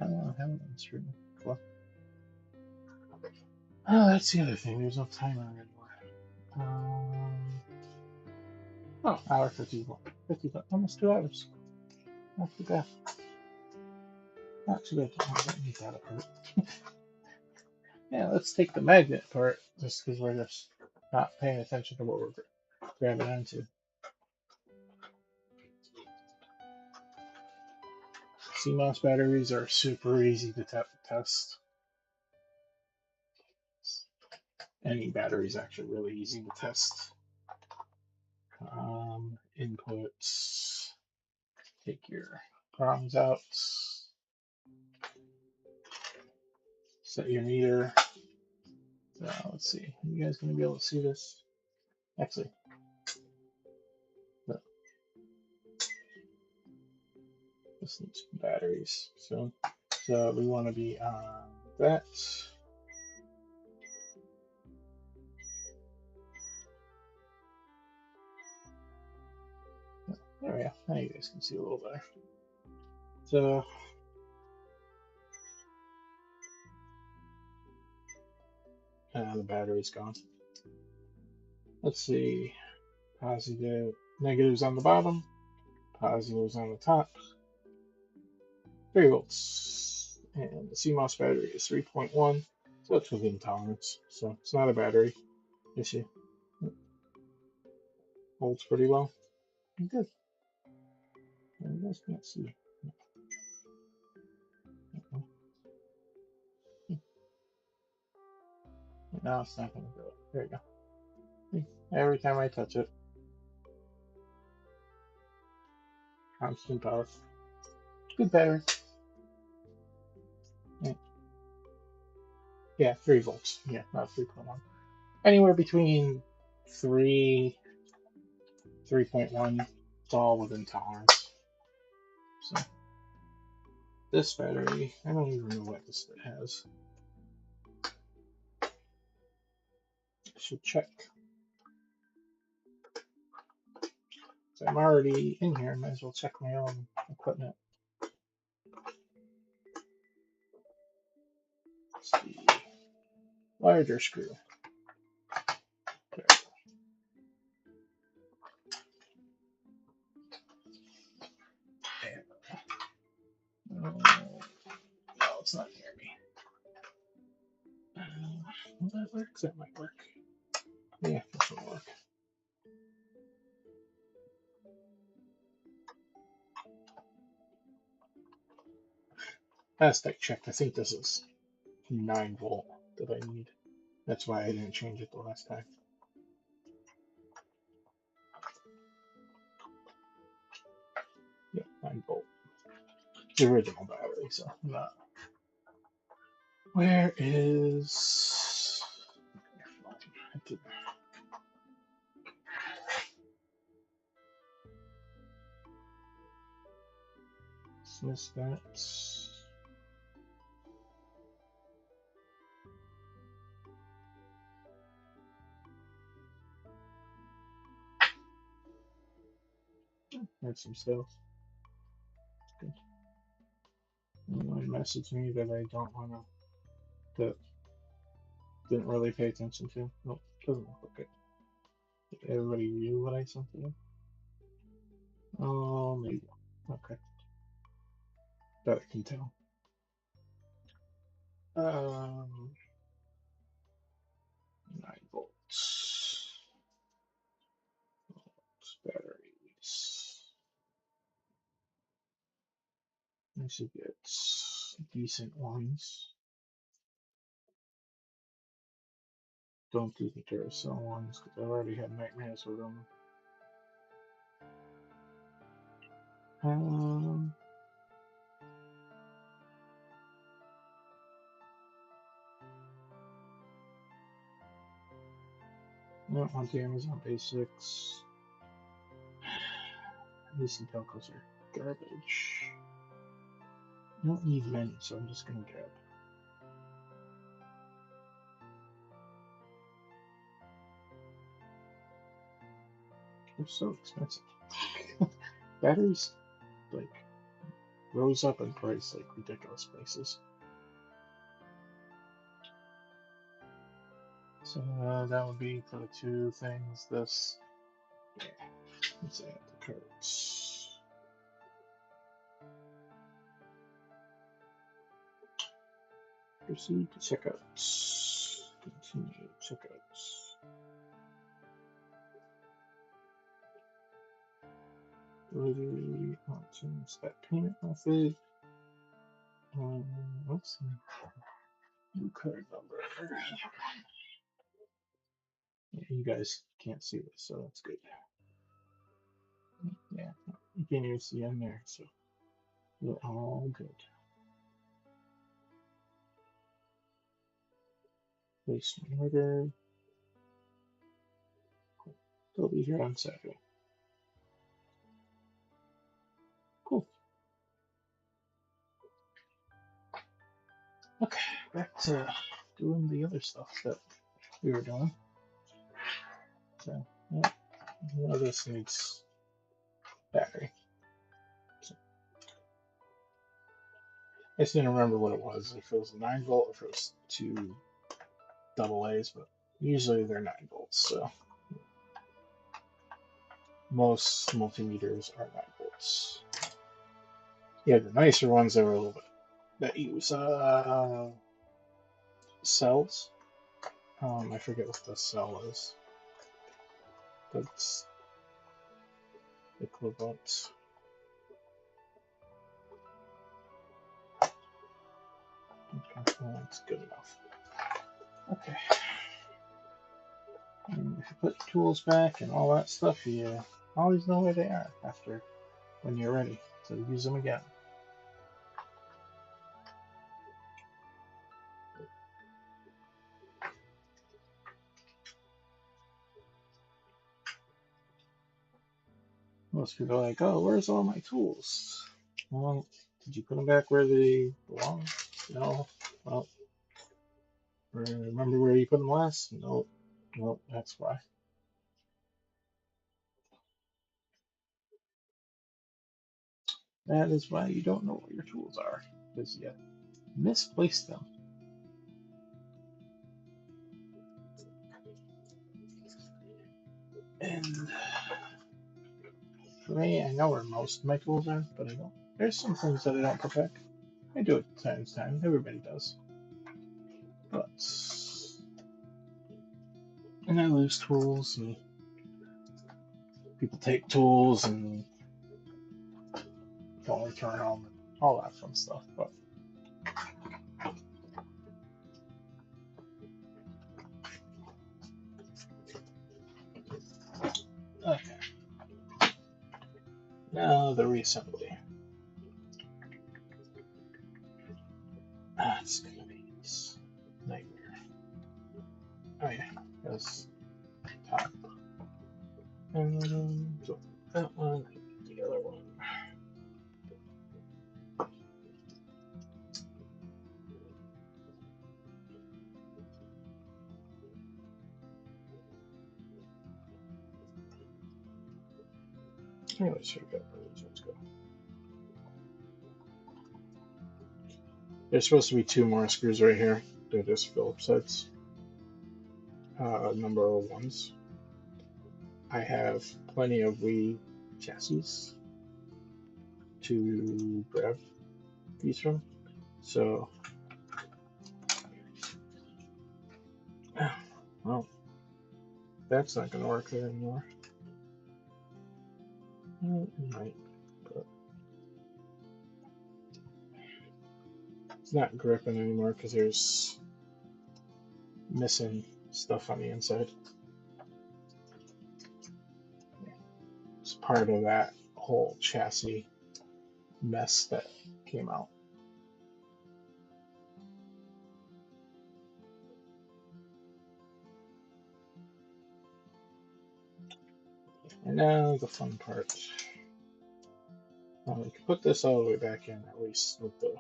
I don't know how I'm streaming. Well, oh, that's the other thing. There's no timer anymore. Oh, hour 51. 50, almost 2 hours. Not too bad. Not too bad. I don't need that apart. Yeah, let's take the magnet apart just because we're just not paying attention to what we're grabbing onto. CMOS batteries are super easy to test. Any battery is actually really easy to test. Inputs. Take your prongs out. Set your meter. Let's see. Are you guys going to be able to see this? Actually, no. This needs batteries. So we want to be on that. There we go. Now you guys can see a little better. So the battery's gone. Let's see. Positive, negatives on the bottom, positives on the top. 3 volts. And the CMOS battery is 3.1, so it's within tolerance. So it's not a battery issue. It holds pretty well. Good. And you guys can't see. Now it's not going to do it. There you go. Every time I touch it, constant power. Good battery. Yeah, 3 volts. Yeah, not 3.1. Anywhere between 3.1, it's all within tolerance. So this battery, I don't even know what this has. I should check. So I'm already in here, I might as well check my own equipment. It's the larger screw. There. No, it's not near me. Will that work? That might work. Yeah, this will work. Last I checked, I think this is 9 volt that I need. That's why I didn't change it the last time. Yeah, 9 volt. The original battery, so I'm not. Where is your phone? I did dismiss that. There's some stuff. Good. Anyone message me that I don't want to, that didn't really pay attention to. Nope, doesn't look like it. Did everybody view what I sent to them? Oh, maybe. Okay. That I can tell. 9 volts. Batteries. I should get decent ones. Don't do the Duracell ones because I've already had nightmares with them. I don't want the Amazon Basics. These Intelcos are garbage. I don't need many, so I'm just gonna grab. They're so expensive. Batteries, like, rose up in price like ridiculous places. So that would be for the 2 things. This Let's add the cards. Proceed to checkouts. Continue checkouts. Delivery options. That payment method. Let's see. New card number. Yeah, you guys can't see this, so that's good. Yeah, you can't even see on there, so we're all good. Place an order. They'll be here on Saturday. Cool. Okay, back to doing the other stuff that we were doing. So, yeah, one of this needs battery. So, I just didn't remember what it was, if it was a 9 volt, if it was 2 AA's, but usually they're 9 volts, so most multimeters are 9 volts. Yeah, the nicer ones that were a little bit that use cells. I forget what the cell is. That's equivalent. Okay, that's good enough. Okay. And if you put the tools back and all that stuff, you always know where they are after when you're ready to use them again. Most people are like, oh, where's all my tools? Well, did you put them back where they belong? No. Well, remember where you put them last? Nope. Nope, that's why. That is why you don't know where your tools are, because you misplaced them. And for me, I know where most of my tools are, but I don't. There's some things that I don't put back. I do it time to time. Everybody does. But and I lose tools, and people take tools and don't return them, and all that fun stuff. But okay, now the reassembly. That's gonna be this nightmare. Oh yeah, that's top. And so that one, the other one. Anyways, here we go. Where these ones go? There's supposed to be 2 more screws right here. They're just Phillips heads. Number ones. I have plenty of Wii chassis to grab these from. So, well, that's not going to work there anymore. Well, it might, but it's not gripping anymore because there's missing stuff on the inside. It's part of that whole chassis mess that came out. And now the fun part. We can put this all the way back in, at least with the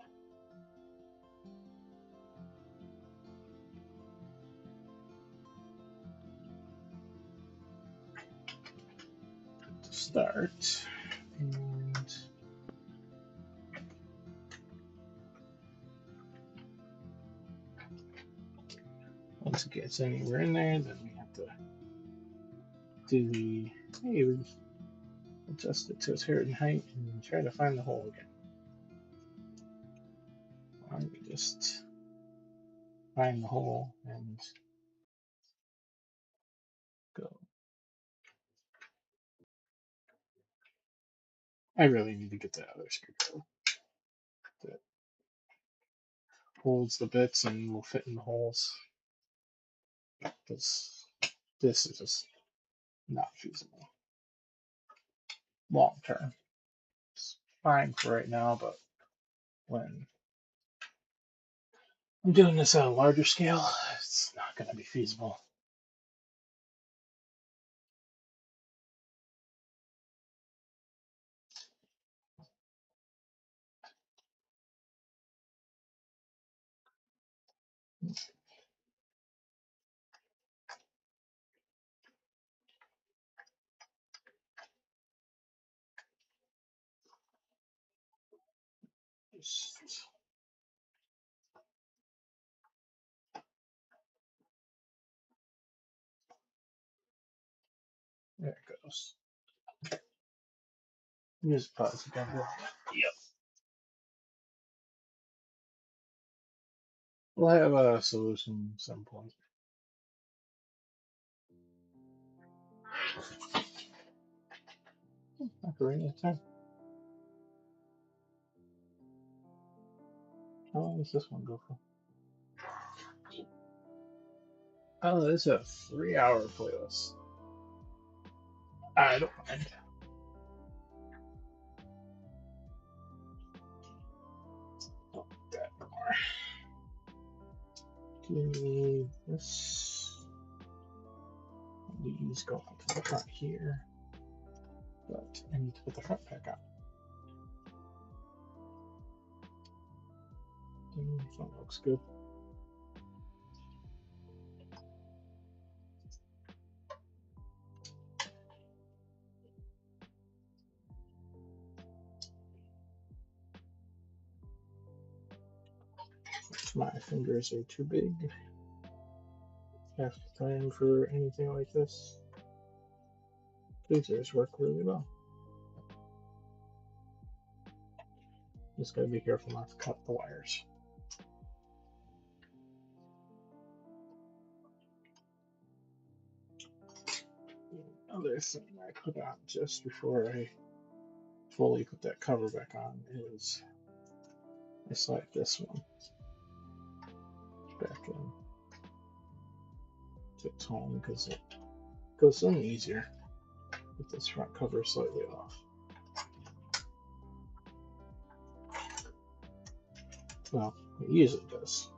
start. And once it gets anywhere in there, then we have to do the, hey, we adjust it to its hair and height and try to find the hole again. Why don't we just find the hole and go. I really need to get that other screwdriver that holds the bits and will fit in the holes. Because this is just not feasible long term. It's fine for right now, but when I'm doing this at a larger scale, it's not going to be feasible. There it goes. Just pause it down here. Yep. We'll have a solution at some point. Macarena time. How long does this one go for? Oh, this is a 3-hour playlist. I don't mind. Not that more. Give me this. These go onto the front here. But I need to put the front back on. That looks good. My fingers are too big. Have to plan for anything like this. Tweezers work really well. Just gotta be careful not to cut the wires. Other thing I put on just before I fully put that cover back on is I slide this one back in to its home because it goes in easier with this front cover slightly off. Well, it usually does.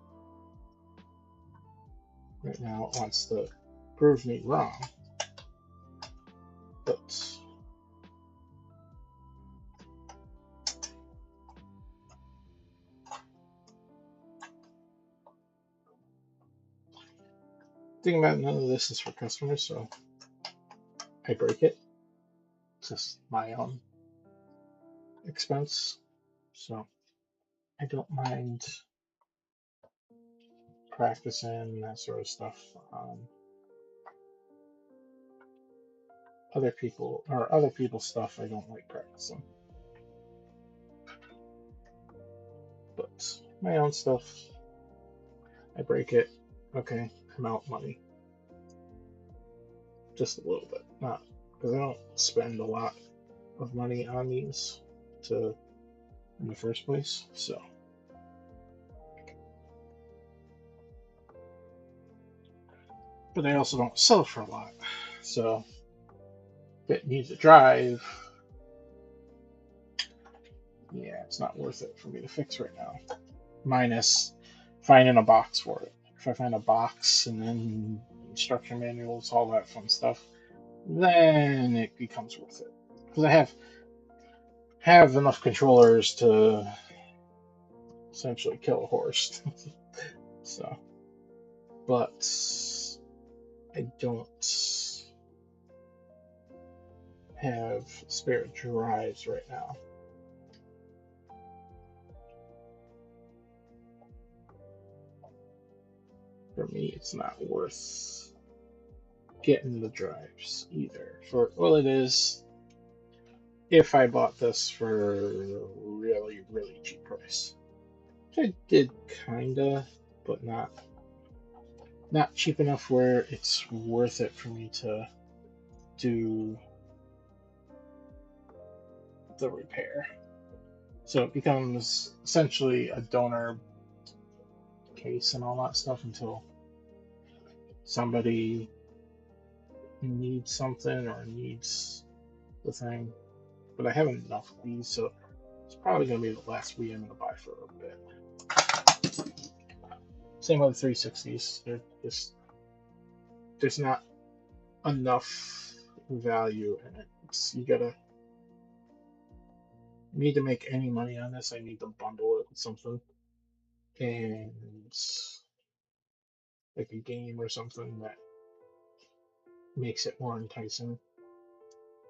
Right now it wants to prove me wrong, but thing about none of this is for customers, so I break it. It's just my own expense, so I don't mind practicing that sort of stuff on other people or other people's stuff. I don't like practicing, but my own stuff, I break it. Okay, I'm out money, just a little bit, not because I don't spend a lot of money on these to in the first place, so. But I also don't sell for a lot, so if it needs a drive, yeah, it's not worth it for me to fix right now. Minus finding a box for it. If I find a box and then instruction manuals, all that fun stuff, then it becomes worth it. Because I have enough controllers to essentially kill a horse. So, but I don't have spare drives right now. For me, it's not worth getting the drives either. Well, it is if I bought this for a really, really cheap price. Which I did kinda, but not cheap enough where it's worth it for me to do the repair. So it becomes essentially a donor case and all that stuff until somebody needs something or needs the thing. But I have enough of these, so it's probably going to be the last Wii I'm going to buy for a bit. Same with the 360s. There's not enough value in it. You need to make any money on this. I need to bundle it with something, and like a game or something that makes it more enticing.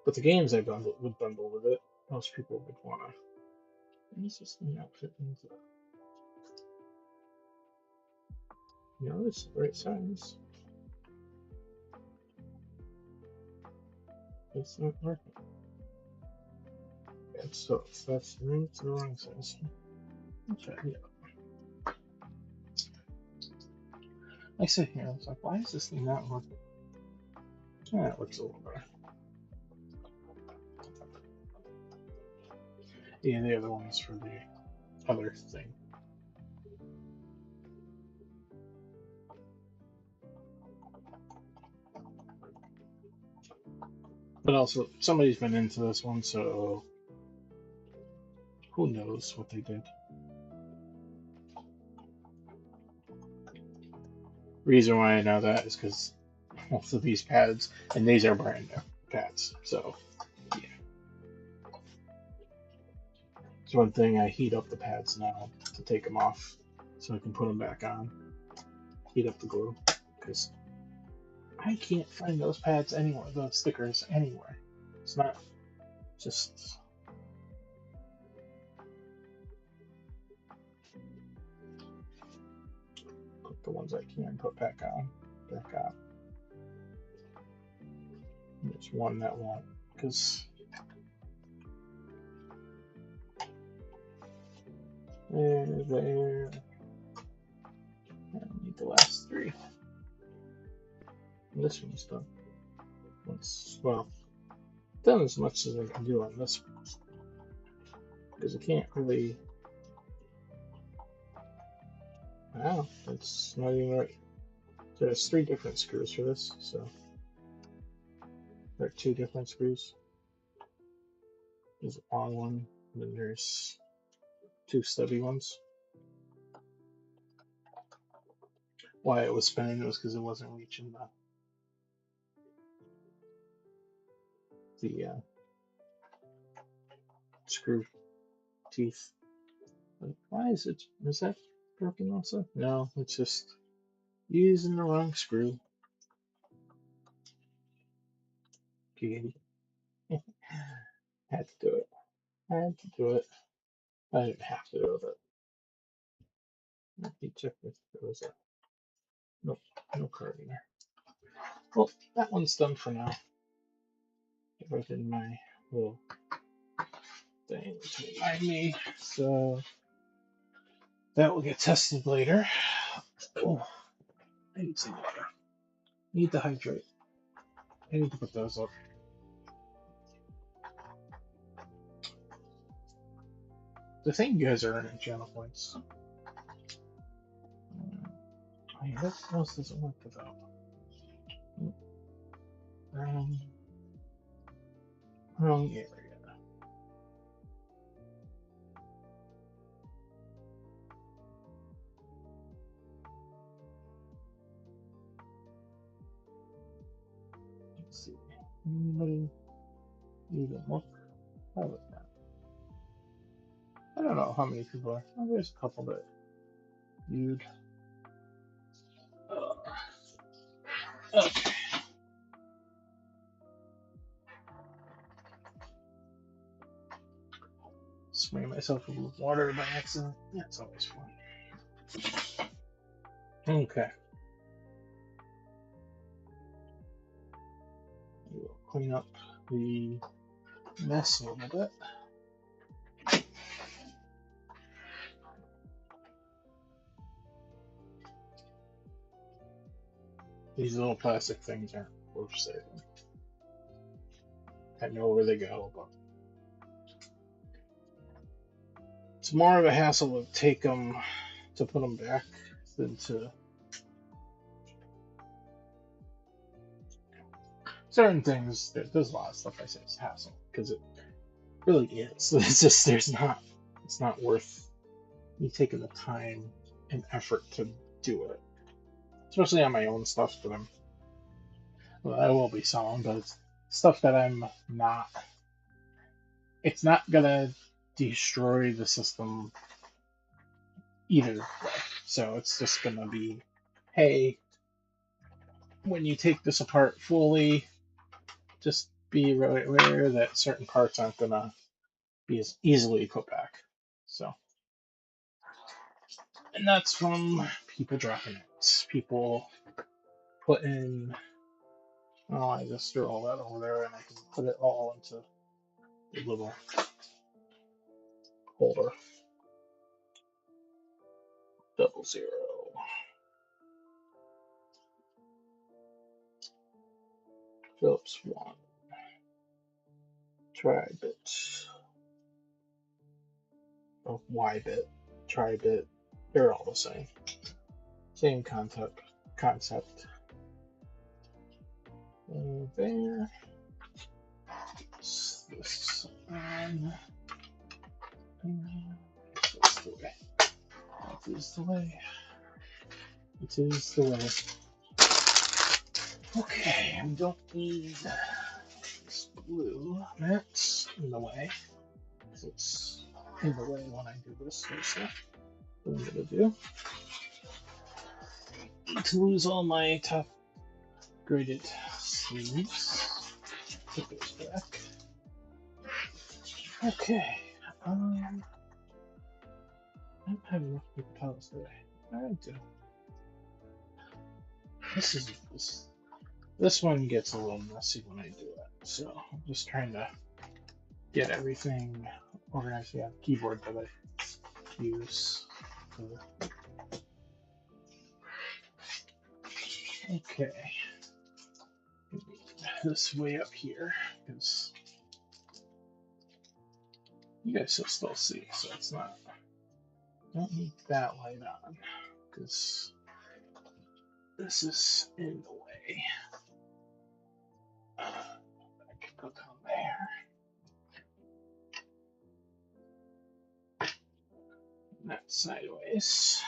But the games I would bundle with it. Most people would want to. Is this thing not fit into? No, it's the right size. It's not working. So that's the wrong size. Okay, yeah. I sit here, I was like, why is this thing not working? Yeah, it looks a little better. Yeah, the other one is for the other thing. But also, somebody's been into this one, so who knows what they did. Reason why I know that is because most of these pads, and these are brand new pads, so yeah. It's one thing, I heat up the pads now to take them off so I can put them back on. Heat up the glue, because I can't find those pads anywhere, those stickers anywhere. It's not just. Put the ones I can put back on, back on. There's one that won't, because there. I need the last three. And this one's done. Well, done as much as I can do on this one, because I can't really. Wow, that's not even right. There's 3 different screws for this, so there are 2 different screws. There's a long one, and then there's 2 stubby ones. Why it was spinning was because it wasn't reaching the screw teeth. Like, why is that broken also? No, it's just using the wrong screw. Okay. Had to do it. Had to do it. I didn't have to do it. Let me check if there was a. Nope, no card in there. Well, that one's done for now. If I did my little thing to remind me. So that will get tested later. Oh, I need some water. I need to hydrate. I need to put those up. The thing you guys are earning channel points. Oh yeah, that mouse doesn't work without. Wrong area. Let's see. Anybody even look? How about that? I don't know how many people are. Oh, there's a couple that viewed. Okay. Spray myself with water by accident. That's always fun. Okay. clean up the mess a little bit. These little plastic things aren't worth saving. I know where they go, but it's more of a hassle to take them, to put them back, than to certain things. There's a lot of stuff I say is hassle because it really is. It's just it's not worth me taking the time and effort to do it, especially on my own stuff that I will be selling, but it's stuff that I'm not. It's not gonna destroy the system either way. So it's just gonna be, hey, when you take this apart fully, just be really aware that certain parts aren't gonna be as easily put back. So, and that's from people dropping it, people putting. Oh, I just threw all that over there, and I can put it all into the little holder. 00. Phillips 1. Tri-bit. Of Y-bit. Tri-bit. They're all the same. Same concept. There. This on. That's the way. That is the way. It is the way. Okay, we don't need this blue. That's in the way. It's in the way when I do this. So what I'm gonna do. Need to lose all my top graded sleeves. Put those back. Okay. I don't have enough paper towels today. I do. This one gets a little messy when I do it, so I'm just trying to get everything organized. Yeah, the keyboard that I use. Okay. This way up here, because you guys will still see, so it's not. Don't need that light on, because this is in the way. I can go down there. And that's sideways.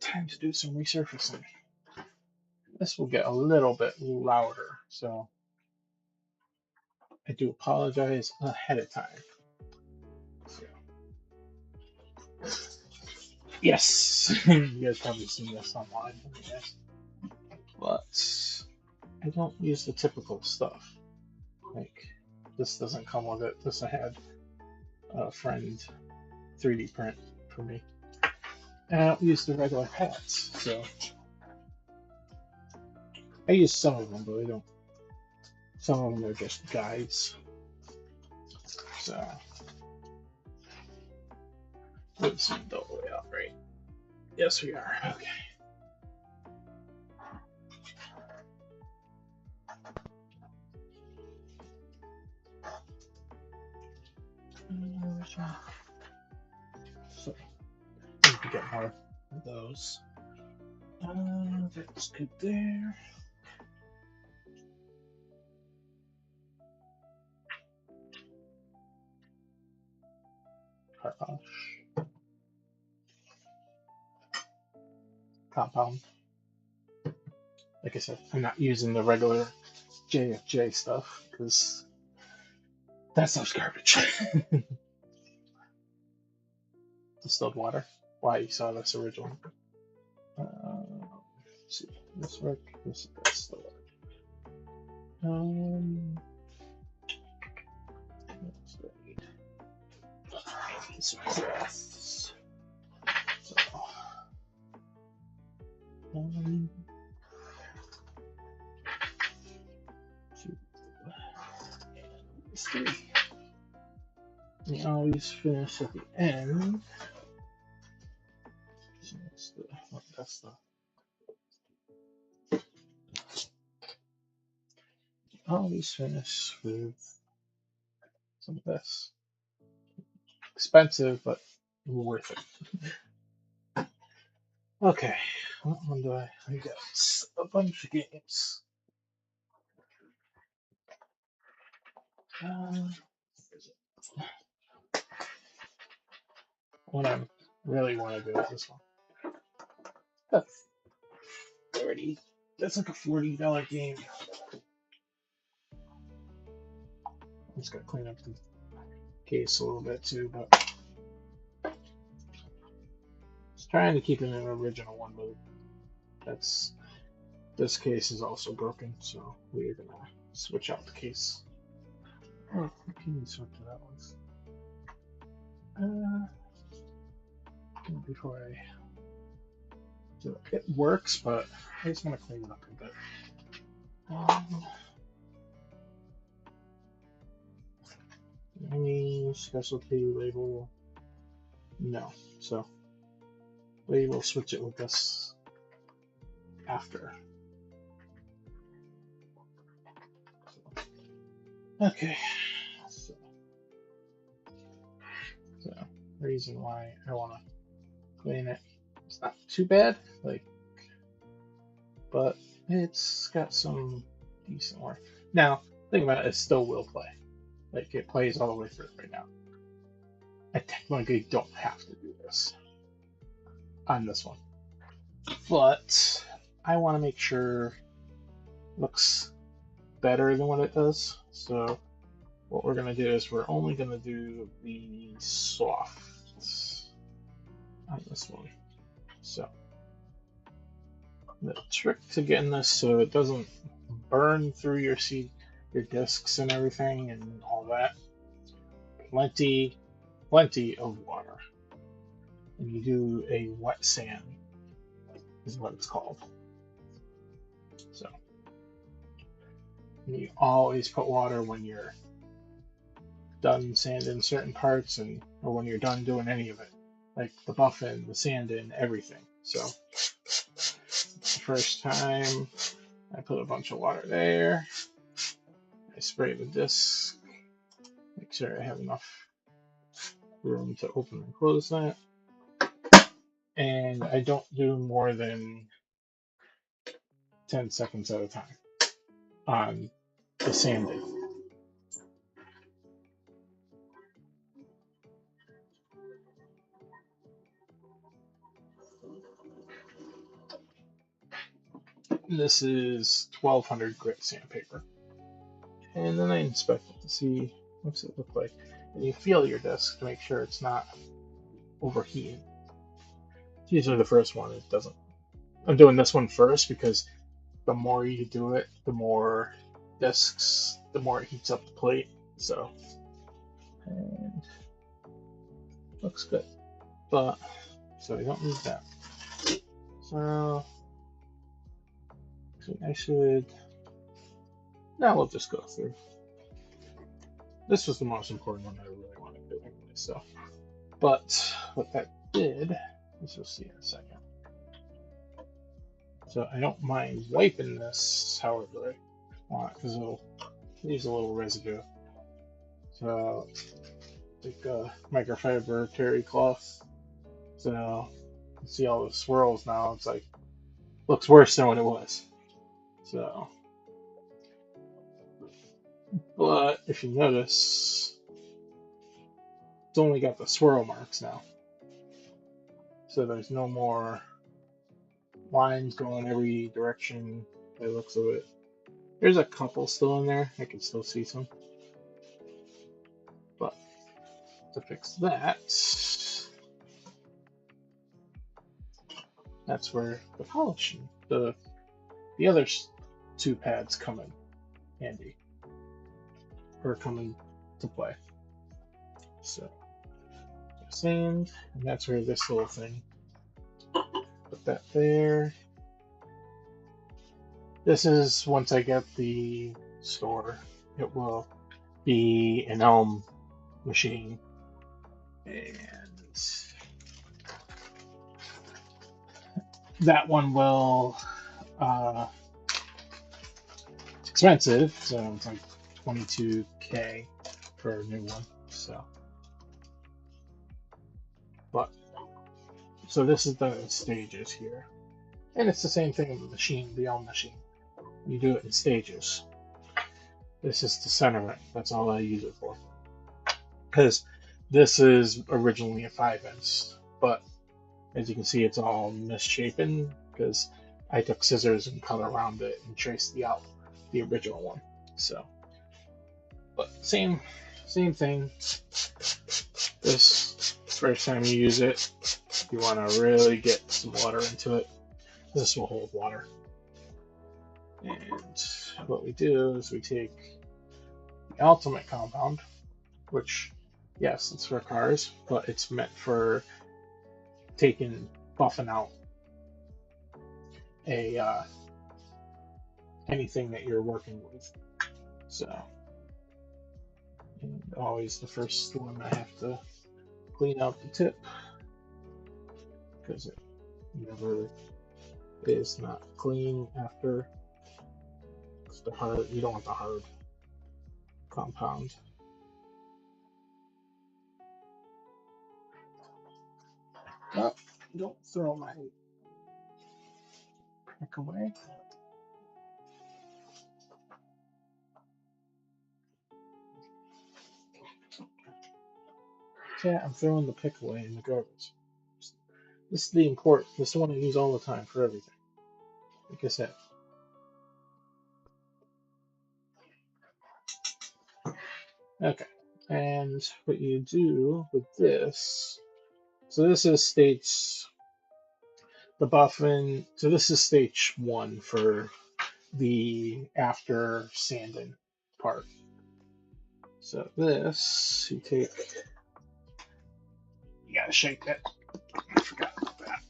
Time to do some resurfacing. This will get a little bit louder, so I do apologize ahead of time. So. Yes, you guys probably seen this online, but I don't use the typical stuff. Like, this doesn't come with it. This I had a friend 3D print for me. And I don't use the regular pads, so I use some of them, but I don't. Some of them are just guides. So let's zoom all the way out, right? Yes, we are. Okay. So I need to get more of those. That's good there. Car polish. Compound. Like I said, I'm not using the regular JFJ stuff because that stuff's garbage. Distilled water. Why you saw this original? Let's see. This work. This still work. What's that need? I need some cloths. So, You always finish at the end. So that's the always finish with some of this. Expensive, but worth it. Okay, what one do I got? A bunch of games. What I really want to do is this one. That's 30. That's like a $40 game. I'm just gonna clean up the case a little bit too, but just trying to keep it an original one, but this case is also broken, so we're gonna switch out the case. Oh, can you switch to that one? Before I do it, it works, but I just want to clean it up a bit. Any specialty label? No. So we will switch it with this after. Okay. So reason why I want to clean it. It's not too bad, but it's got some decent work. Now, think about it, it still will play. Like, it plays all the way through right now. I technically don't have to do this on this one, but I want to make sure it looks better than what it does. So what we're going to do is we're only going to do the softs on this one. So the trick to getting this so it doesn't burn through your discs and everything and all that, plenty of water. And you do a wet sand is what it's called. So you always put water when you're done sanding certain parts, or when you're done doing any of it, like the buffing, the sanding, everything. So the first time I put a bunch of water there, I spray the disc, make sure I have enough room to open and close that, and I don't do more than 10 seconds at a time on the sanding. This is 1200 grit sandpaper. And then I inspect it to see what's it look like. And you feel your disc to make sure it's not overheating. It's usually the first one, it doesn't. I'm doing this one first because the more you do it, the more discs, the more it heats up the plate. So, and looks good. But, so I don't need that. So I should, now we'll just go through. This was the most important one that I really wanted to do anyway, so. But what that did, as you'll see in a second. So I don't mind wiping this however I want, because it'll leave a little residue. So like a microfiber terry cloth. So you can see all the swirls now. It's like looks worse than what it was. So, but if you notice, it's only got the swirl marks now. So there's no more lines going every direction by the looks of it. There's a couple still in there. I can still see some. But to fix that, that's where the polishing, the other two pads come in handy, or come into play. So sand, and that's where this little thing, put that there. This is once I get the store, it will be an Elm machine. And that one will, it's expensive, so it's like 22K for a new one. So, but, so this is the stages here. And it's the same thing with the machine, beyond machine. You do it in stages. This is to center it. That's all I use it for. Because this is originally a 5-inch, but as you can see, it's all misshapen because I took scissors and cut around it and traced the original one. So, but same thing. This first time you use it, you want to really get some water into it. This will hold water. And what we do is we take the ultimate compound, which, yes, it's for cars, but it's meant for buffing out anything that you're working with. So, and always the first one I have to clean out the tip because it never is not clean after. It's the hard. You don't want the hard compound. Oh, don't throw my pick away. Yeah, I'm throwing the pick away in the garbage. This is the import. This is the one I use all the time for everything. Like I said. Okay, and what you do with this, so this is the buffing, so this is stage 1 for the after sanding part. So this, you gotta shake that. I forgot about that.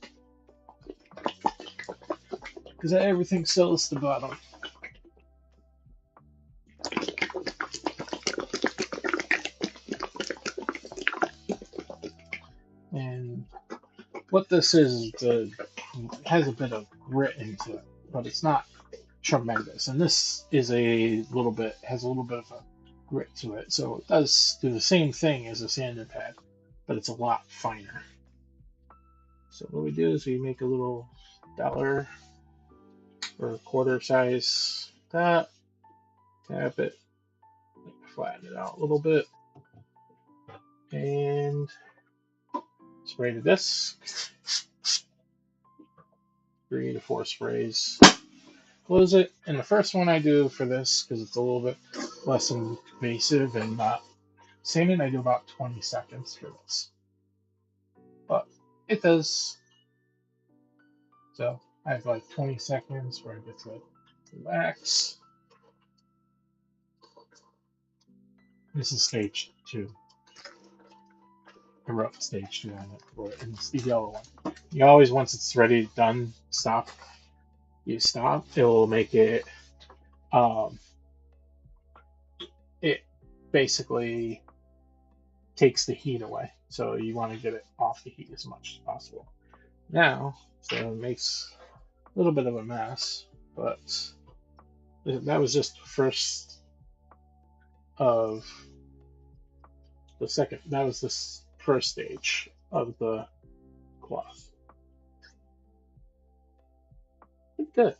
Because everything still is the bottom. And what this is, it has a bit of grit into it, but it's not tremendous. And this is has a little bit of a grit to it. So it does do the same thing as a sanding pad, but it's a lot finer. So what we do is we make a little dollar or quarter size tap it, flatten it out a little bit, and spray the disc. 3 to 4 sprays. Close it. And the first one I do for this, because it's a little bit less invasive and not sanding, I do about 20 seconds for this. But it does. So I have like 20 seconds where I get to relax. This is stage 2. I wrote stage 2 on it, and it's the yellow one. You always, once it's ready, done, stop. You stop. It will make it. It basically takes the heat away, so you want to get it off the heat as much as possible. Now, so it makes a little bit of a mess, but that was just the first of the second. That was the first stage of the cloth. Good.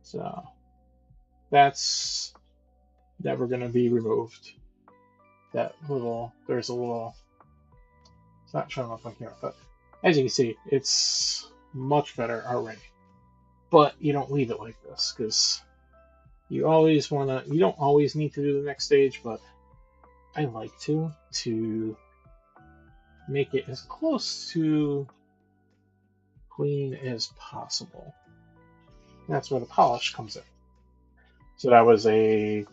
So that's never going to be removed. There's a little, it's not showing up on here, but as you can see, it's much better already. But you don't leave it like this, because you don't always need to do the next stage, but I like to make it as close to clean as possible. That's where the polish comes in. So that was the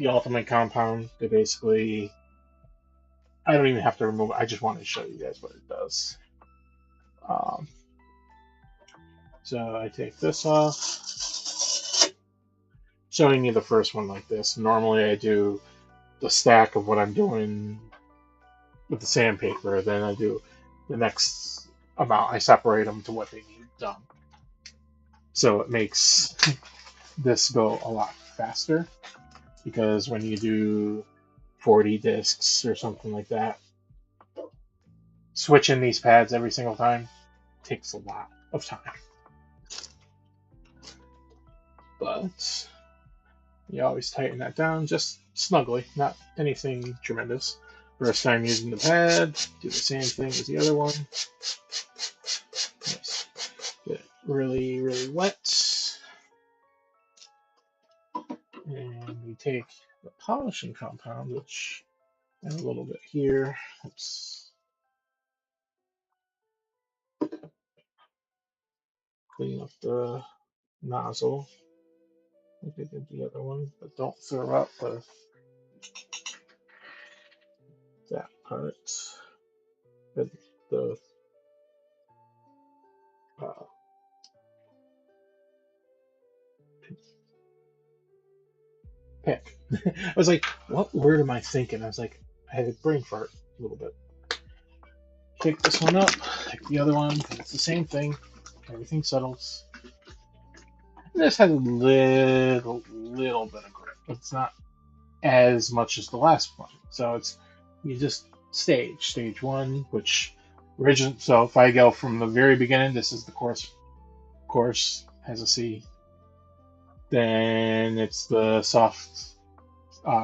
ultimate compound. They basically, I don't even have to remove it. I just wanted to show you guys what it does. So I take this off, showing you the first one like this. Normally I do the stack of what I'm doing with the sandpaper. Then I do the next amount. I separate them to what they need done. So it makes this go a lot faster, because when you do 40 discs or something like that, switching these pads every single time takes a lot of time. But you always tighten that down just snugly, not anything tremendous. First time using the pad, do the same thing as the other one. Just get it really, really wet. And we take the polishing compound, which I have a little bit here. Let's clean up the nozzle like I did the other one, but don't throw up that part. The uh, pick. I was like, what word am I thinking? I was like, I had a brain fart a little bit. Pick this one up, pick the other one, because it's the same thing. Everything settles. This has a little bit of grip, but it's not as much as the last one. So it's, you just stage one, which original. So if I go from the very beginning, this is the course has a C. Then it's the soft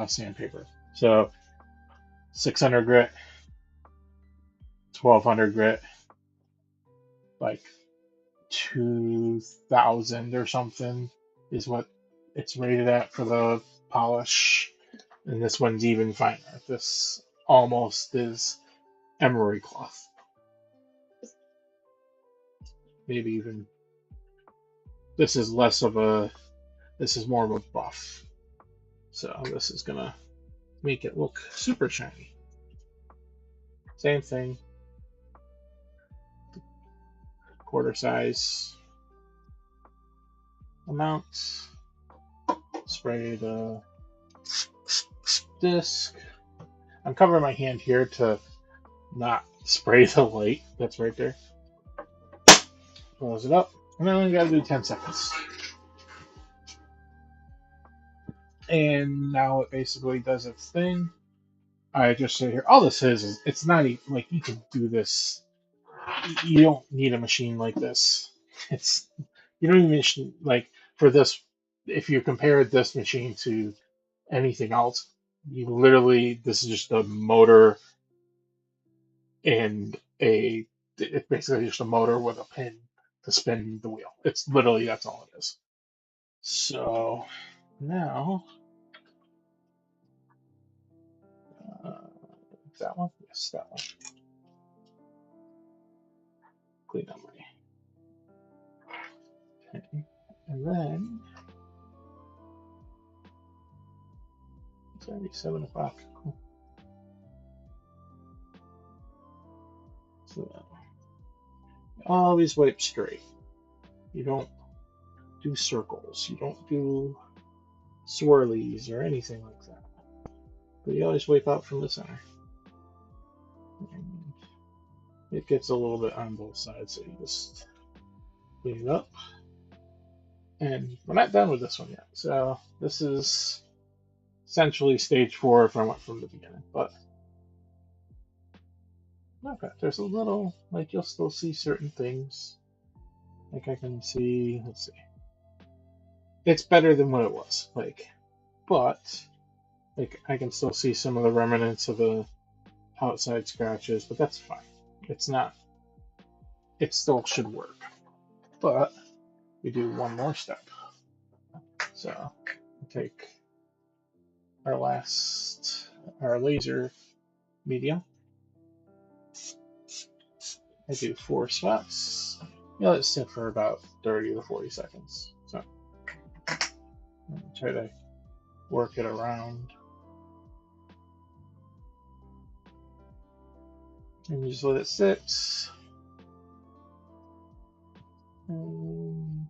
sandpaper. So 600 grit, 1200 grit, like 2000 or something is what it's rated at for the polish. And this one's even finer. This almost is emery cloth. Maybe even, this is less of a, this is more of a buff. So this is gonna make it look super shiny. Same thing. Quarter size amount. Spray the disc. I'm covering my hand here to not spray the light that's right there. Close it up. And then we gotta do 10 seconds. And now it basically does its thing. I just sit here. All this is it's not even like you can do this. You don't need a machine like this. It's, you don't even like for this. If you compare this machine to anything else, you literally, this is just a motor and it's basically just a motor with a pin to spin the wheel. It's literally, that's all it is. So now, that one, yes, that one. Clean up my pen, and then it's already 7 o'clock. Cool. So always wipe straight. You don't do circles. You don't do swirlies or anything like that. But you always wipe out from the center. And it gets a little bit on both sides, so you just clean it up. And we're not done with this one yet. So this is essentially stage 4 if I went from the beginning. But okay, there's a little, like, you'll still see certain things. Like I can see, let's see. It's better than what it was, like, but like I can still see some of the remnants of the outside scratches, but that's fine. It's not, it still should work. But we do one more step. So we take our laser medium. I do 4 spots. You let it sit for about 30 to 40 seconds. So try to work it around. And you just let it sit. And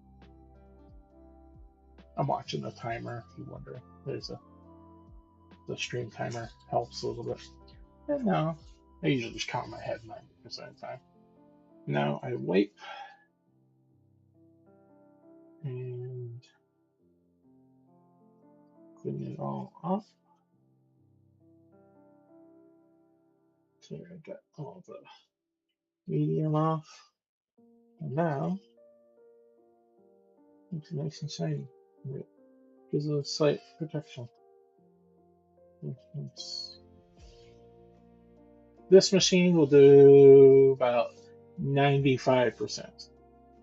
I'm watching the timer, if you wonder. The stream timer helps a little bit. And now I usually just count in my head 90% of the time. Now I wipe and clean it all off. So I got all the medium off. And now it's nice and shiny. It gives it a slight protection. This machine will do about 95%.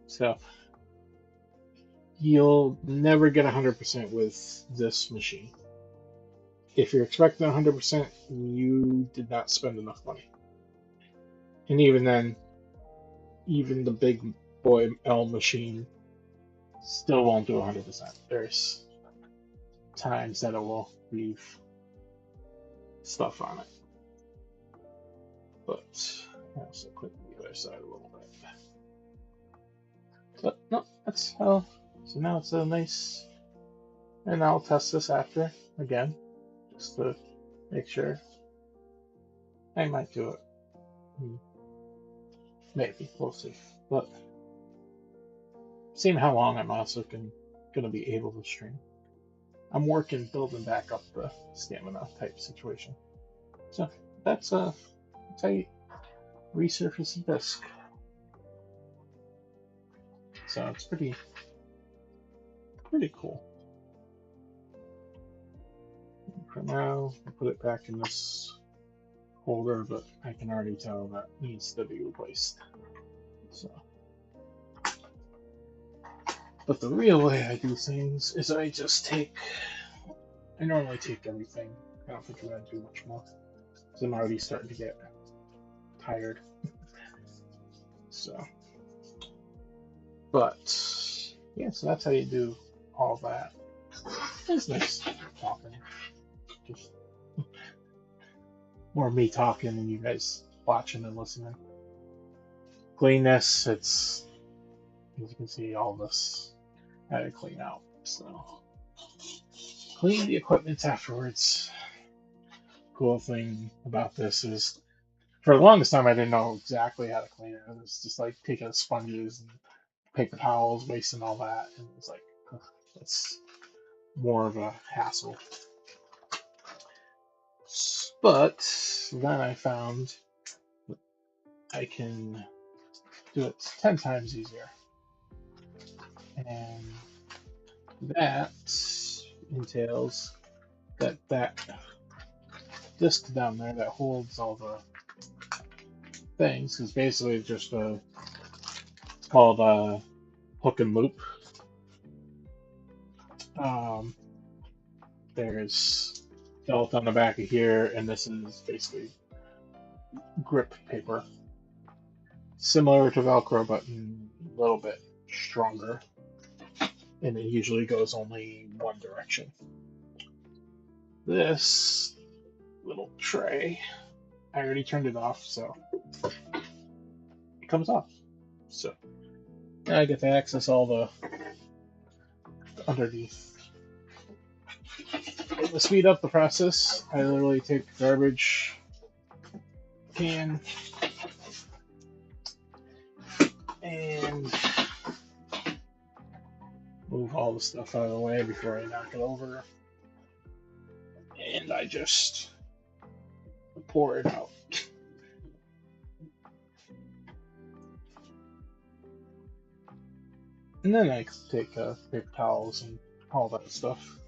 So you'll never get 100% with this machine. If you're expecting 100%, you did not spend enough money. And even then, even the big boy L machine still won't do 100%. There's times that it will leave stuff on it. But I also click the other side a little bit. But no, that's how. So now it's a nice. And I'll test this after again, just to make sure. I might do it. Maybe we'll see. But seeing how long I'm also gonna be able to stream. I'm working building back up the stamina type situation. So that's how you resurface a disk. So it's pretty cool. For now, I'll put it back in this holder, but I can already tell that needs to be replaced. So, but the real way I do things is I normally take everything. I don't think I'm gonna do much more because I'm already starting to get tired. So, but yeah, so that's how you do all that. It's nice talking. Just more me talking and you guys watching and listening. Clean this, it's, as you can see, all this I had to clean out. So clean the equipment afterwards. Cool thing about this is, for the longest time, I didn't know exactly how to clean it. It was just like taking sponges and paper towels, wasting all that, and it was like, it's more of a hassle. But then I found I can do it 10 times easier. And that entails that disc down there that holds all the things is basically just it's called a hook and loop. There's felt on the back of here, and this is basically grip paper. Similar to Velcro, but a little bit stronger. And it usually goes only one direction. This little tray, I already turned it off, so it comes off. So now I get to access all the underneath. And to speed up the process, I literally take the garbage can and move all the stuff out of the way before I knock it over. And I just pour it out. And then I take paper towels and all that stuff.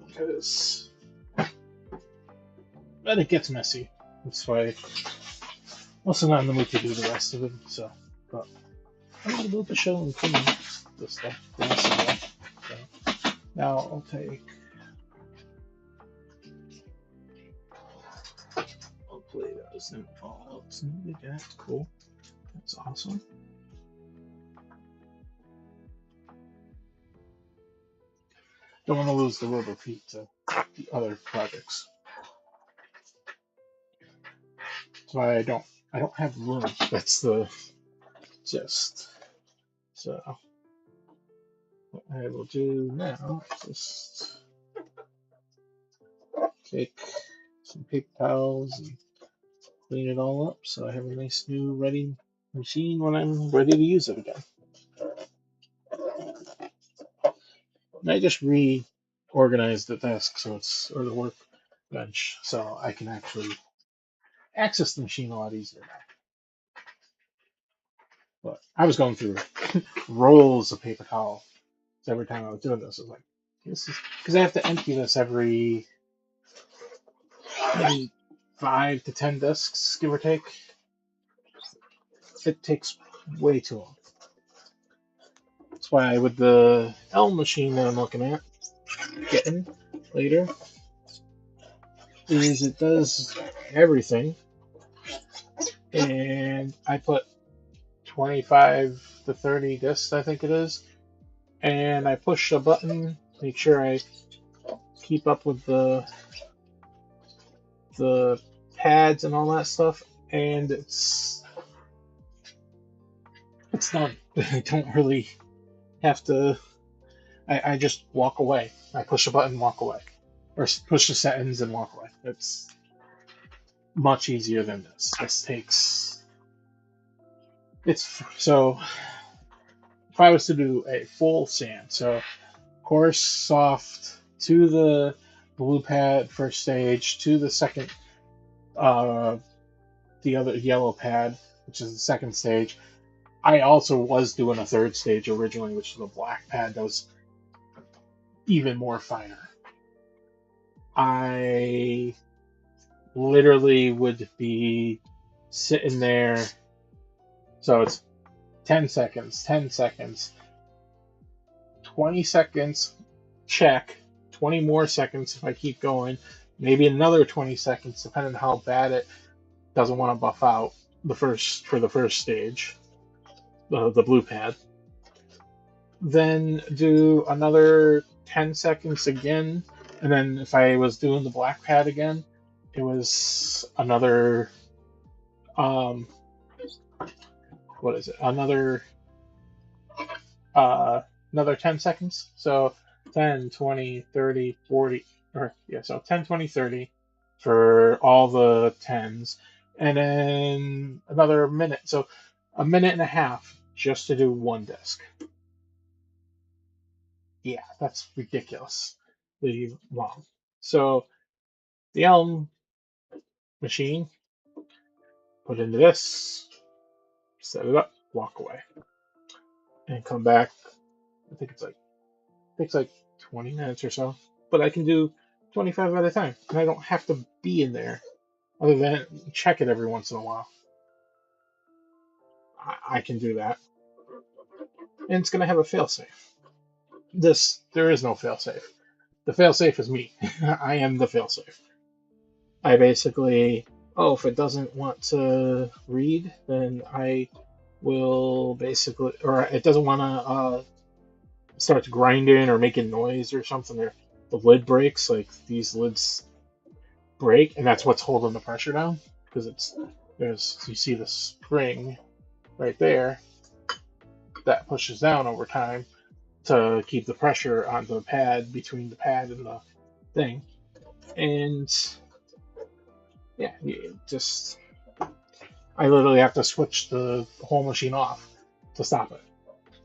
Because then it gets messy. That's why also not in the mood to do the rest of it. So, but I'm able to show and clean this stuff. So now I'll take. Hopefully that doesn't fall out. So that's cool. That's awesome. Don't want to lose the rubber feet to the other projects. That's why I don't have room. That's the gist. So what I will do now is just take paper towels and clean it all up so I have a nice new ready machine when I'm ready to use it again. And I just reorganized the desk so it's or the workbench so I can actually access the machine a lot easier now. But I was going through rolls of paper towel every time I was doing this. I was like, this is because I have to empty this every maybe 5 to 10 discs, give or take. It takes way too long. That's why with the Elm machine that I'm looking at getting later is it does everything, and I put 25 to 30 discs, I think it is, and I push a button, make sure I keep up with the pads and all that stuff, and it's done. I don't really have to. I just walk away. I push a button, walk away, or push the settings and walk away. It's much easier than this. This takes. It's so. If I was to do a full sand, so coarse, soft to the blue pad first stage, to the second, the other yellow pad, which is the second stage. I also was doing a third stage originally, which is the black pad that was even more finer. I literally would be sitting there. So it's 10 seconds, 10 seconds, 20 seconds, check, 20 more seconds if I keep going, maybe another 20 seconds, depending on how bad it doesn't want to buff out for the first stage, the blue pad. Then do another 10 seconds again, and then if I was doing the black pad again, it was another what is it? Another 10 seconds. So 10, 20, 30, 40, or yeah, so 10, 20, 30 for all the 10s, and then another minute. So a minute and a half just to do one disc. Yeah, that's ridiculously long. So the Elm machine, put into this, set it up, walk away, and come back. I think it's like takes like 20 minutes or so, but I can do 25 at a time, and I don't have to be in there other than check it every once in a while. I can do that, and it's going to have a failsafe. There is no failsafe. The failsafe is me. I am the failsafe. I basically, if it doesn't want to read, then I will basically, or it doesn't want to starts grinding or making noise or something, or the lid breaks, like these lids break, and that's what's holding the pressure down because you see the spring right there that pushes down over time to keep the pressure on the pad between the pad and the thing. And yeah, I literally have to switch the whole machine off to stop it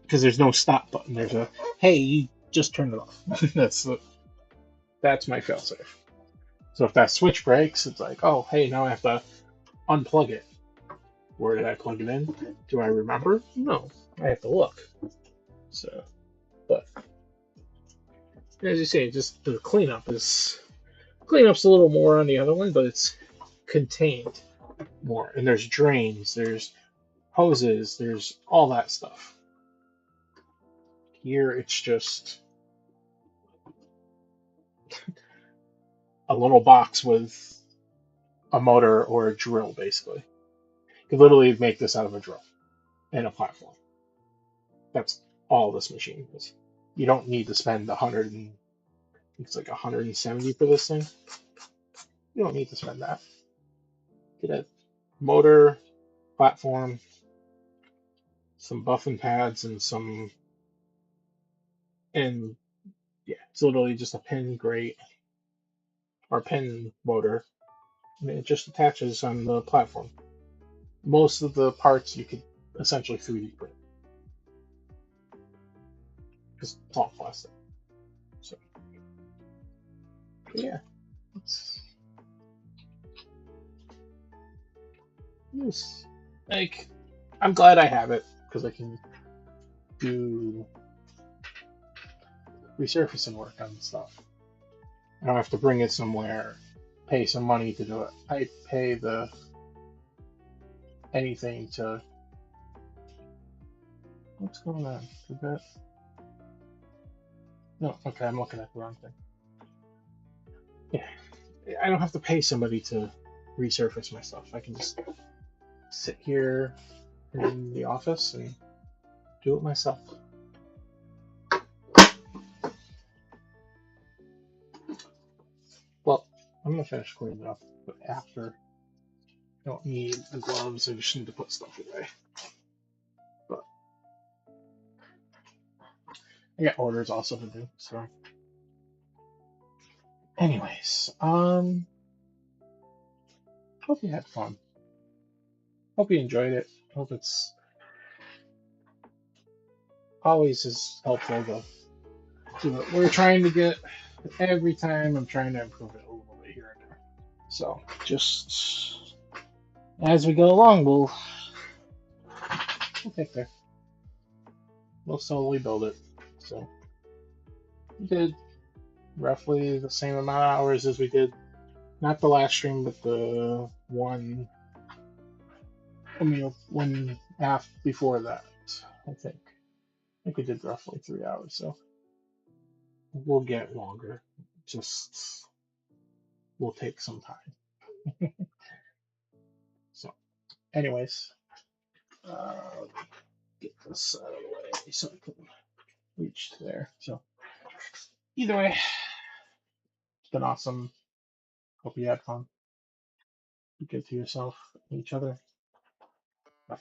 because there's no stop button. There's a hey, you just turned it off. That's my failsafe. So if that switch breaks, it's like, oh hey, now I have to unplug it. Where did I plug it in? Do I remember? No, I have to look. So, but as you say, just the cleanup's a little more on the other one, but it's contained more. And there's drains, there's hoses, there's all that stuff. Here it's just a little box with a motor or a drill, basically. You could literally make this out of a drill and a platform. That's all this machine is. You don't need to spend it's like 170 for this thing. You don't need to spend that. Get a motor, platform, some buffing pads, and yeah, it's literally just a pin grate or pin motor It just attaches on the platform. Most of the parts you could essentially 3D print because it's all plastic. So yeah, it's nice. Like I'm glad I have it because I can do resurfacing work on stuff. I don't have to bring it somewhere, pay some money to do it. I pay the anything to. What's going on? Did that? No, okay, I'm looking at the wrong thing. Yeah, I don't have to pay somebody to resurface my stuff. I can just sit here in the office and do it myself. Well, I'm gonna finish cleaning it up, but after I don't need the gloves. I just need to put stuff away. But I got orders also to do. So, anyways, hope you had fun. Hope you enjoyed it. Hope it's always as helpful to do what we're trying to get. Every time I'm trying to improve it a little bit here and there. So just as we go along, we'll get there. We'll slowly build it. So we did roughly the same amount of hours as we did, not the last stream, but the one. I mean, one half before that. I think. I think we did roughly 3 hours. So we'll get longer. Just will take some time. So, anyways, get this out of the way so I can reach to there. So, either way, it's been awesome. Hope you had fun. Be good to yourself and each other. Bye.